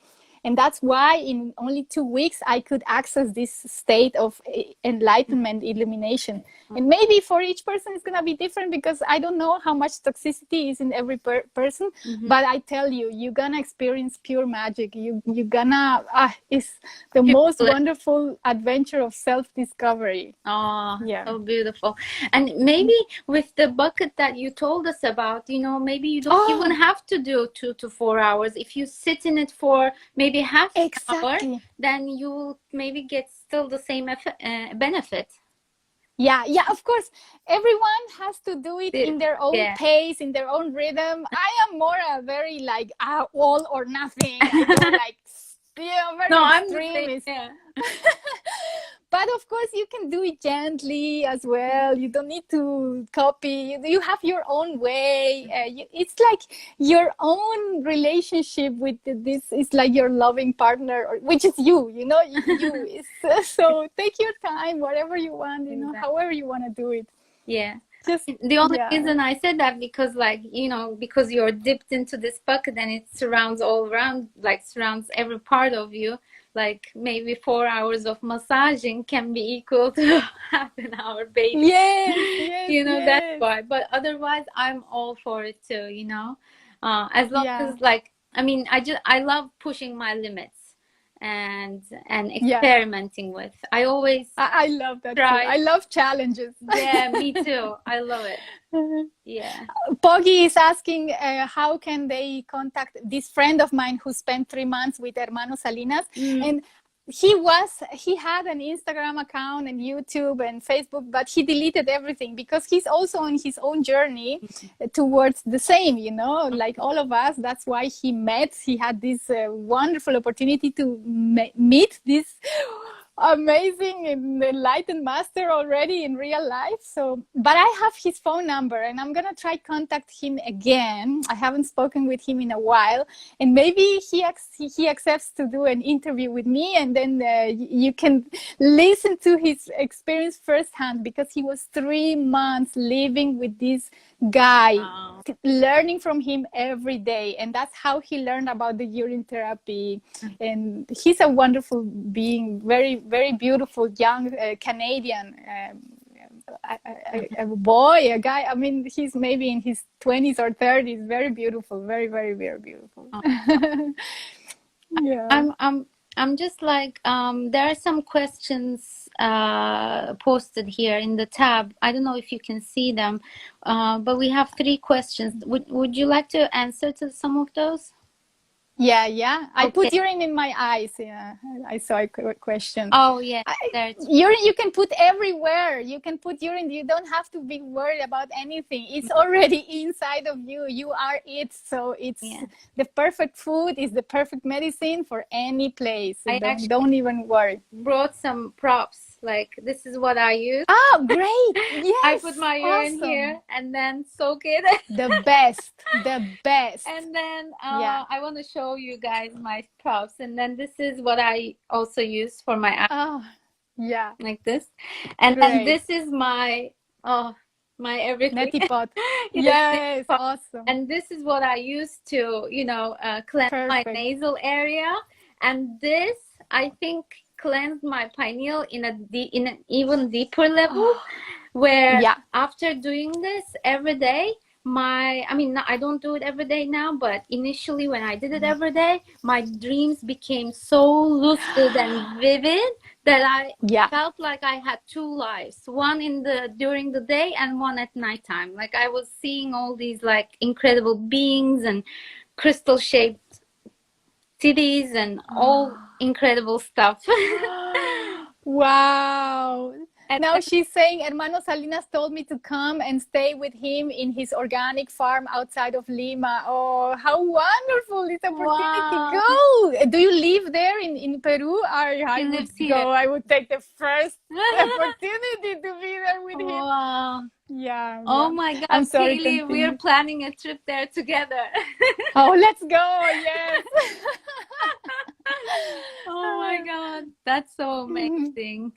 and that's why in only 2 weeks I could access this state of enlightenment, illumination. And maybe for each person it's gonna be different, because I don't know how much toxicity is in every person. But I tell you, you're gonna experience pure magic. You're gonna it's the most wonderful adventure of self-discovery. Oh, Yeah. so beautiful. And maybe with the bucket that you told us about, maybe you don't even have to do 2 to 4 hours. If you sit in it for maybe half an hour, then you will maybe get still the same benefit. Yeah, of course. Everyone has to do it in their own pace, in their own rhythm. I am more a very like all or nothing. I do like very extremist. But of course, you can do it gently as well. You don't need to copy. You have your own way. It's like your own relationship with this. It's like your loving partner, which is you. You. So take your time, whatever you want. However you want to do it. Yeah. Just the only reason I said that, because because you're dipped into this bucket and it surrounds all around, surrounds every part of you. Like maybe 4 hours of massaging can be equal to half an hour baby. Yes. That's why. But otherwise, I'm all for it too. As long as I love pushing my limits and experimenting with. I always I love that try. too. I love challenges. Yeah, me too. I love it. Yeah. Poggy is asking how can they contact this friend of mine who spent 3 months with Hermano Salinas. And he had an Instagram account and YouTube and Facebook, but he deleted everything because he's also on his own journey towards the same, you know, like all of us. That's why he had this wonderful opportunity to meet this amazing and enlightened master already in real life. So, but I have his phone number and I'm gonna try contact him again. I haven't spoken with him in a while, and maybe he accepts to do an interview with me, and then you can listen to his experience firsthand, because he was 3 months living with this guy. Wow. Learning from him every day, and that's how he learned about the urine therapy. And he's a wonderful being, very, very beautiful young Canadian a boy, a guy. I mean, he's maybe in his 20s or 30s. Very beautiful, very, very, very beautiful. Yeah. I'm just like, there are some questions posted here in the tab. I don't know if you can see them, but we have 3 questions. Would you like to answer to some of those? Yeah. I put Okay. urine in my eyes. Yeah, I saw a question. Oh, yeah. Urine you can put everywhere. You can put urine. You don't have to be worried about anything. It's already inside of you. You are it. So it's the perfect food, is the perfect medicine for any place. So don't even worry. Brought some props. Like, this is what I use. Oh, great. Yes. I put my urine here and then soak it. The best. And then I want to show you guys my props. And then this is what I also use for my eyes. Oh, yeah. Like this. And then this is my everything. Neti pot. Yes, awesome. And this is what I use to, you know, cleanse my nasal area. And this, I think, cleansed my pineal in an even deeper level, where after doing this every day, I don't do it every day now, but initially when I did it every day, my dreams became so lucid and vivid that I felt like I had 2 lives, one during the day and one at nighttime. Like, I was seeing all these like incredible beings and crystal shaped cities and all incredible stuff. Wow. And now she's saying, Hermano Salinas told me to come and stay with him in his organic farm outside of Lima. Oh, how wonderful this opportunity. Go. Do you live there in Peru? I would go. I would take the first opportunity to be there with him. Wow. Yeah. Oh my God. I'm sorry. Really, we're planning a trip there together. Oh, let's go. Yes. Oh my God. That's so amazing.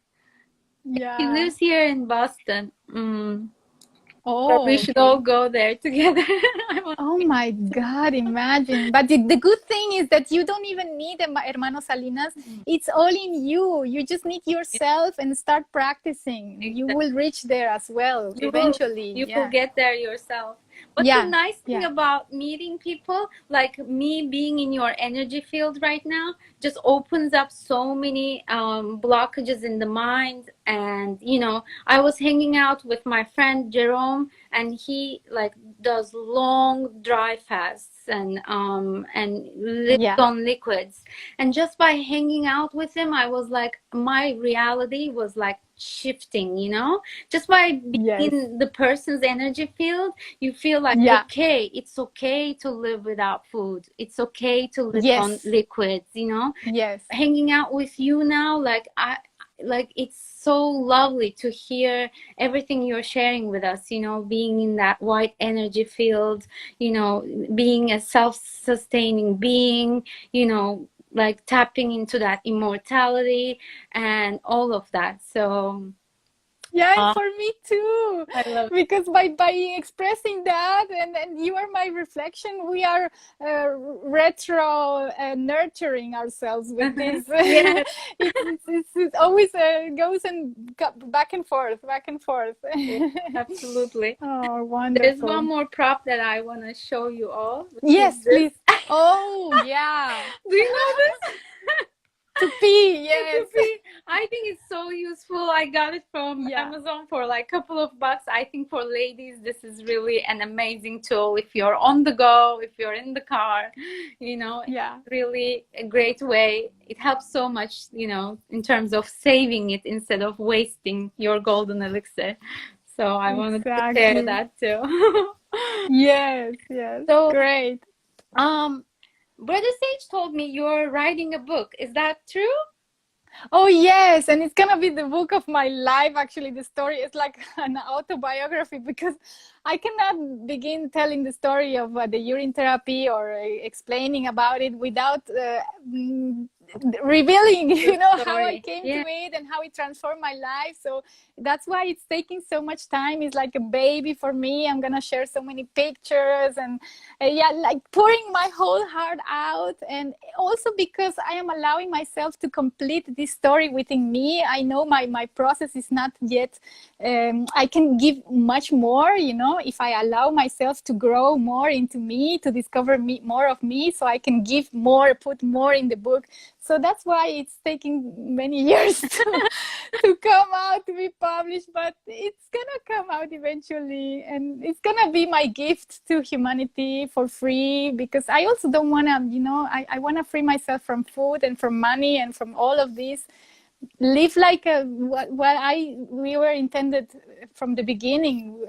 Yeah. He lives here in Boston. Oh, we should all go there together. Oh my God, imagine. But the good thing is that you don't even need Hermano Salinas. It's all in you. You just need yourself and start practicing. You will reach there as well eventually. You will get there yourself. But the nice thing about meeting people, like me being in your energy field right now, just opens up so many blockages in the mind. And, you know, I was hanging out with my friend Jerome, and he like does long dry fasts and lives on liquids. And just by hanging out with him, I was like, my reality was like shifting, you know, just by being in the person's energy field, you feel like, okay, it's okay to live without food. It's okay to live on liquids, you know. Hanging out with you now, like it's so lovely to hear everything you're sharing with us, you know, being in that white energy field, you know, being a self-sustaining being, you know, like tapping into that immortality and all of that. So and for me too. I love because by expressing that, and you are my reflection, we are retro nurturing ourselves with this. It always goes and back and forth. Absolutely. Oh, wonderful. There's one more prop that I want to show you all. Yes, please. Oh, yeah. Do you know this? To pee, yes. I think it's so useful. I got it from Amazon for like a couple of bucks. I think for ladies, this is really an amazing tool. If you're on the go, if you're in the car, you know, it's really a great way. It helps so much, you know, in terms of saving it instead of wasting your golden elixir. So I wanted to share that too. Yes. So, great. Brother Sage told me you're writing a book. Is that true? Oh yes, and it's gonna be the book of my life. Actually, the story is like an autobiography, because I cannot begin telling the story of the urine therapy or explaining about it without revealing, you know, how I came to it and how it transformed my life. So that's why it's taking so much time. It's like a baby for me. I'm gonna share so many pictures and like pouring my whole heart out. And also because I am allowing myself to complete this story within me. I know my process is not yet, I can give much more, you know, if I allow myself to grow more into me, to discover more of me, so I can give more, put more in the book. So that's why it's taking many years to come out, to be published, but it's gonna come out eventually, and it's gonna be my gift to humanity for free, because I also don't wanna, you know, I wanna free myself from food and from money and from all of this. Live like what we were intended from the beginning,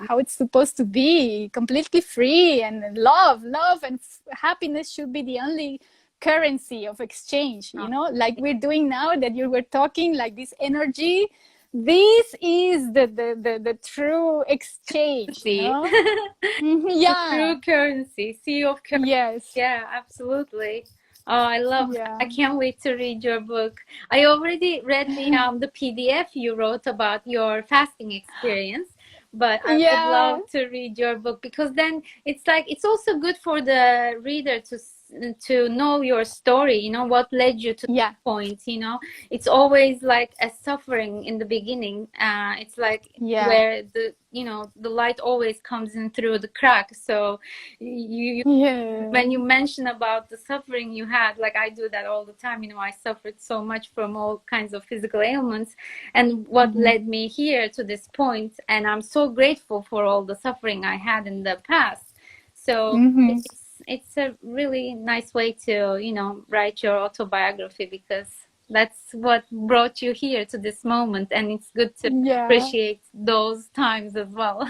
how it's supposed to be, completely free, and love and happiness should be the only currency of exchange, you know, like we're doing now, that you were talking, like this energy. This is the true exchange, you know? The true currency, sea of currency. Yes. Yeah, absolutely. Oh, I love I can't wait to read your book. I already read the PDF you wrote about your fasting experience, but I would love to read your book, because then it's like, it's also good for the reader to know your story, you know, what led you to that point. You know, it's always like a suffering in the beginning. It's like where the, you know, the light always comes in through the crack. So when you mention about the suffering you had, like I do that all the time, you know, I suffered so much from all kinds of physical ailments, and what led me here to this point, and I'm so grateful for all the suffering I had in the past. So it's a really nice way to, you know, write your autobiography, because that's what brought you here to this moment, and it's good to appreciate those times as well.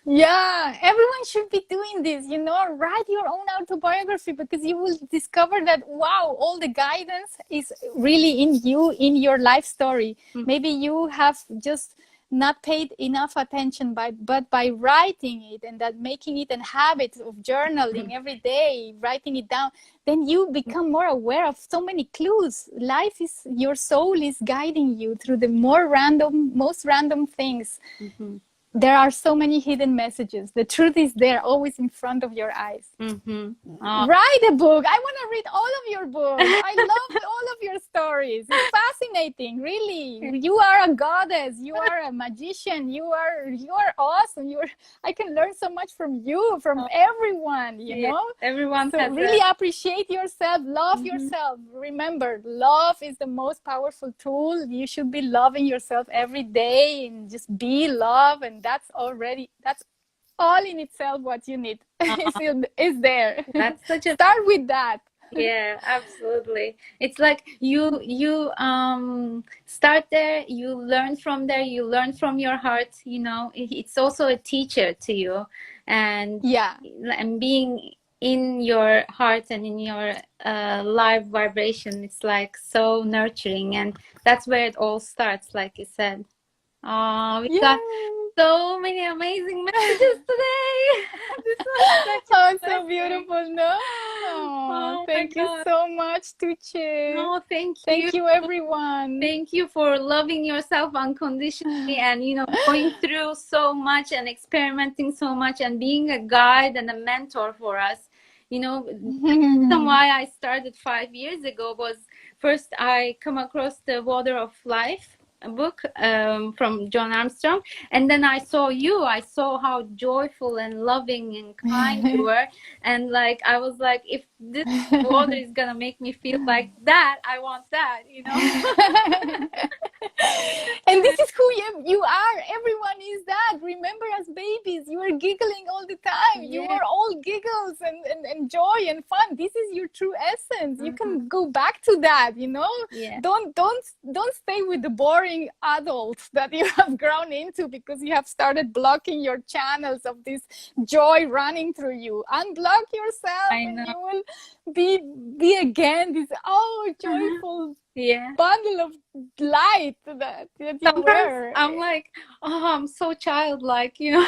Yeah, everyone should be doing this, you know, write your own autobiography, because you will discover that, wow, all the guidance is really in you, in your life story. Maybe you have just not paid enough attention, but by writing it, and that making it a habit of journaling every day, writing it down, then you become more aware of so many clues. Life is, your soul is guiding you through the most random things. There are so many hidden messages. The truth is there, always in front of your eyes. Write a book. I want to read all of your books. I love all of your stories. It's fascinating, really. You are a goddess. You are a magician. You are awesome. I can learn so much from you, from everyone, you know? Everyone. So really appreciate yourself. Love yourself. Remember, love is the most powerful tool. You should be loving yourself every day, and just be love, and that's all in itself what you need. is there. That's such a start with that. Yeah, absolutely. It's like you start there, you learn from there, you learn from your heart, you know. It's also a teacher to you, and being in your heart and in your live vibration, it's like so nurturing, and that's where it all starts, like you said. We got so many amazing messages today. This was so beautiful, no? Thank you so much, Tuğçe. No, thank you. Thank you, everyone. Thank you for loving yourself unconditionally, and, you know, going through so much and experimenting so much, and being a guide and a mentor for us. You know, the reason why I started 5 years ago was, first I come across the water of life, book from John Armstrong, and then I saw you. I saw how joyful and loving and kind you were, and like I was like, if this water is gonna make me feel like that, I want that, you know. And this is who you are. Everyone is that. Remember, as babies, you were giggling all the time. You were all giggles and joy and fun. This is your true essence. You can go back to that, you know. Don't stay with the boring adults that you have grown into because you have started blocking your channels of this joy running through you. Unblock yourself, and you will be again this joyful bundle of light that you Sometimes wear. I'm like, oh, I'm so childlike, you know.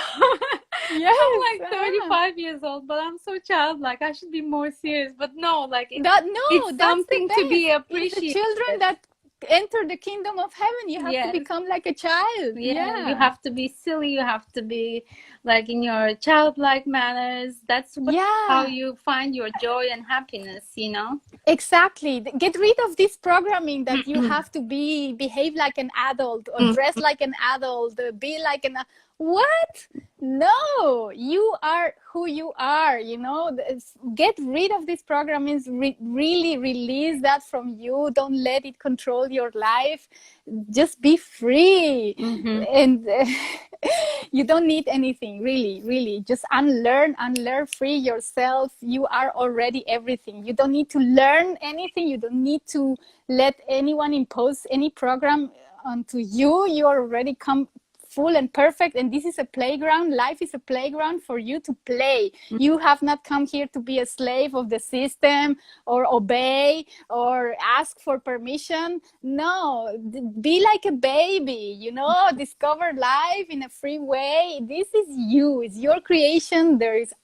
Yes, I'm like 35 years old, but I'm so childlike. I should be more serious. But no, like it's something to be appreciated. It's the children that enter the kingdom of heaven. You have to become like a child. You have to be silly. You have to be like in your childlike manners. That's how you find your joy and happiness, you know. Exactly. Get rid of this programming that you have to behave like an adult or dress like an adult, be like an what? No, you are who you are, you know. Get rid of this programming, really release that from you. Don't let it control your life. Just be free. And you don't need anything, really. Just unlearn, free yourself. You are already everything. You don't need to learn anything. You don't need to let anyone impose any program onto you. You already come full and perfect, and this is a playground. Life is a playground for you to play. You have not come here to be a slave of the system or obey or ask for permission. No, be like a baby, you know, discover life in a free way. This is you, it's your creation.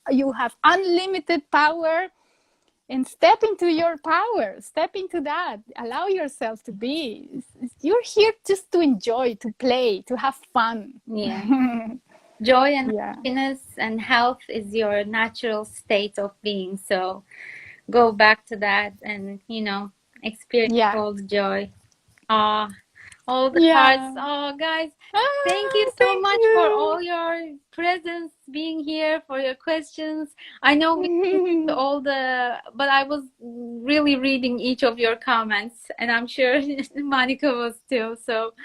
You have unlimited power. And step into your power, step into that, allow yourself to be. You're here just to enjoy, to play, to have fun. Joy and happiness and health is your natural state of being. So go back to that and, you know, experience all the joy. All the cards. Oh, guys, thank you so much for all your presence, being here, for your questions. I know we didn't all but I was really reading each of your comments, and I'm sure Monica was too. So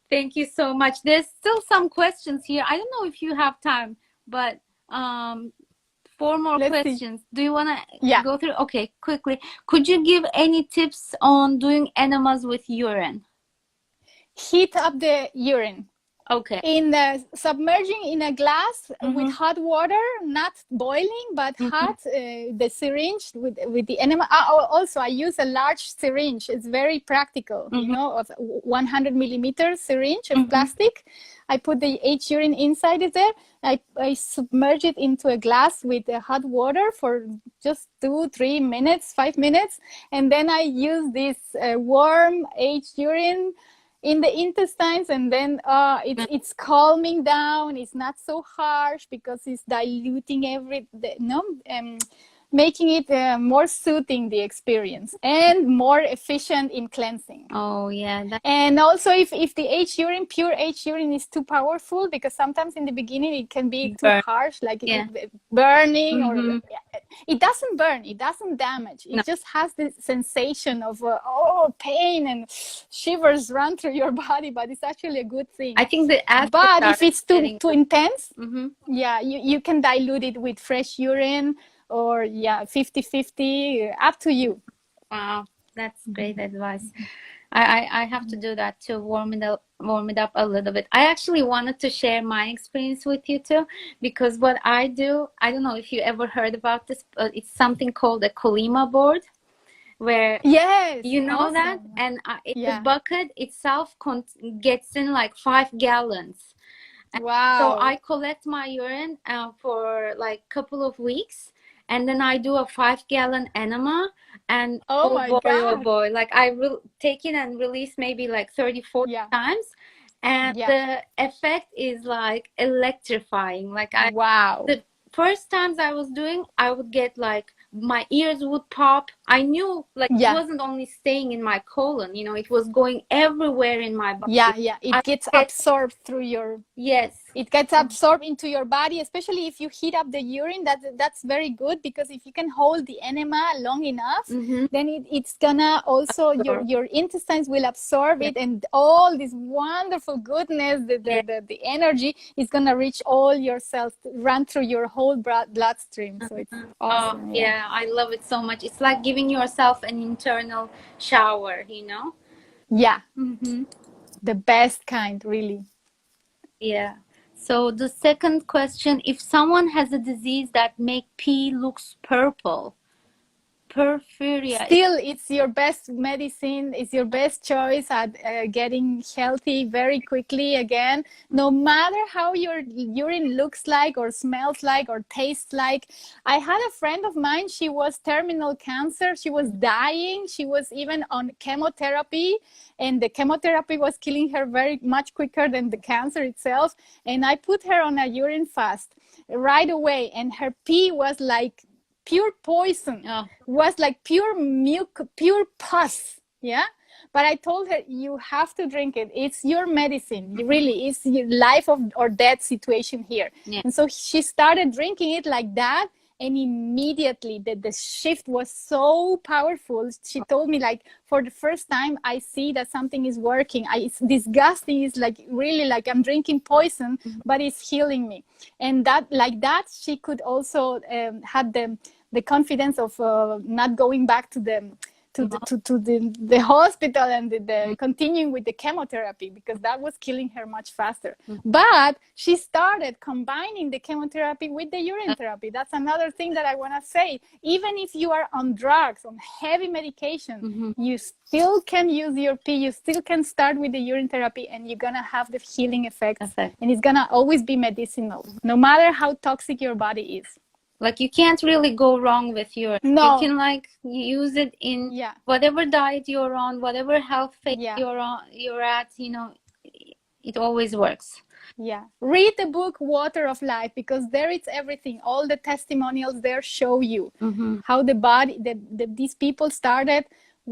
thank you so much. There's still some questions here. I don't know if you have time, but 4 more questions. Do you want to go through? Okay, quickly. Could you give any tips on doing enemas with urine? Heat up the urine. Okay. Submerging in a glass with hot water, not boiling, but hot, the syringe with the enema. Also, I use a large syringe. It's very practical, you know, of 100 millimeter syringe of plastic. I put the H urine inside it there. I submerge it into a glass with hot water for just 2, 3 minutes, 5 minutes. And then I use this warm H urine in the intestines, and then it's calming down. It's not so harsh because it's diluting making it more soothing the experience and more efficient in cleansing. Oh yeah. And also if the H urine, pure H urine, is too powerful, because sometimes in the beginning it can be too harsh, like burning, or it doesn't burn, it doesn't damage, it just has this sensation of pain and shivers run through your body, but it's actually a good thing. I think but if it's too intense, you can dilute it with fresh urine, or 50-50, up to you. Wow, that's great advice. I have to do that to warm it up a little bit. I actually wanted to share my experience with you too, because what I do, I don't know if you ever heard about this, but it's something called a Colima board, where you know that, and the bucket itself gets in like 5 gallons. Wow. So I collect my urine for like a couple of weeks, and then I do a 5-gallon enema, and oh boy, like I will take it and release maybe like 30-40 times, and the effect is like electrifying. Like first times I was doing, I would get like my ears would pop. I knew like it Yeah. wasn't only staying in my colon, you know, it was going everywhere in my body. Yeah, yeah. I It gets get, absorbed through your, yes. it gets absorbed into your body, especially if you heat up the urine. That's very good, because if you can hold the enema long enough, then it's gonna also, your intestines will absorb it, and all this wonderful goodness, the energy is gonna reach all your cells, run through your whole bloodstream. So it's awesome. Yeah, I love it so much. It's like giving yourself an internal shower, you know? Yeah. The best kind, really. Yeah. So the second question, if someone has a disease that make pee looks purple, porphyria, Still, it's your best medicine. It's your best choice at getting healthy very quickly again. No matter how your urine looks like or smells like or tastes like. I had a friend of mine, she was terminal cancer. She was dying. She was even on chemotherapy, and the chemotherapy was killing her very much quicker than the cancer itself. And I put her on a urine fast right away, and her pee was like pure poison. Was like pure milk, pure pus. Yeah. But I told her, you have to drink it. It's your medicine. Really, it's your life or death situation here. And so she started drinking it like that, and immediately the shift was so powerful. She told me, like, for the first time I see that something is working. It's disgusting. It's like really like I'm drinking poison, but it's healing me. And that, like that, she could also had the confidence of not going back to the hospital and the continuing with the chemotherapy, because that was killing her much faster. But she started combining the chemotherapy with the urine therapy. That's another thing that I want to say. Even if you are on drugs, on heavy medication, you still can use your pee. You still can start with the urine therapy, and you're gonna have the healing effects. And it's gonna always be medicinal, no matter how toxic your body is. Like you can't really go wrong with urine. No. You can like use it in whatever diet you're on, whatever health phase you're at, you know, it always works. Yeah. Read the book Water of Life, because there it's everything. All the testimonials there show you how the body, these people started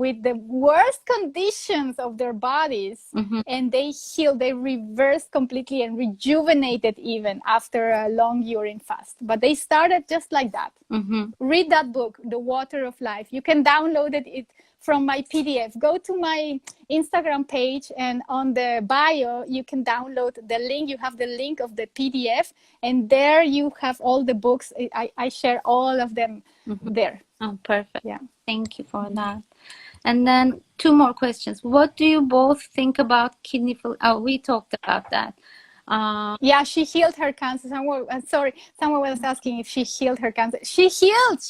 with the worst conditions of their bodies, and they healed, they reversed completely and rejuvenated even after a long urine fast. But they started just like that. Read that book, The Water of Life. You can download it from my PDF. Go to my Instagram page, and on the bio you can download the link. You have the link of the PDF, and there you have all the books. I share all of them there. Oh, perfect. Yeah, thank you for that. And then 2 more questions. What do you both think about kidney failure? Oh, we talked about that. Yeah, she healed her cancer. Someone was asking if she healed her cancer. She healed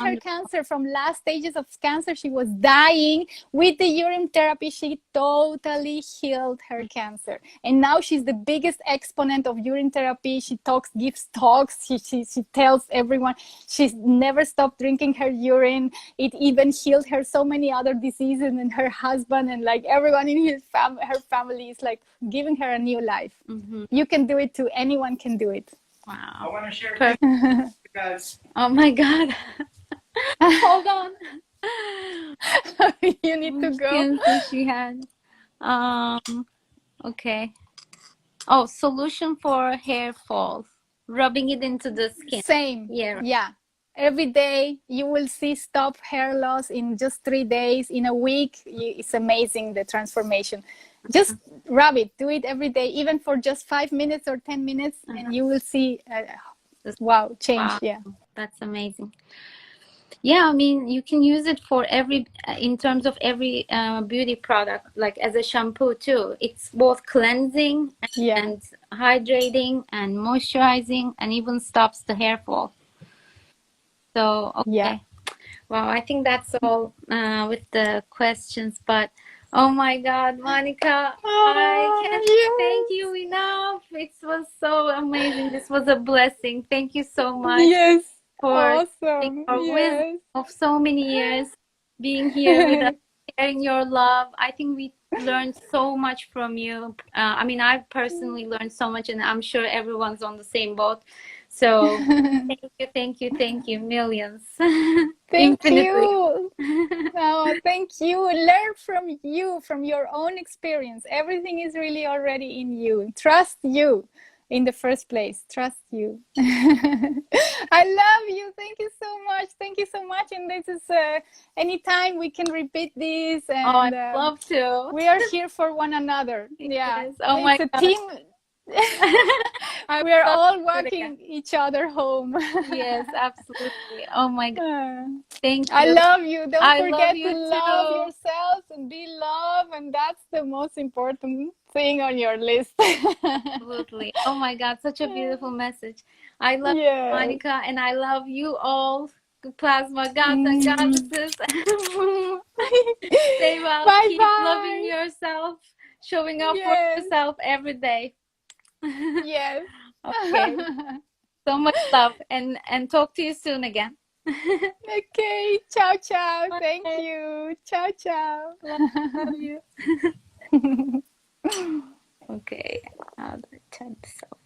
her cancer from last stages of cancer. She was dying. With the urine therapy, she totally healed her cancer. And now she's the biggest exponent of urine therapy. She gives talks. She tells everyone. She's never stopped drinking her urine. It even healed her so many other diseases, and her husband and like everyone in her family is like giving her a new life. You can do it too. Anyone can do it. Wow. I want to share it with you guys. Oh my God. Hold on. You need to go. She had. Okay. Oh, solution for hair fall. Rubbing it into the skin. Same. Yeah. Every day you will see stop hair loss in just 3 days. In a week, it's amazing, the transformation. Just rub it. Do it every day, even for just 5 minutes or 10 minutes, and you will see, wow, change. Wow. Yeah. That's amazing. Yeah, I mean, you can use it for in terms of every beauty product, like as a shampoo too. It's both cleansing and hydrating and moisturizing, and even stops the hair fall. So, okay. Yeah. Wow, I think that's all with the questions, but oh my God, Monica, I can't thank you enough. It was so amazing. This was a blessing. Thank you so much. Yes. For awesome. wisdom of so many years, being here with us, sharing your love. I think we learned so much from you. I mean, I personally learned so much, and I'm sure everyone's on the same boat. So thank you, millions. Thank Infinitely. you. Oh, thank you. Learn from you, from your own experience. Everything is really already in you. Trust you in the first place. Trust you. I love you. Thank you so much. Thank you so much. And this is anytime we can repeat this. Oh, And I'd love to. we are here for one another. Yeah. Yes. Oh my It's a God. team. I We are would love all to do it walking again. each other home. Yes, absolutely. Oh my God. Uh, Thank I you. love you. Don't I love forget to you love too. yourself and be loved. And that's the most important thing on your list. Absolutely. Oh my God, such a beautiful message. I love you, Yes. Monica, and I love you all, plasma gods and Mm. goddesses. Stay well. Bye Keep loving bye. yourself, showing up for Yes. yourself every day. Yes. Okay. So much love, and talk to you soon again. Okay. Ciao, ciao. Thank Bye. you. Ciao, ciao. Love you. Okay. How do I turn this off?